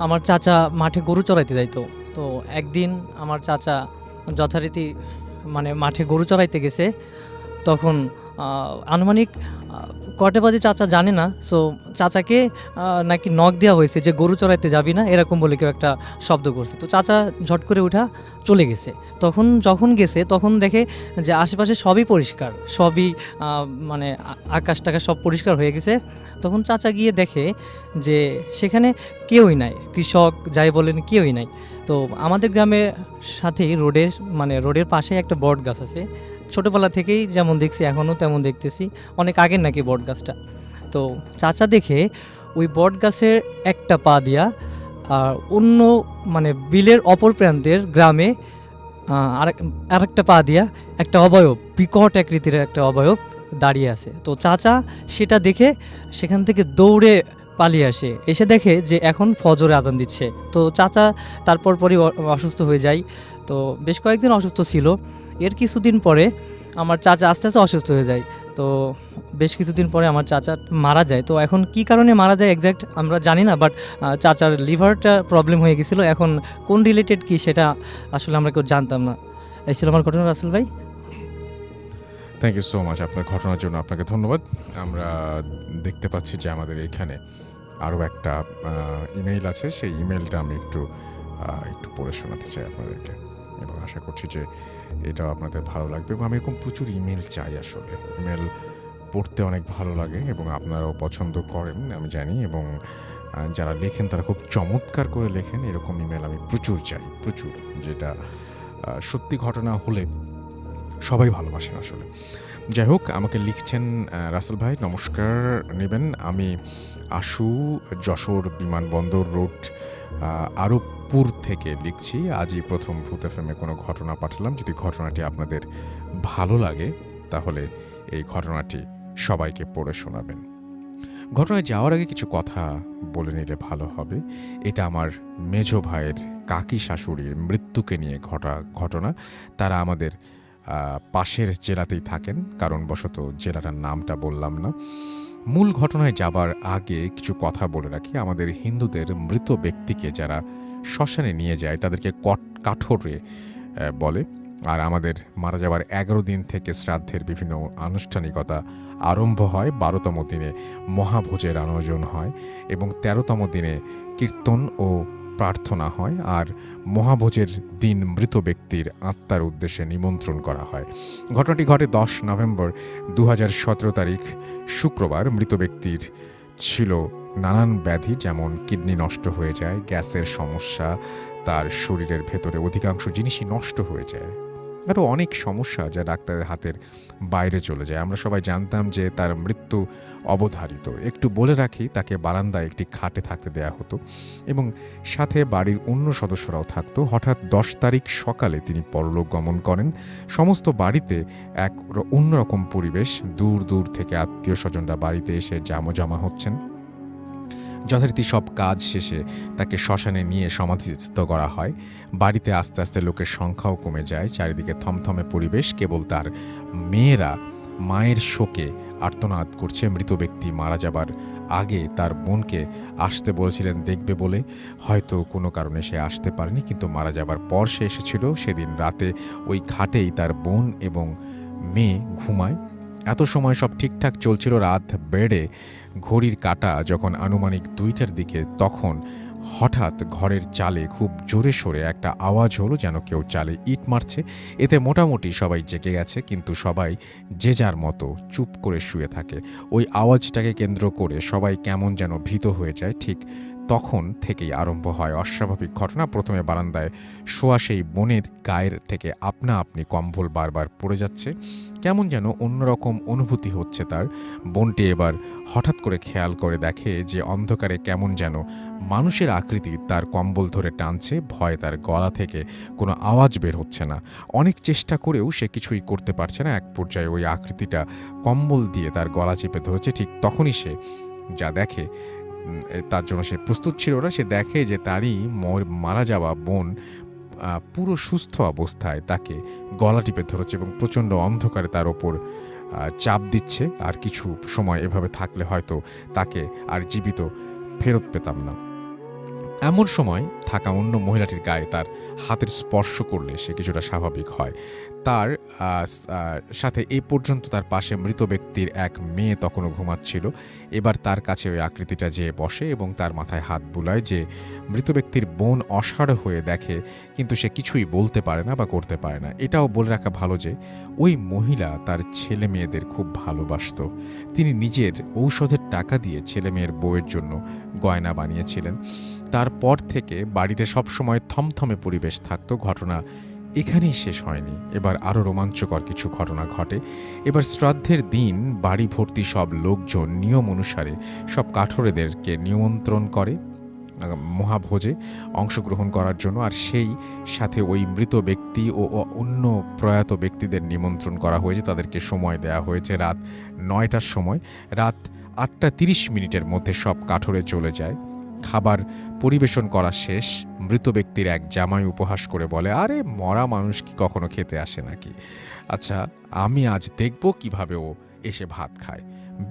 আমার চাচা মাঠে গরু চড়াইতে যাইতো। তো একদিন আমার চাচা যথারীতি মানে মাঠে গরু চড়াইতে গেছে। তখন আনুমানিক কয়টা বাজে চাচা জানে না। সো চাচাকে নাকি নখ দেওয়া হয়েছে যে গরু চড়াইতে যাবি না, এরকম বলে কেউ একটা শব্দ করছে। তো চাচা ঝট করে উঠা চলে গেছে। যখন গেছে তখন দেখে যে আশেপাশে সবই পরিষ্কার, সবই মানে আকাশ টাকাশ সব পরিষ্কার হয়ে গেছে। তখন চাচা গিয়ে দেখে যে সেখানে কেউই নাই, কৃষক যাই বলেন কেউই নাই। তো আমাদের গ্রামের সাথেই রোডের পাশে একটা বট গাছ আছে। ছোটোবেলা থেকেই যেমন দেখছি এখনও তেমন দেখতেছি, অনেক আগের নাকি বট গাছটা। তো চাচা দেখে ওই বট গাছের একটা পা দিয়া আর অন্য মানে বিলের অপর প্রান্তের গ্রামে আরেকটা পা দিয়া একটা অবয়ব, বিকট আকৃতির একটা অবয়ব দাঁড়িয়ে আছে। তো চাচা সেটা দেখে সেখান থেকে দৌড়ে পালিয়ে এসে দেখে যে এখন ফজরে আজান দিচ্ছে। তো চাচা তারপরই অসুস্থ হয়ে যায়। তো বেশ কয়েকদিন অসুস্থ ছিল। এর কিছুদিন পরে আমার চাচা আস্তে আস্তে অসুস্থ হয়ে যায়। তো বেশ কিছুদিন পরে আমার চাচা মারা যায়। তো এখন কি কারণে মারা যায় এক্স্যাক্ট আমরা জানি না, বাট চাচার লিভারটা প্রবলেম হয়ে গেছিলো। এখন কোন রিলেটেড কি সেটা আসলে আমরা কেউ জানতাম না। এই ছিল আমার ঘটনা রাসেল ভাই। থ্যাংক ইউ সো মাচ আপনার ঘটনার জন্য, আপনাকে ধন্যবাদ। আমরা দেখতে পাচ্ছি যে আমাদের এখানে আরও একটা ইমেইল আছে, সেই ইমেইলটা আমি একটু পড়ে শোনাতে চাই আপনাদেরকে এবং আশা করছি যে এটাও আপনাদের ভালো লাগবে। এবং আমি এরকম প্রচুর ইমেল চাই, আসলে ইমেল পড়তে অনেক ভালো লাগে এবং আপনারাও পছন্দ করেন আমি জানি, এবং যারা লেখেন তারা খুব চমৎকার করে লেখেন। এরকম ইমেল আমি প্রচুর চাই, প্রচুর, যেটা সত্যি ঘটনা হলে সবাই ভালোবাসেন আসলে। যাই হোক, আমাকে লিখছেন রাসেল ভাই, নমস্কার নেবেন, আমি আশু, যশোর বিমানবন্দর রোড আরবপুর থেকে লিখছি। আজই প্রথম ভূত এফএমে কোনো ঘটনা পাঠালাম। যদি ঘটনাটি আপনাদের ভালো লাগে তাহলে এই ঘটনাটি সবাইকে পড়ে শোনাবেন। ঘটনায় যাওয়ার আগে কিছু কথা বলে নিলে ভালো হবে। এটা আমার মেঝো ভাইয়ের কাকি শাশুড়ির মৃত্যুকে নিয়ে ঘটনা। তারা আমাদের পাশের জেলাতেই থাকেন, কারণবশত জেলাটার নামটা বললাম না। মূল ঘটনায় যাবার আগে কিছু কথা বলে রাখি। আমাদের হিন্দুদের মৃত ব্যক্তিকে যারা শ্মশানে নিয়ে যায় তাদেরকে কাঠোরে বলে। আর আমাদের মারা যাওয়ার 11 দিন থেকে শ্রাদ্ধের বিভিন্ন আনুষ্ঠানিকতা আরম্ভ হয়। 12তম দিনে মহাভোজের আয়োজন হয় এবং 13তম দিনে কীর্তন ও প্রার্থনা হয়। আর মহাভোজের দিন মৃত ব্যক্তির আত্মার উদ্দেশ্যে নিমন্ত্রণ করা হয়। ঘটনাটি ঘটে 10 নভেম্বর 2017 তারিখ শুক্রবার। মৃত ব্যক্তির ছিল নানান ব্যাধি, যেমন কিডনি নষ্ট হয়ে যায়, গ্যাসের সমস্যা, তার শরীরের ভেতরে অধিকাংশ জিনিসই নষ্ট হয়ে যায়, আরও অনেক সমস্যা যা ডাক্তারের হাতের বাইরে চলে যায়। আমরা সবাই জানতাম যে তার মৃত্যু অবধারিত। একটু বলে রাখি, তাকে বারান্দায় একটি খাটে থাকতে দেয়া হতো এবং সাথে বাড়ির অন্য সদস্যরাও থাকতো। হঠাৎ 10 তারিখ সকালে তিনি পরলোক গমন করেন। সমস্ত বাড়িতে এক অন্যরকম পরিবেশ। দূর দূর থেকে আত্মীয় স্বজনরা বাড়িতে এসে জমা হচ্ছেন। যথারীতি সব কাজ শেষে তাকে শ্মশানে নিয়ে সমাধিস্থ করা হয়। বাড়িতে আস্তে আস্তে লোকের সংখ্যাও কমে যায়। চারিদিকে থমথমে পরিবেশ। কেবল তার মেয়েরা মায়ের শোকে আর্তনাদ করছে। মৃত ব্যক্তি মারা যাবার আগে তার বোনকে আসতে বলেছিলেন দেখবে বলে, হয়তো কোনো কারণে সে আসতে পারেনি, কিন্তু মারা যাবার পর সে এসেছিল। সেদিন রাতে ওই খাটেই তার বোন এবং মেয়ে ঘুমায়। এত সময় সব ঠিকঠাক চলছিল। রাত বেড়ে ঘড়ির কাঁটা যখন আনুমানিক 2টার দিকে, তখন হঠাৎ ঘরের চালে খুব জোরে সোরে একটা আওয়াজ হলো, যেন কেউ চালে ইট মারছে। এতে মোটামুটি সবাই জেগে গেছে, কিন্তু সবাই যে যার মতো চুপ করে শুয়ে থাকে। ওই আওয়াজটাকে কেন্দ্র করে সবাই কেমন যেন ভীত হয়ে যায়। ঠিক তখন থেকেই আরম্ভ হয় অস্বাভাবিক ঘটনা। প্রথমে বারান্দায় শোয়া সেই বোনের গায়ের থেকে আপনা আপনি কম্বল বারবার পড়ে যাচ্ছে। কেমন যেন অন্যরকম অনুভূতি হচ্ছে তার। বোনটি এবার হঠাৎ করে খেয়াল করে দেখে যে অন্ধকারে কেমন যেন মানুষের আকৃতি তার কম্বল ধরে টানছে। ভয়ে তার গলা থেকে কোনো আওয়াজ বের হচ্ছে না। অনেক চেষ্টা করেও সে কিছুই করতে পারছে না। এক পর্যায়ে ওই আকৃতিটা কম্বল দিয়ে তার গলা চেপে ধরেছে। ঠিক তখনই সে যা দেখে, তার জন্য সে প্রস্তুত ছিল না। সে দেখে যে তারই মারা যাওয়া বোন পুরো সুস্থ অবস্থায় তাকে গলা টিপে ধরেছে এবং প্রচণ্ড অন্ধকারে তার ওপর চাপ দিচ্ছে। আর কিছু সময় এভাবে থাকলে হয়তো তাকে আর জীবিত ফেরত পেতাম না। এমন সময় থাকা অন্য মহিলাটির গায়ে তার হাতের স্পর্শ করলে সে কিছুটা স্বাভাবিক হয়। তার সাথে এই পর্যন্ত তার পাশে মৃত ব্যক্তির এক মেয়ে তখনও ঘুমাচ্ছিল। এবার তার কাছে ওই আকৃতিটা যেয়ে বসে এবং তার মাথায় হাত বুলায়। যে মৃত ব্যক্তির বোন অসাড় হয়ে দেখে, কিন্তু সে কিছুই বলতে পারে না বা করতে পারে না। এটাও বলে রাখা ভালো যে ওই মহিলা তার ছেলে মেয়েদের খুব ভালোবাসত। তিনি নিজের ঔষধের টাকা দিয়ে ছেলে মেয়ের বউয়ের জন্য গয়না বানিয়েছিলেন। তারপর থেকে বাড়িতে সবসময় থমথমে পরিবেশ থাকতো। ঘটনা এখানেই শেষ হয়নি। এবার আরও রোমাঞ্চকর কিছু ঘটনা ঘটে। এবার শ্রাদ্ধের দিন বাড়ি ভর্তি সব লোকজন নিয়ম অনুসারে সব কাঠুরেদেরকে নিমন্ত্রণ করে মহাভোজে অংশগ্রহণ করার জন্য। আর সেই সাথে ওই মৃত ব্যক্তি ও অন্য প্রয়াত ব্যক্তিদের নিমন্ত্রণ করা হয়েছে। তাদেরকে সময় দেওয়া হয়েছে রাত 9টার সময়। রাত 8:30 মধ্যে সব কাঠুরে চলে যায়। খাবার পরিবেশন করা শেষ। মৃত ব্যক্তির এক জামাই উপহাস করে বলে, আরে মরা মানুষ কি কখনো খেতে আসে নাকি? আচ্ছা, আমি আজ দেখব কিভাবে ও এসে ভাত খায়।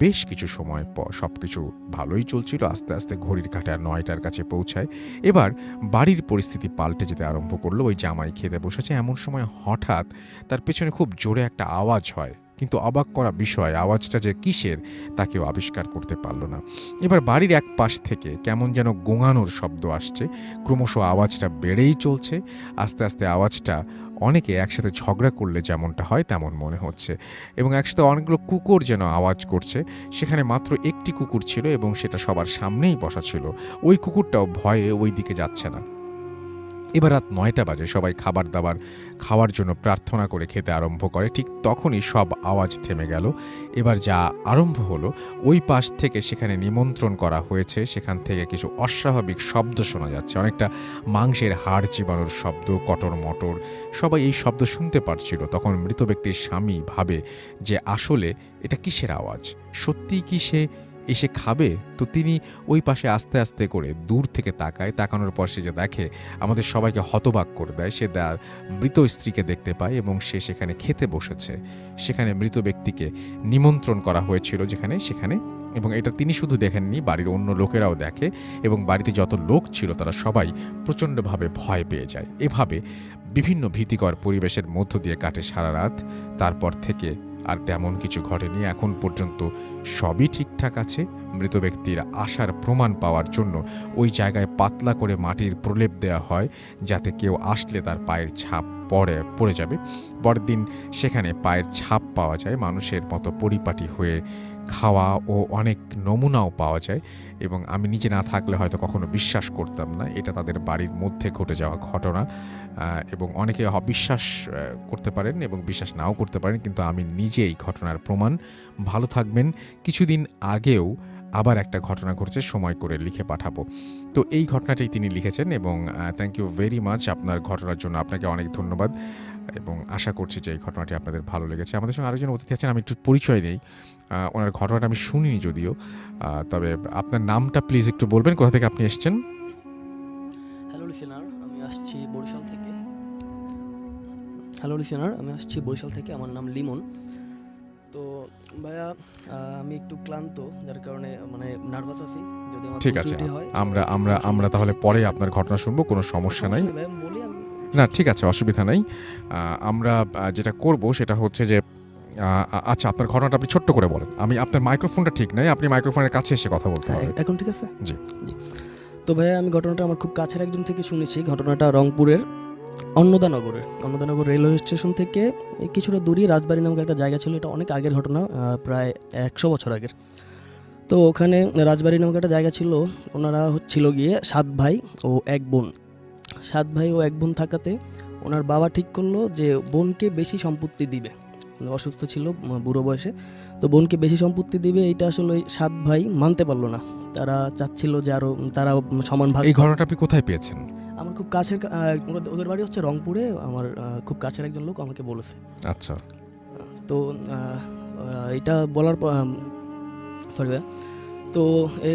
বেশ কিছু সময় পর সবকিছু ভালোই চলছিল। আস্তে আস্তে ঘড়ির কাঁটা 9টার কাছে পৌঁছায়। এবার বাড়ির পরিস্থিতি পাল্টে যেতে আরম্ভ করলো। ওই জামাই খেতে বসেছে, এমন সময় হঠাৎ তার পেছনে খুব জোরে একটা আওয়াজ হয়। কিন্তু অবাক করা বিষয়, আওয়াজটা যে কিসের তা কেউ আবিষ্কার করতে পারল না। এবার বাড়ির এক পাশ থেকে কেমন যেন গোঙানোর শব্দ আসছে। ক্রমশ আওয়াজটা বেড়েই চলছে। আস্তে আস্তে আওয়াজটা অনেকে একসাথে ঝগড়া করলে যেমনটা হয় তেমন মনে হচ্ছে, এবং একসাথে অনেকগুলো কুকুর যেন আওয়াজ করছে। সেখানে মাত্র একটি কুকুর ছিল এবং সেটা সবার সামনেই বসা ছিল। ওই কুকুরটাও ভয়ে ওই দিকে যাচ্ছে না। এবার রাত 9টা বাজে। সবাই খাবার দাবার খাওয়ার জন্য প্রার্থনা করে খেতে আরম্ভ করে। ঠিক তখনই সব আওয়াজ থেমে গেল। এবার যা আরম্ভ হলো, ওই পাশ থেকে সেখানে নিমন্ত্রণ করা হয়েছে সেখান থেকে কিছু অস্বাভাবিক শব্দ শোনা যাচ্ছে। অনেকটা মাংসের হাড় চিবানোর শব্দ, কটর মটর। সবাই এই শব্দ শুনতে পারছিল। তখন মৃত ব্যক্তির স্বামী ভাবে যে আসলে এটা কিসের আওয়াজ, সত্যিই কি সে এসে খাবে, তো তিনি ওই পাশে আস্তে আস্তে করে দূর থেকে তাকায়, তাকানোর পর সে যে দেখে আমাদের সবাইকে হতবাক করে দেয়। সে তার মৃত স্ত্রীকে দেখতে পায় এবং সে সেখানে খেতে বসেছে। সেখানে মৃত ব্যক্তিকে নিমন্ত্রণ করা হয়েছিল সেখানে, এবং এটা তিনি শুধু দেখেননি, বাড়ির অন্য লোকেরাও দেখে এবং বাড়িতে যত লোক ছিল তারা সবাই প্রচণ্ডভাবে ভয় পেয়ে যায়। এভাবে বিভিন্ন ভীতিকর পরিবেশের মধ্য দিয়ে কাটে সারা রাত। তারপর থেকে আর তেমন কিছু ঘটেনি। এখন পর্যন্ত সবই ঠিকঠাক আছে। মৃত ব্যক্তির আসার প্রমাণ পাওয়ার জন্য ওই জায়গায় পাতলা করে মাটির প্রলেপ দেওয়া হয়, যাতে কেউ আসলে তার পায়ের ছাপ পড়ে যাবে। পরের দিন সেখানে পায়ের ছাপ পাওয়া যায়, মানুষের মতো পরিপাটি হয়ে খাওয়া ও অনেক নমুনাও পাওয়া যায়। এবং আমি নিজে না থাকলে হয়তো কখনো বিশ্বাস করতাম না, এটা তাদের বাড়ির মধ্যে ঘটে যাওয়া ঘটনা। এবং অনেকে বিশ্বাস করতে পারেন এবং বিশ্বাস নাও করতে পারেন, কিন্তু আমি নিজে এই ঘটনার প্রমাণ। ভালো থাকবেন। কিছুদিন আগেও আবার একটা ঘটনা ঘটছে, সময় করে লিখে পাঠাবো। তো এই ঘটনাটাই তিনি লিখেছেন এবং থ্যাংক ইউ ভেরি মাচ আপনার ঘটনার জন্য। আপনাকে অনেক ধন্যবাদ এবং আশা করছি যে এই ঘটনাটি আপনাদের ভালো লেগেছে। আমাদের সঙ্গে আরেকজন অতিথি আছেন, আমি একটু পরিচয় নেই। ওনার ঘটনাটা আমি শুনিনি যদিও, তবে আপনার নামটা প্লিজ একটু বলবেন, কোথা থেকে আপনি এসেছেন? হ্যালো লিসেনার, আমি আসছি বরিশাল থেকে। আমার নাম লিমন। তো ভাইয়া, আমি একটু ক্লান্ত, যার কারণে মানে নার্ভাস আছি। যদি আমার ঠিক আছে, ভুল ত্রুটি হয়, আমরা তাহলে পরে আপনার ঘটনা শুনবো, কোনো সমস্যা নাই। ভাইয়া, বলি আমি। না, ঠিক আছে, অসুবিধা নাই। আমরা যেটা করব সেটা হচ্ছে যে আচ্ছা, আপনার ঘটনাটা আপনি ছোট্ট করে বলেন। আপনার মাইক্রোফোনটা ঠিক নাই, আপনি মাইক্রোফোনের কাছে এসে কথা বলতে হবে। এখন ঠিক আছে? জি। তো ভাইয়া, আমি ঘটনাটা আমার খুব কাছের একজন থেকে শুনেছি। ঘটনাটা রংপুরের অন্নদানগর রেলওয়ে স্টেশন থেকে কিছুটা দূরে রাজবাড়ি নামক একটা জায়গা ছিল। এটা অনেক আগের ঘটনা, প্রায় 100 বছর আগের। তো ওখানে রাজবাড়ি নামক একটা জায়গা ছিল। ওনারা ছিল গিয়ে 7 ভাই ও 1 বোন। 7 ভাই ও 1 বোন থাকাতে ওনার বাবা ঠিক করলো যে বোনকে বেশি সম্পত্তি দিবে। অসুস্থ ছিল, বুড়ো বয়সে, তো বোনকে বেশি সম্পত্তি দিবে। এইটা আসলে ওই 7 ভাই মানতে পারলো না। তারা চাচ্ছিল যে আরো তারা সমান ভাগ। এই ঘটনাটা আপনি কোথায় পেয়েছেন? আমার খুব কাছের, ওদের বাড়ি হচ্ছে রংপুরে। আমার খুব কাছের একজন লোক আমাকে বলেছে। আচ্ছা। তো এটা বলার পর, সরি ভাইয়া, তো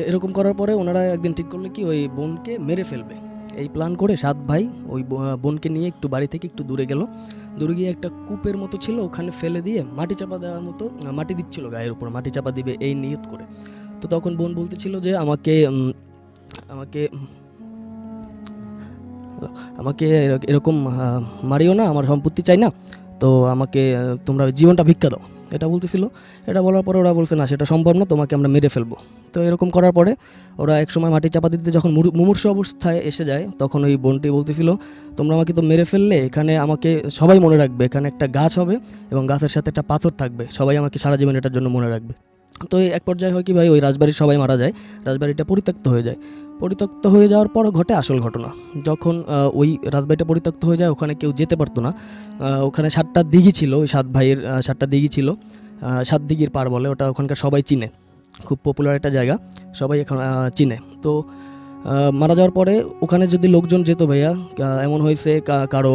এরকম করার পরে ওনারা একদিন ঠিক করলো কি ওই বোনকে মেরে ফেলবে। এই প্ল্যান করে 7 ভাই ওই বোনকে নিয়ে একটু বাড়ি থেকে একটু দূরে গেল। দূরে গিয়ে একটা কূপের মতো ছিল, ওখানে ফেলে দিয়ে মাটি চাপা দেওয়ার মতো, মাটি দিচ্ছিল গায়ের উপর, মাটি চাপা দিবে এই নিয়ত করে। তো তখন বোন বলতেছিল যে আমাকে এরকম মারিও না, আমার সম্পত্তি চাই না, তো আমাকে তোমরা জীবনটা ভিক্ষা দাও, এটা বলতেছিল। এটা বলার পরে ওরা বলছে না, সেটা সম্ভব না, তোমাকে আমরা মেরে ফেলবো। তো এরকম করার পরে ওরা একসময় মাটি চাপা দিতে যখন মুমূর্ষ অবস্থায় এসে যায়, তখন ওই বোনটি বলতেছিল, তোমরা আমাকে তো মেরে ফেললে, এখানে আমাকে সবাই মনে রাখবে, এখানে একটা গাছ হবে এবং গাছের সাথে একটা পাথর থাকবে, সবাই আমাকে সারা জীবন এটার জন্য মনে রাখবে। তো এক পর্যায়ে হয় কি ভাই, ওই রাজবাড়ির সবাই মারা যায়, রাজবাড়িটা পরিত্যক্ত হয়ে যায়। পরিত্যক্ত হয়ে যাওয়ার পর ঘটে আসল ঘটনা। যখন ওই রাজবাড়িটা পরিত্যক্ত হয়ে যায়, ওখানে কেউ যেতে পারতো না। ওখানে 7টা দিঘি ছিল, ওই 7 ভাইয়ের 7টা দিঘি ছিল, 7 দিঘির পার বলে ওটা, ওখানকার সবাই চিনে, খুব পপুলার একটা জায়গা, সবাই এখন চিনে। তো মারা যাওয়ার পরে ওখানে যদি লোকজন যেত ভাইয়া, এমন হয়েছে কারো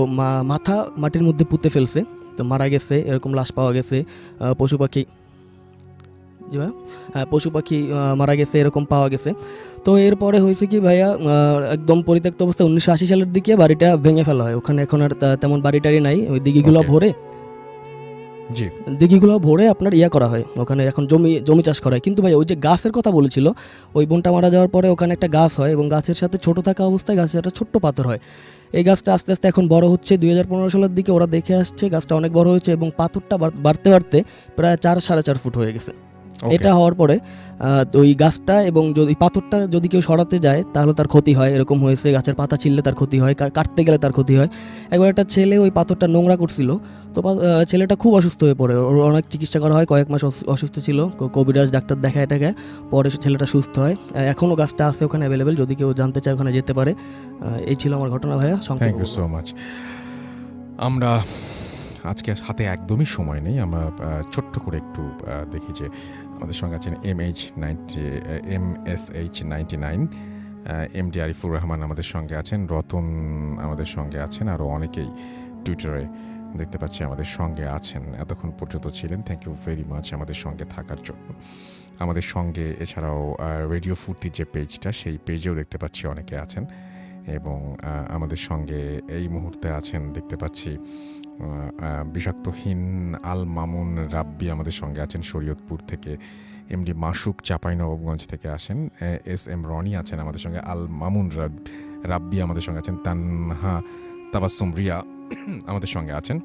মাথা মাটির মধ্যে পুঁতে ফেলছে, তো মারা গেছে, এরকম লাশ পাওয়া গেছে। পশু পাখি মারা গেছে, এরকম পাওয়া গেছে। তো এরপরে হয়েছে কি ভাইয়া, একদম পরিত্যক্ত অবস্থায় 1980 সালের দিকে বাড়িটা ভেঙে ফেলা হয়। ওখানে এখন আর তেমন বাড়িটারি নাই, ওই দিঘিগুলো ভরে আপনার করা হয়, ওখানে এখন জমি চাষ করা হয়। কিন্তু ভাই ওই যে গাছের কথা বলেছিল, ওই বোনটা মারা যাওয়ার পরে ওখানে একটা গাছ হয় এবং গাছের সাথে ছোট থাকা অবস্থায় গাছের একটা ছোট্ট পাথর হয়। এই গাছটা আস্তে আস্তে এখন বড় হচ্ছে। 2015 সালের দিকে ওরা দেখে আসছে, গাছটা অনেক বড় হয়েছে এবং পাথরটা বাড়তে বাড়তে প্রায় 4-4.5 ফুট হয়ে গেছে। এটা হওয়ার পরে ওই গাছটা এবং যদি পাথরটা যদি কেউ সরাতে যায় তাহলে তার ক্ষতি হয়, এরকম হয়েছে। গাছের পাতা ছিললে তার ক্ষতি হয়, কাটতে গেলে তার ক্ষতি হয়। একবার একটা ছেলে ওই পাথরটা নোংরা করছিল, তো ছেলেটা খুব অসুস্থ হয়ে পড়ে, ওর অনেক চিকিৎসা করা হয়, কয়েক মাস অসুস্থ ছিল, কবিরাজ ডাক্তার দেখায় এটাকে, পরে ছেলেটা সুস্থ হয়। এখনও গাছটা আছে ওখানে অ্যাভেলেবেল, যদি কেউ জানতে চায় ওখানে যেতে পারে। এই ছিল আমার ঘটনা ভাইয়া। Thank you so much. আমরা আজকে হাতে একদমই সময় নেই, আমরা ছোট্ট করে একটু দেখি যে আমাদের সঙ্গে আছেন MSH99, MD আরিফুর রহমান আমাদের সঙ্গে আছেন, রতন আমাদের সঙ্গে আছেন, আরও অনেকেই টুইটারে দেখতে পাচ্ছি আমাদের সঙ্গে আছেন, এতক্ষণ পর্যন্ত ছিলেন। থ্যাংক ইউ ভেরি মাচ আমাদের সঙ্গে থাকার জন্য। আমাদের সঙ্গে এছাড়াও রেডিও ফুর্তির যে পেজটা, সেই পেজেও দেখতে পাচ্ছি অনেকে আছেন, এবং আমাদের সঙ্গে এই মুহূর্তে আছেন দেখতে পাচ্ছি বিষাক্তহীন আল মামুন রাব্বি আমাদের সঙ্গে আছেন শরীয়তপুর থেকে, এমডি মাসুক চাঁপাইনবাবগঞ্জ থেকে আসেন, এস এম রনি আছেন আমাদের সঙ্গে, আল মামুন রাব্বি আমাদের সঙ্গে আছেন, তানহা তাবাসসুম রিয়া আমাদের সঙ্গে আছেন,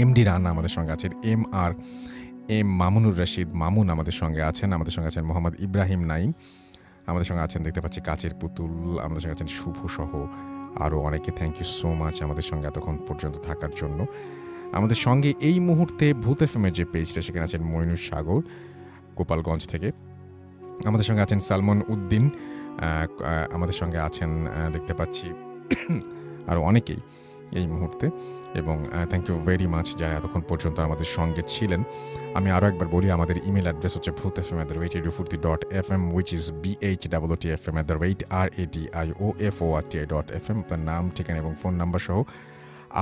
এমডি রানা আমাদের সঙ্গে আছেন, এম মামুনুর রশিদ মামুন আমাদের সঙ্গে আছেন, আমাদের সঙ্গে আছেন মোহাম্মদ ইব্রাহিম নাইম আমাদের সঙ্গে আছেন, দেখতে পাচ্ছি কাচের পুতুল আমাদের সঙ্গে আছেন, শুভ সহ আরও অনেকে। থ্যাংক ইউ সো মাচ আমাদের সঙ্গে এতক্ষণ পর্যন্ত থাকার জন্য। আমাদের সঙ্গে এই মুহূর্তে ভূত এফএমের যে পেজটা, সেখানে আছেন মইনুর সাগর গোপালগঞ্জ থেকে, আমাদের সঙ্গে আছেন সালমান উদ্দিন, আমাদের সঙ্গে আছেন দেখতে পাচ্ছি আরও অনেকেই এই মুহূর্তে, এবং থ্যাংক ইউ ভেরি মাচ যারা এতক্ষণ পর্যন্ত আমাদের সঙ্গে ছিলেন। আমি আরও একবার বলি, আমাদের ইমেল অ্যাড্রেস হচ্ছে bhutfm@radiofurti.fm, which is bhwtfm@radiofurti.fm। আপনার নাম, ঠিকানা এবং ফোন নাম্বার সহ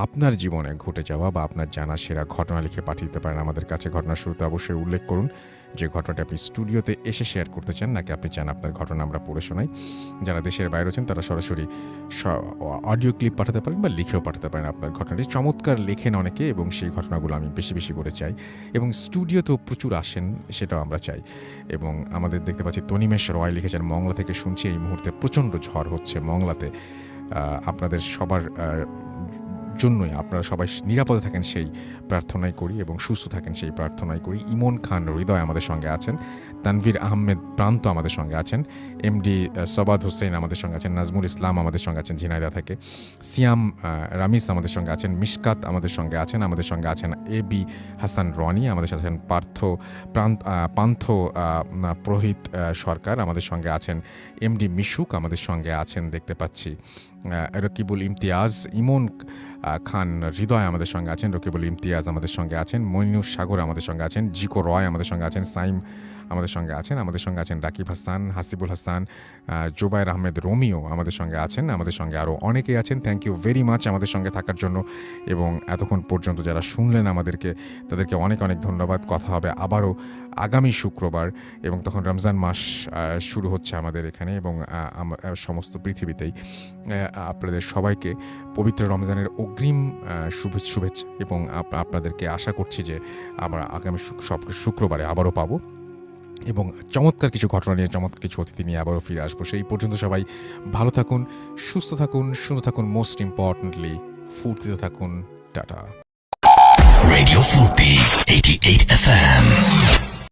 আপনার জীবনে ঘটে যাওয়া বা আপনার জানা সেরা ঘটনা লিখে পাঠিয়ে দিতে পারেন আমাদের কাছে। ঘটনার শুরুতে অবশ্যই উল্লেখ করুন যে ঘটনাটা আপনি স্টুডিওতে এসে শেয়ার করতে চান, নাকি আপনি চান আপনার ঘটনা আমরা পড়ে শোনাই। যারা দেশের বাইরে আছেন তারা সরাসরি অডিও ক্লিপ পাঠাতে পারেন বা লিখেও পাঠাতে পারেন আপনার ঘটনাটি। চমৎকার লেখেন অনেকে, এবং সেই ঘটনাগুলো আমি বেশি বেশি করে চাই, এবং স্টুডিওতেও প্রচুর আসেন, সেটাও আমরা চাই। এবং আমাদের দেখতে পাচ্ছি তনিমেশ রয় লিখেছেন, মংলা থেকে শুনছি এই মুহূর্তে প্রচণ্ড ঝড় হচ্ছে মংলাতে। আপনাদের সবার জন্যই আপনারা সবাই নিরাপদে থাকেন সেই প্রার্থনাই করি, এবং সুস্থ থাকেন সেই প্রার্থনাই করি। ইমন খান হৃদয় আমাদের সঙ্গে আছেন, তানভীর আহমেদ প্রান্ত আমাদের সঙ্গে আছেন, এমডি সবাদ হোসেন আমাদের সঙ্গে আছেন, নাজমুল ইসলাম আমাদের সঙ্গে আছেন ঝিনাইদহ থেকে, সিয়াম রামিস আমাদের সঙ্গে আছেন, মিশকাত আমাদের সঙ্গে আছেন, আমাদের সঙ্গে আছেন এবি হাসান রনি, আমাদের সাথে আছেন পান্থ প্রহিত সরকার, আমাদের সঙ্গে আছেন এমডি মিশুক, আমাদের সঙ্গে আছেন দেখতে পাচ্ছি রকিবুল ইমতিয়াজ, ইমন খান হৃদয় আমাদের সঙ্গে আছেন, রকিবুল ইমতিয়াজ আমাদের সঙ্গে আছেন, মইনুর সাগর আমাদের সঙ্গে আছেন, জিকো রয় আমাদের সঙ্গে আছেন, সাইম আমাদের সঙ্গে আছেন, আমাদের সঙ্গে আছেন রাকিব হাসান, হাসিবুল হাসান, জোবায়ের আহমেদ রোমিও আমাদের সঙ্গে আছেন, আমাদের সঙ্গে আরও অনেকেই আছেন। থ্যাংক ইউ ভেরি মাচ আমাদের সঙ্গে থাকার জন্য, এবং এতক্ষণ পর্যন্ত যারা শুনলেন আমাদেরকে, তাদেরকে অনেক অনেক ধন্যবাদ। কথা হবে আবারও আগামী শুক্রবার, এবং তখন রমজান মাস শুরু হচ্ছে আমাদের এখানে এবং সমস্ত পৃথিবীতেই। আপনাদের সবাইকে পবিত্র রমজানের অগ্রিম শুভেচ্ছা, এবং আপনাদেরকে আশা করছি যে আমরা আগামী শুক্রবারে আবারও পাবো, এবং চমৎকার কিছু ঘটনা নিয়ে, চমৎকার কিছু অতিথি নিয়ে আবারও ফিরে আসবো। সেই পর্যন্ত সবাই ভালো থাকুন, সুস্থ থাকুন, সুন্দর থাকুন, মোস্ট ইম্পর্টেন্টলি ফুর্তিতে থাকুন। টাটা। Radio Furti 88 FM